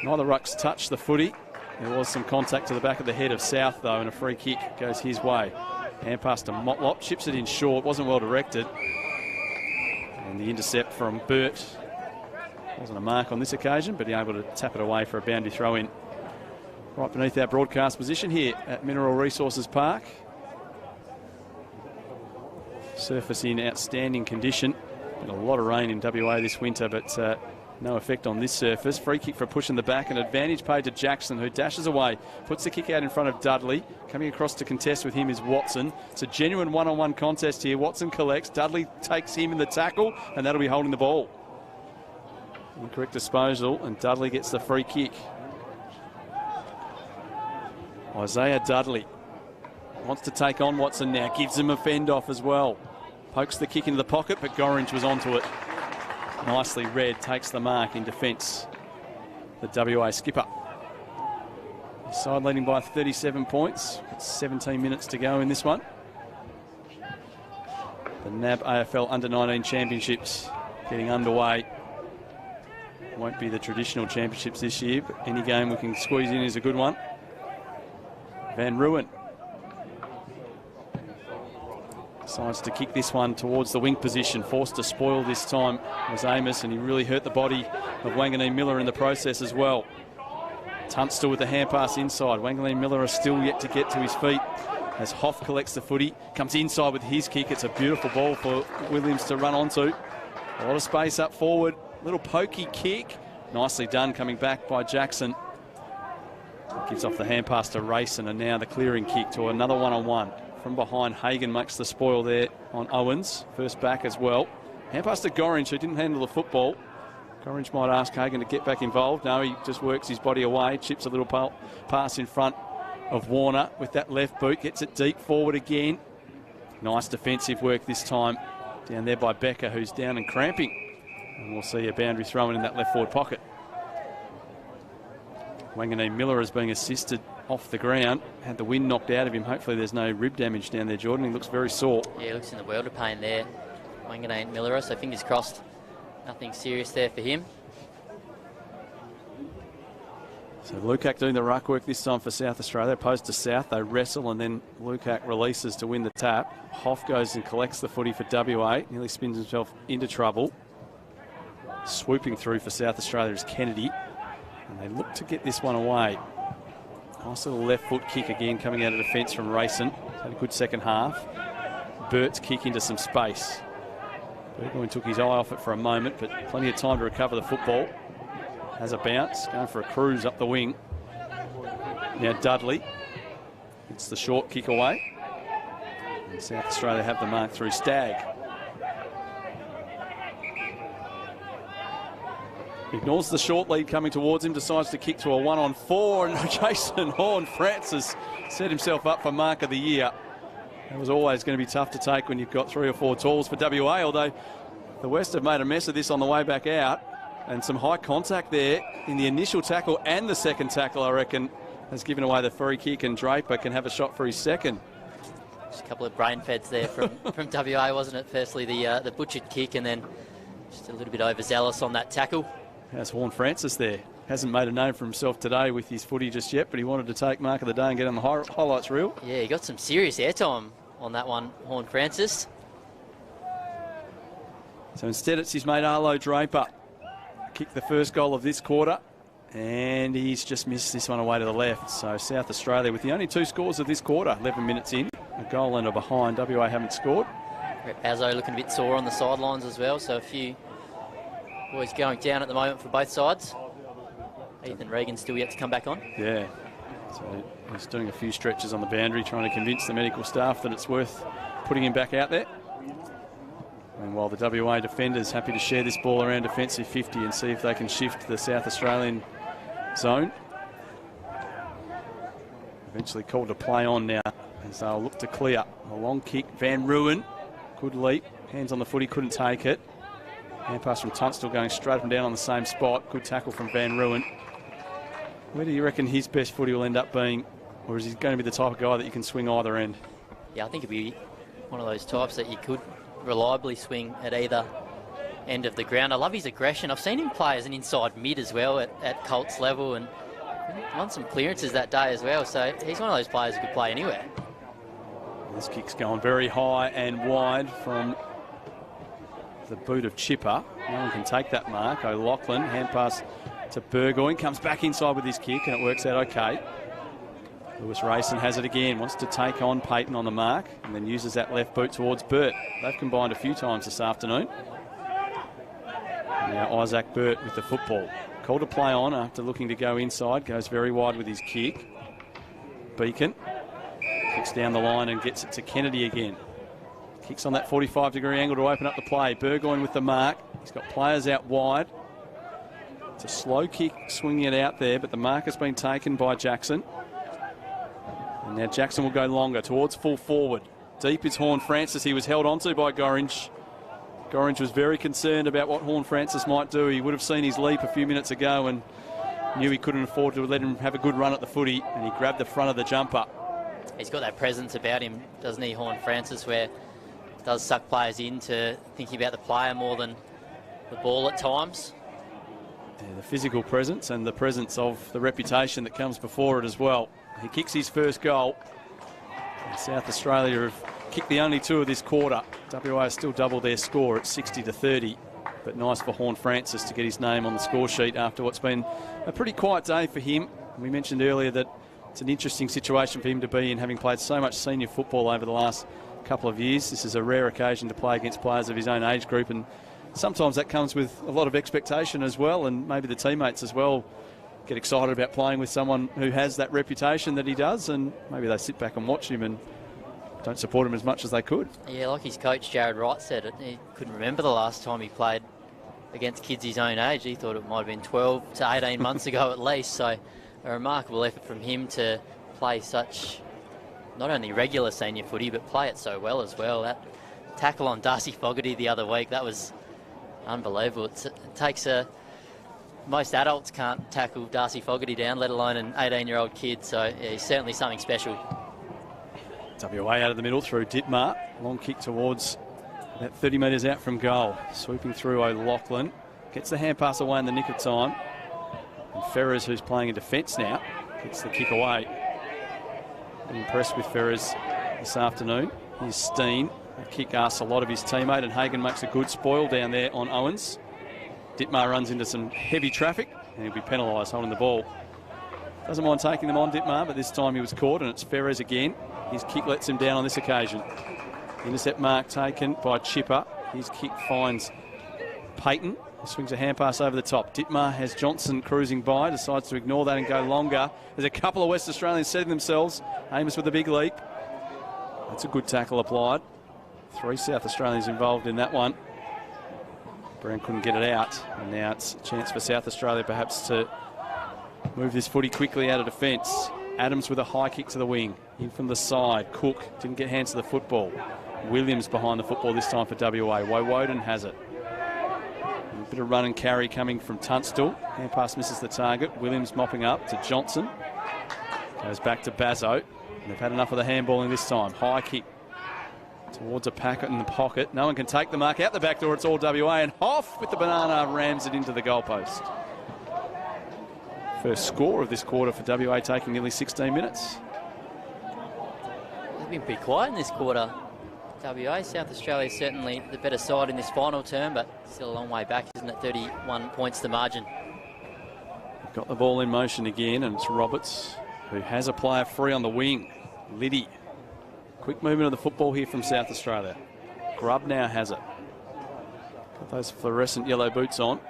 Neither rucks touched the footy. There was some contact to the back of the head of South, though, and a free kick goes his way. Hand pass to Motlop, chips it in short, wasn't well directed. And the intercept from Burt wasn't a mark on this occasion, but he able to tap it away for a boundary throw in. Right beneath our broadcast position here at Mineral Resources Park. Surface in outstanding condition. Been a lot of rain in WA this winter, but no effect on this surface. Free kick for a push in the back, and advantage paid to Jackson, who dashes away, puts the kick out in front of Dudley. Coming across to contest with him is Watson. It's a genuine one-on-one contest here. Watson collects, Dudley takes him in the tackle, and that'll be holding the ball. Incorrect disposal, and Dudley gets the free kick. Isaiah Dudley wants to take on Watson now, gives him a fend off as well. Pokes the kick into the pocket, but Gorringe was onto it. Nicely read, takes the mark in defence. The WA skipper. His side leading by 37 points. It's 17 minutes to go in this one. The NAB AFL Under-19 Championships getting underway. Won't be the traditional championships this year, but any game we can squeeze in is a good one. Van Ruin decides to kick this one towards the wing position. Forced to spoil this time was Amos, and he really hurt the body of Wanganeen Miller in the process as well. Tunstall with the hand pass inside. Wanganeen Miller are still yet to get to his feet as Hoff collects the footy. Comes inside with his kick. It's a beautiful ball for Williams to run onto. A lot of space up forward. Little pokey kick. Nicely done coming back by Jackson. Gives off the hand pass to Rayson, and now the clearing kick to another one-on-one. From behind, Hagan makes the spoil there on Owens. First back as well. Hand pass to Gorringe, who didn't handle the football. Gorringe might ask Hagan to get back involved. No, he just works his body away. Chips a little pass in front of Warner with that left boot. Gets it deep forward again. Nice defensive work this time. Down there by Becker, who's down and cramping. And we'll see a boundary thrown in that left forward pocket. Wanganeen Miller is being assisted off the ground. Had the wind knocked out of him. Hopefully there's no rib damage down there, Jordan. He looks very sore. Yeah, he looks in the world of pain there, Wanganeen Miller. So fingers crossed, nothing serious there for him. So Lukac doing the ruck work this time for South Australia. Opposed to South, they wrestle, and then Lukac releases to win the tap. Hoff goes and collects the footy for WA. Nearly spins himself into trouble. Swooping through for South Australia is Kennedy. And they look to get this one away. Nice little left foot kick again coming out of defence from Rayson. Had a good second half. Burt's kick into some space. Burgoyne took his eye off it for a moment, but plenty of time to recover the football. Has a bounce, going for a cruise up the wing. Now Dudley. It's the short kick away. And South Australia have the mark through Stagg. Ignores the short lead coming towards him, decides to kick to a 1-on-4, and Jason Horne-Francis set himself up for mark of the year. It was always going to be tough to take when you've got 3 or 4 talls for WA, although the West have made a mess of this on the way back out, and some high contact there in the initial tackle and the second tackle, I reckon, has given away the free kick, and Draper can have a shot for his second. Just a couple of brain feds there from WA, wasn't it? Firstly, the butchered kick, and then just a little bit overzealous on that tackle. How's Horne-Francis there? Hasn't made a name for himself today with his footy just yet, but he wanted to take mark of the day and get on the highlights reel. Yeah, he got some serious airtime on that one, Horne-Francis. So instead it's his mate Arlo Draper. Kicked the first goal of this quarter, And he's just missed this one away to the left. So South Australia with the only 2 scores of this quarter, 11 minutes in. A goal and a behind. WA haven't scored. Azzo looking a bit sore on the sidelines as well, so a few boys going down at the moment for both sides. Ethan Regan's still yet to come back on. Yeah. So he's doing a few stretches on the boundary, trying to convince the medical staff that it's worth putting him back out there. And while the WA defenders happy to share this ball around defensive 50 and see if they can shift the South Australian zone. Eventually called to play on now as they'll look to clear. A long kick, Van Ruin, good leap, hands on the footy, couldn't take it. Hand pass from Tunstall going straight up and down on the same spot. Good tackle from Van Ruin. Where do you reckon his best footy will end up being, or is he going to be the type of guy that you can swing either end? Yeah, I think he'd be one of those types that you could reliably swing at either end of the ground. I love his aggression. I've seen him play as an inside mid as well at Colts level, and won some clearances that day as well, so he's one of those players who could play anywhere. This kick's going very high and wide from the boot of Chipper. No one can take that mark. O'Loughlin, hand pass to Burgoyne, comes back inside with his kick and it works out okay. Lewis Rayson has it again, wants to take on Payton on the mark and then uses that left boot towards Burt. They've combined a few times this afternoon. Now Isaac Burt with the football. Call to play on after looking to go inside, goes very wide with his kick. Beacon kicks down the line and gets it to Kennedy again. Kicks on that 45-degree angle to open up the play. Burgoyne with the mark. He's got players out wide. It's a slow kick swinging it out there, but the mark has been taken by Jackson. And now Jackson will go longer towards full forward. Deep is Horne-Francis. He was held onto by Gorringe. Gorringe was very concerned about what Horne-Francis might do. He would have seen his leap a few minutes ago and knew he couldn't afford to let him have a good run at the footy, and he grabbed the front of the jumper. He's got that presence about him, doesn't he, Horne-Francis, where he does suck players into thinking about the player more than the ball at times. Yeah, the physical presence and the presence of the reputation that comes before it as well. He kicks his first goal. And South Australia have kicked the only 2 of this quarter. WA has still doubled their score at 60-30. But nice for Horne-Francis to get his name on the score sheet after what's been a pretty quiet day for him. We mentioned earlier that it's an interesting situation for him to be in, having played so much senior football over the last couple of years. This is a rare occasion to play against players of his own age group, and sometimes that comes with a lot of expectation as well, and maybe the teammates as well get excited about playing with someone who has that reputation that he does, and maybe they sit back and watch him and don't support him as much as they could. Yeah, like his coach Jared Wright said, he couldn't remember the last time he played against kids his own age. He thought it might have been 12 to 18 months ago at least, so a remarkable effort from him to play such not only regular senior footy but play it so well as well. That tackle on Darcy Fogarty the other week, that was unbelievable. It takes most adults can't tackle Darcy Fogarty down, let alone an 18-year-old kid, so yeah, he's certainly something special. WA out of the middle through Dittmar. Long kick towards about 30 metres out from goal. Swooping through O'Loughlin. Gets the hand pass away in the nick of time. And Ferrers, who's playing in defence now, gets the kick away. Been impressed with Ferrers this afternoon. Here's Steen. A kick asks a lot of his teammate, and Hagan makes a good spoil down there on Owens. Dittmar runs into some heavy traffic and he'll be penalised holding the ball. Doesn't mind taking them on, Dittmar, but this time he was caught, and it's Ferrers again. His kick lets him down on this occasion. Intercept mark taken by Chipper. His kick finds Payton. He swings a hand pass over the top. Dittmar has Johnson cruising by, decides to ignore that and go longer. There's a couple of West Australians setting themselves. Amos with a big leap. That's a good tackle applied. 3 South Australians involved in that one. Brown couldn't get it out, and now it's a chance for South Australia perhaps to move this footy quickly out of defence. Adams with a high kick to the wing. In from the side. Cook didn't get hands to the football. Williams behind the football this time for WA. Woden has it. A bit of run and carry coming from Tunstall. Hand pass misses the target. Williams mopping up to Johnson. Goes back to Bazzo. They've had enough of the handballing this time. High kick towards a packet in the pocket. No one can take the mark out the back door. It's all WA, and Hoff with the banana rams it into the goalpost. First score of this quarter for WA, taking nearly 16 minutes. It's been pretty quiet in this quarter. WA, South Australia is certainly the better side in this final term, but still a long way back, isn't it? 31 points the margin. Got the ball in motion again, and it's Roberts who has a player free on the wing. Liddy. Quick movement of the football here from South Australia. Grubb now has it. Got those fluorescent yellow boots on.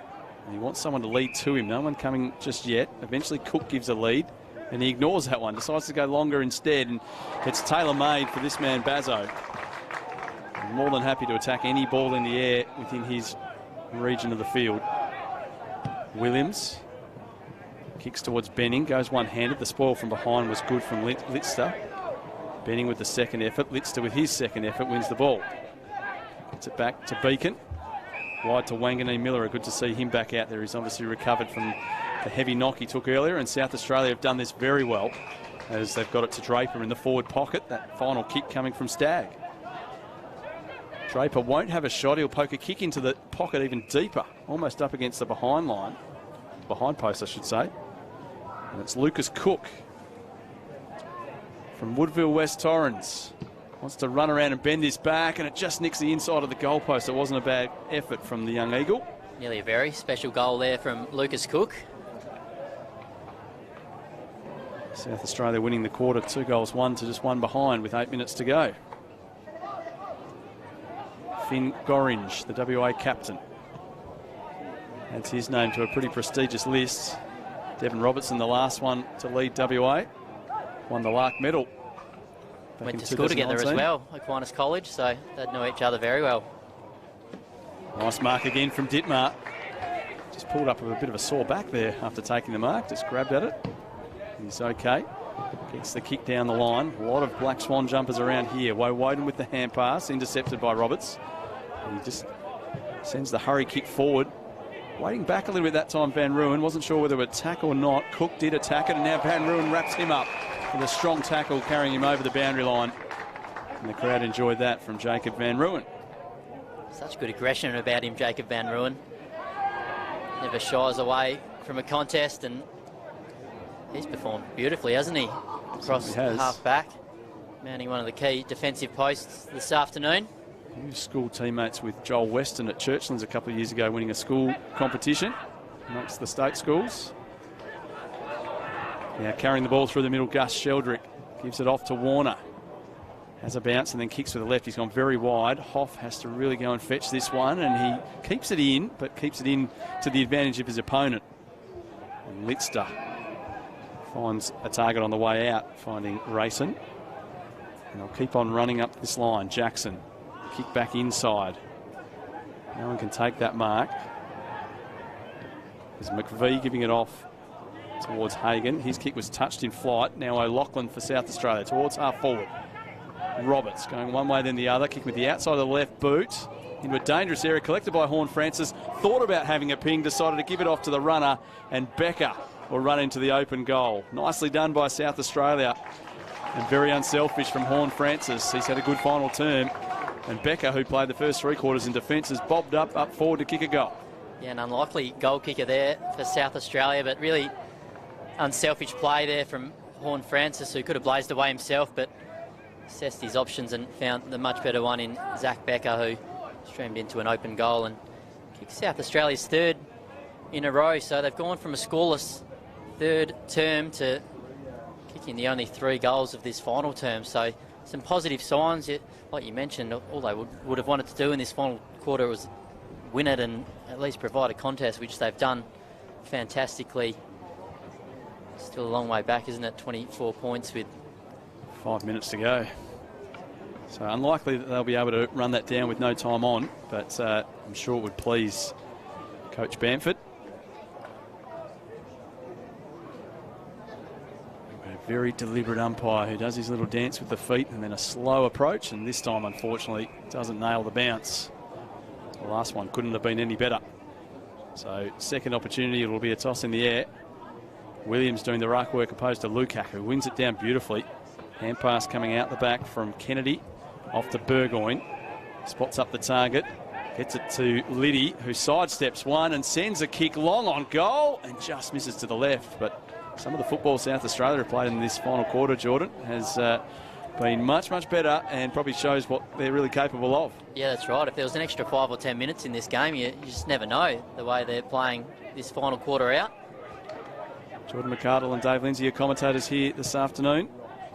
And he wants someone to lead to him. No one coming just yet. Eventually Cook gives a lead, and he ignores that one. Decides to go longer instead, and it's tailor-made for this man, Bazzo. More than happy to attack any ball in the air within his region of the field. Williams kicks towards Benning, goes one-handed. The spoil from behind was good from Litster. Benning with the second effort. Litster with his second effort wins the ball. Gets it back to Beacon. Wide to Wanganeen Miller. Good to see him back out there. He's obviously recovered from the heavy knock he took earlier, and South Australia have done this very well as they've got it to Draper in the forward pocket. That final kick coming from Stagg. Draper won't have a shot. He'll poke a kick into the pocket even deeper, almost up against the behind post, I should say. And it's Lucas Cook from Woodville, West Torrens. Wants to run around and bend this back, and it just nicks the inside of the goalpost. It wasn't a bad effort from the young Eagle. Nearly a very special goal there from Lucas Cook. South Australia winning the quarter, 2 goals, 1 to just 1 behind with 8 minutes to go. Finn Gorringe, the WA captain, adds his name to a pretty prestigious list. Devon Robertson, the last one to lead WA, won the Lark medal. Went to school together as well, Aquinas College, so they know each other very well. Nice mark again from Dittmar. Just pulled up with a bit of a sore back there after taking the mark, just grabbed at it. He's okay. Gets the kick down the line. A lot of Black Swan jumpers around here. Woden with the hand pass, intercepted by Roberts. And he just sends the hurry kick forward. Waiting back a little bit that time, Van Rooyen. Wasn't sure whether it would attack or not. Cook did attack it, and now Van Rooyen wraps him up with a strong tackle, carrying him over the boundary line. And the crowd enjoyed that from Jacob Van Rooyen. Such good aggression about him, Jacob Van Rooyen. Never shies away from a contest, and he's performed beautifully, hasn't he? Across the half-back, mounting one of the key defensive posts this afternoon. He was school teammates with Joel Weston at Churchlands a couple of years ago, winning a school competition amongst the state schools. Now carrying the ball through the middle, Gus Sheldrick gives it off to Warner. Has a bounce and then kicks with the left. He's gone very wide. Hoff has to really go and fetch this one, and he keeps it in, but keeps it in to the advantage of his opponent. And Litster finds a target on the way out, finding Rayson. And they'll keep on running up this line. Jackson, kick back inside. No one can take that mark. There's McVie giving it off towards Hagan. His kick was touched in flight. Now O'Loughlin for South Australia towards half forward. Roberts going one way then the other, kicking with the outside of the left boot into a dangerous area, collected by Horn Francis. Thought about having a ping, decided to give it off to the runner, and Becker will run into the open goal. Nicely done by South Australia, and very unselfish from Horn Francis. He's had a good final term, and Becker, who played the first 3 quarters in defence, has bobbed up forward to kick a goal. Yeah, an unlikely goal kicker there for South Australia, but really unselfish play there from Horn Francis, who could have blazed away himself, but assessed his options and found the much better one in Zach Becker, who streamed into an open goal and kicked South Australia's 3rd in a row. So they've gone from a scoreless 3rd term to kicking the only 3 goals of this final term. So some positive signs. Like you mentioned, all they would have wanted to do in this final quarter was win it and at least provide a contest, which they've done fantastically. Still a long way back, isn't it? 24 points with 5 minutes to go. So unlikely that they'll be able to run that down with no time on, but I'm sure it would please Coach Bamford. A very deliberate umpire who does his little dance with the feet and then a slow approach, and this time unfortunately doesn't nail the bounce. The last one couldn't have been any better. So second opportunity, it'll be a toss in the air. Williams doing the ruck work opposed to Lukaku, who wins it down beautifully. Hand pass coming out the back from Kennedy, off to Burgoyne. Spots up the target, gets it to Liddy, who sidesteps one and sends a kick long on goal and just misses to the left. But some of the football South Australia have played in this final quarter, Jordan, has been much, much better and probably shows what they're really capable of. Yeah, that's right. If there was an extra 5 or 10 minutes in this game, you just never know the way they're playing this final quarter out. Jordan McArdle and Dave Lindsay are commentators here this afternoon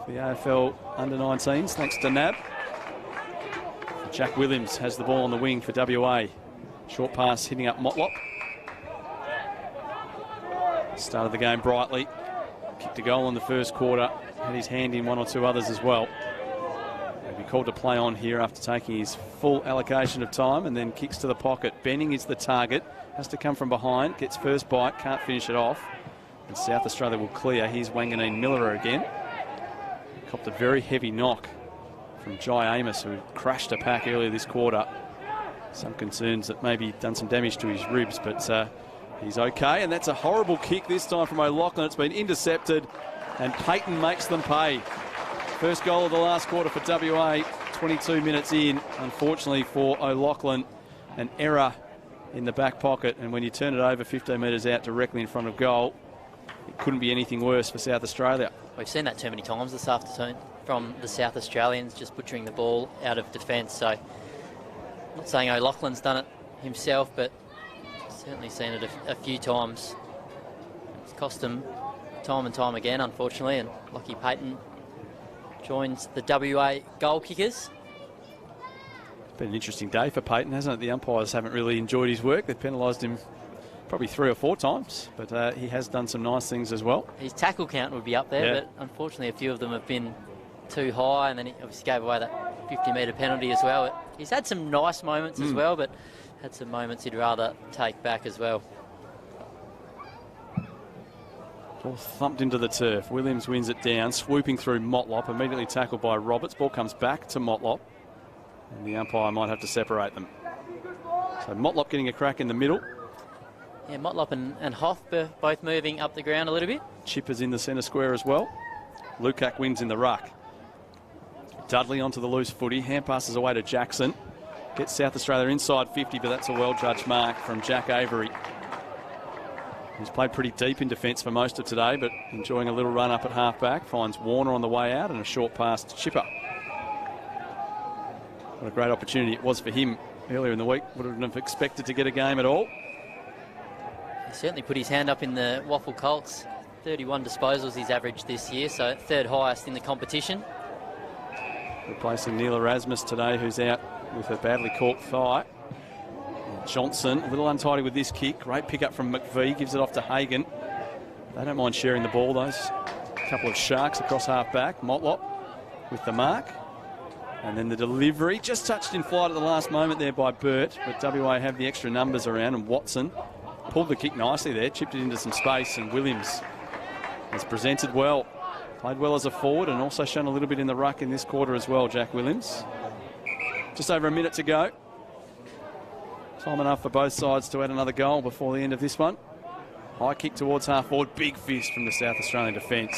for the AFL Under-19s, thanks to NAB. Jack Williams has the ball on the wing for WA. Short pass hitting up Motlop. Started the game brightly. Kicked a goal in the first quarter. Had his hand in one or two others as well. He'll be called to play on here after taking his full allocation of time, and then kicks to the pocket. Benning is the target. Has to come from behind. Gets first bite. Can't finish it off. And South Australia will clear. Here's Wanganeen Miller again. Copped a very heavy knock from Jai Amos, who crashed a pack earlier this quarter. Some concerns that maybe done some damage to his ribs, but he's okay. And that's a horrible kick this time from O'Loughlin. It's been intercepted, and Payton makes them pay. First goal of the last quarter for WA, 22 minutes in. Unfortunately for O'Loughlin, an error in the back pocket, and when you turn it over 15 metres out directly in front of goal, it couldn't be anything worse for South Australia. We've seen that too many times this afternoon from the South Australians, just butchering the ball out of defence. So, not saying O'Loughlin's done it himself, but certainly seen it a few times. It's cost him time and time again, unfortunately, and Lockie Payton joins the WA goal kickers. It's been an interesting day for Payton, hasn't it? The umpires haven't really enjoyed his work. They've penalised him probably 3 or 4 times, but he has done some nice things as well. His tackle count would be up there, yeah, but unfortunately a few of them have been too high, and then he obviously gave away that 50-metre penalty as well. He's had some nice moments as well, but had some moments he'd rather take back as well. Ball thumped into the turf. Williams wins it down, swooping through Motlop, immediately tackled by Roberts. Ball comes back to Motlop, and the umpire might have to separate them. So Motlop getting a crack in the middle. Yeah, Motlop and Hoff both moving up the ground a little bit. Chipper's in the centre square as well. Lukac wins in the ruck. Dudley onto the loose footy. Hand passes away to Jackson. Gets South Australia inside 50, but that's a well-judged mark from Jack Avery. He's played pretty deep in defence for most of today, but enjoying a little run up at half-back. Finds Warner on the way out and a short pass to Chipper. What a great opportunity it was for him earlier in the week. Wouldn't have expected to get a game at all. He certainly put his hand up in the Waffle Colts. 31 disposals he's averaged this year, so 3rd highest in the competition. Replacing Neil Erasmus today, who's out with a badly caught thigh. Johnson, a little untidy with this kick. Great pick up from McVie, gives it off to Hagan. They don't mind sharing the ball, those couple of sharks across half-back. Motlop with the mark. And then the delivery, just touched in flight at the last moment there by Burt, but WA have the extra numbers around, and Watson pulled the kick nicely there, chipped it into some space, and Williams has presented well. Played well as a forward and also shown a little bit in the ruck in this quarter as well, Jack Williams. Just over a minute to go. Time enough for both sides to add another goal before the end of this one. High kick towards half forward, big fist from the South Australian defence.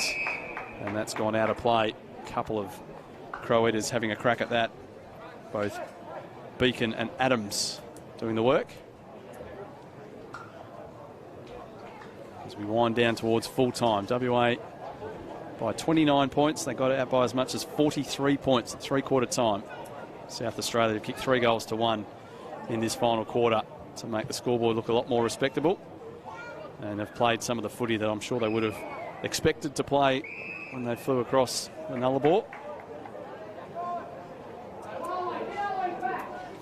And that's gone out of play. A couple of Croaters having a crack at that. Both Beacon and Adams doing the work. As we wind down towards full time, WA by 29 points. They got out by as much as 43 points at 3/4 time. South Australia have kicked 3 goals to 1 in this final quarter to make the scoreboard look a lot more respectable. And have played some of the footy that I'm sure they would have expected to play when they flew across the Nullarbor.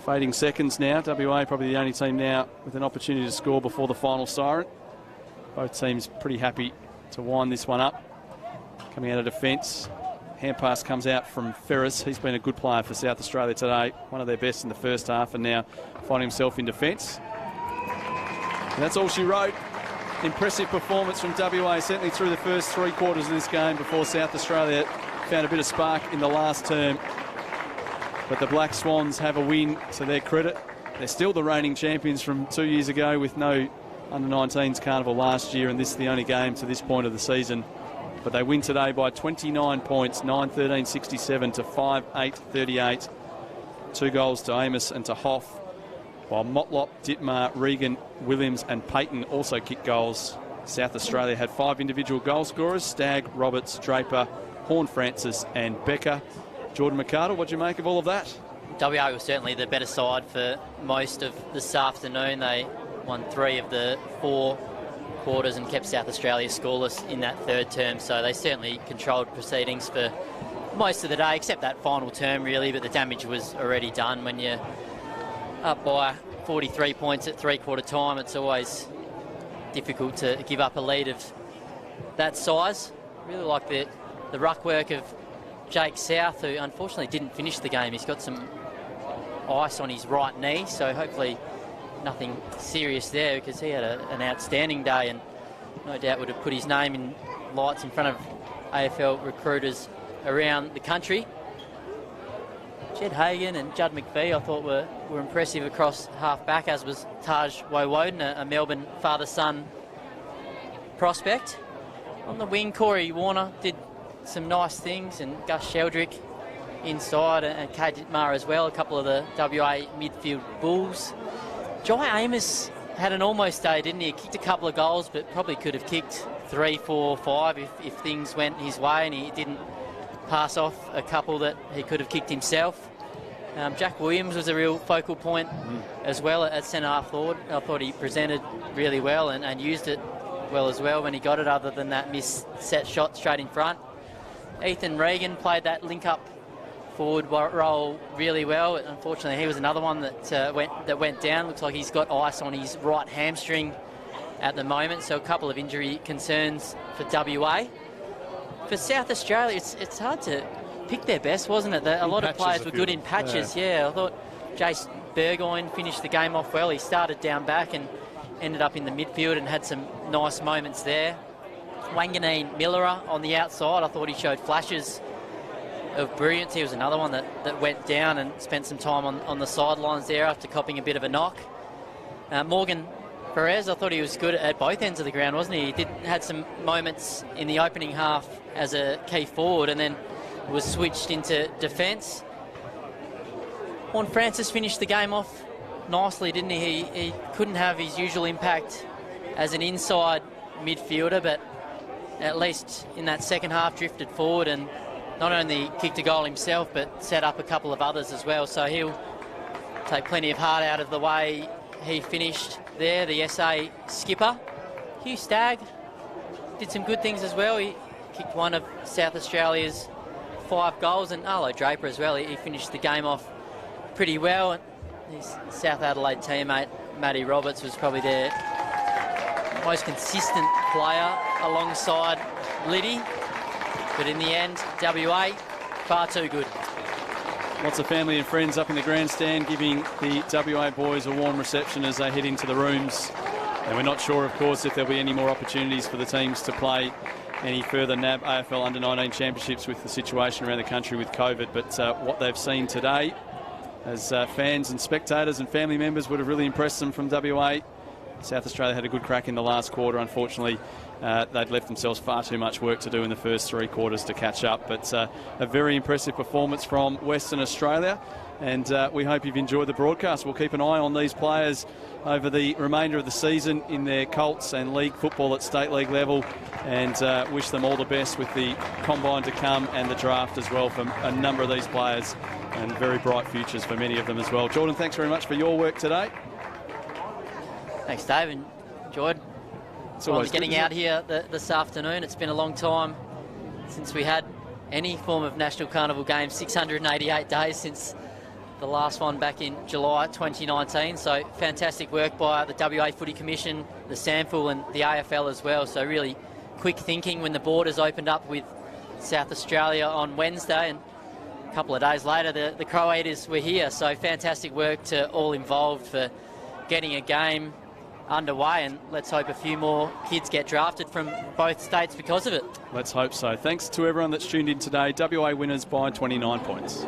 Fading seconds now. WA probably the only team now with an opportunity to score before the final siren. Both teams pretty happy to wind this one up. Coming out of defence. Hand pass comes out from Ferris. He's been a good player for South Australia today. One of their best in the first half, and now finding himself in defence. And that's all she wrote. Impressive performance from WA, certainly through the first 3/4 of this game before South Australia found a bit of spark in the last term. But the Black Swans have a win to their credit. They're still the reigning champions from 2 years ago with no under-19s carnival last year, and this is the only game to this point of the season. But they win today by 29 points, 9-13-67 to 5-8-38. 2 goals to Amos and to Hoff, while Motlop, Dittmar, Regan, Williams and Payton also kicked goals. South Australia had 5 individual goal scorers: Stagg, Roberts, Draper, Horne-Francis and Becker. Jordan McArdle, what do you make of all of that? WA was certainly the better side for most of this afternoon. They won 3 of the 4 quarters and kept South Australia scoreless in that third term. So they certainly controlled proceedings for most of the day, except that final term really, but the damage was already done. When you're up by 43 points at three-quarter time, it's always difficult to give up a lead of that size. Really like the ruck work of Jake South, who unfortunately didn't finish the game. He's got some ice on his right knee, so hopefully nothing serious there, because he had an outstanding day and no doubt would have put his name in lights in front of AFL recruiters around the country. Jed Hagan and Judd McVie I thought were impressive across half-back, as was Taj Woden, a Melbourne father-son prospect. On the wing, Corey Warner did some nice things, and Gus Sheldrick inside, and Kate Dittmar as well, a couple of the WA midfield bulls. Jai Amos had an almost day, didn't he? He kicked a couple of goals, but probably could have kicked 3, 4, 5 if things went his way, and he didn't pass off a couple that he could have kicked himself. Jack Williams was a real focal point as well at centre-half forward. I thought he presented really well and used it well as well when he got it, other than that missed set shot straight in front. Ethan Regan played that link-up forward role really well. Unfortunately, he was another one that went down. Looks like he's got ice on his right hamstring at the moment, so a couple of injury concerns for WA. For South Australia, it's hard to pick their best, wasn't it? A lot of players were good in patches. Yeah, I thought Jace Burgoyne finished the game off well. He started down back and ended up in the midfield and had some nice moments there. Wanganeen Millerer on the outside, I thought he showed flashes of brilliance. He was another one that went down and spent some time on the sidelines there after copping a bit of a knock. Morgan Perez, I thought he was good at both ends of the ground, wasn't he? He had some moments in the opening half as a key forward and then was switched into defence. Juan Francis finished the game off nicely, didn't he? He couldn't have his usual impact as an inside midfielder, but at least in that second half drifted forward and not only kicked a goal himself, but set up a couple of others as well. So he'll take plenty of heart out of the way he finished there, the SA skipper. Hugh Stagg did some good things as well. He kicked one of South Australia's 5 goals, and Arlo Draper as well. He finished the game off pretty well. His South Adelaide teammate, Matty Roberts, was probably their most consistent player alongside Liddy. But in the end, WA, far too good. Lots of family and friends up in the grandstand giving the WA boys a warm reception as they head into the rooms. And we're not sure, of course, if there'll be any more opportunities for the teams to play any further NAB AFL Under-19 championships with the situation around the country with COVID. But what they've seen today, as fans and spectators and family members, would have really impressed them from WA. South Australia had a good crack in the last quarter. Unfortunately, they'd left themselves far too much work to do in the first 3 quarters to catch up. But a very impressive performance from Western Australia. And we hope you've enjoyed the broadcast. We'll keep an eye on these players over the remainder of the season in their Colts and league football at state league level, and wish them all the best with the combine to come and the draft as well for a number of these players, and very bright futures for many of them as well. Jordan, thanks very much for your work today. Thanks, Dave. Enjoyed getting out here this afternoon. It's been a long time since we had any form of National Carnival Games, 688 days since the last one back in July 2019. So fantastic work by the WA Footy Commission, the SANFL and the AFL as well. So really quick thinking when the borders opened up with South Australia on Wednesday, and a couple of days later the Crow Eaters were here. So fantastic work to all involved for getting a game underway, and let's hope a few more kids get drafted from both states because of it. Let's hope so. Thanks to everyone that's tuned in today. WA winners by 29 points.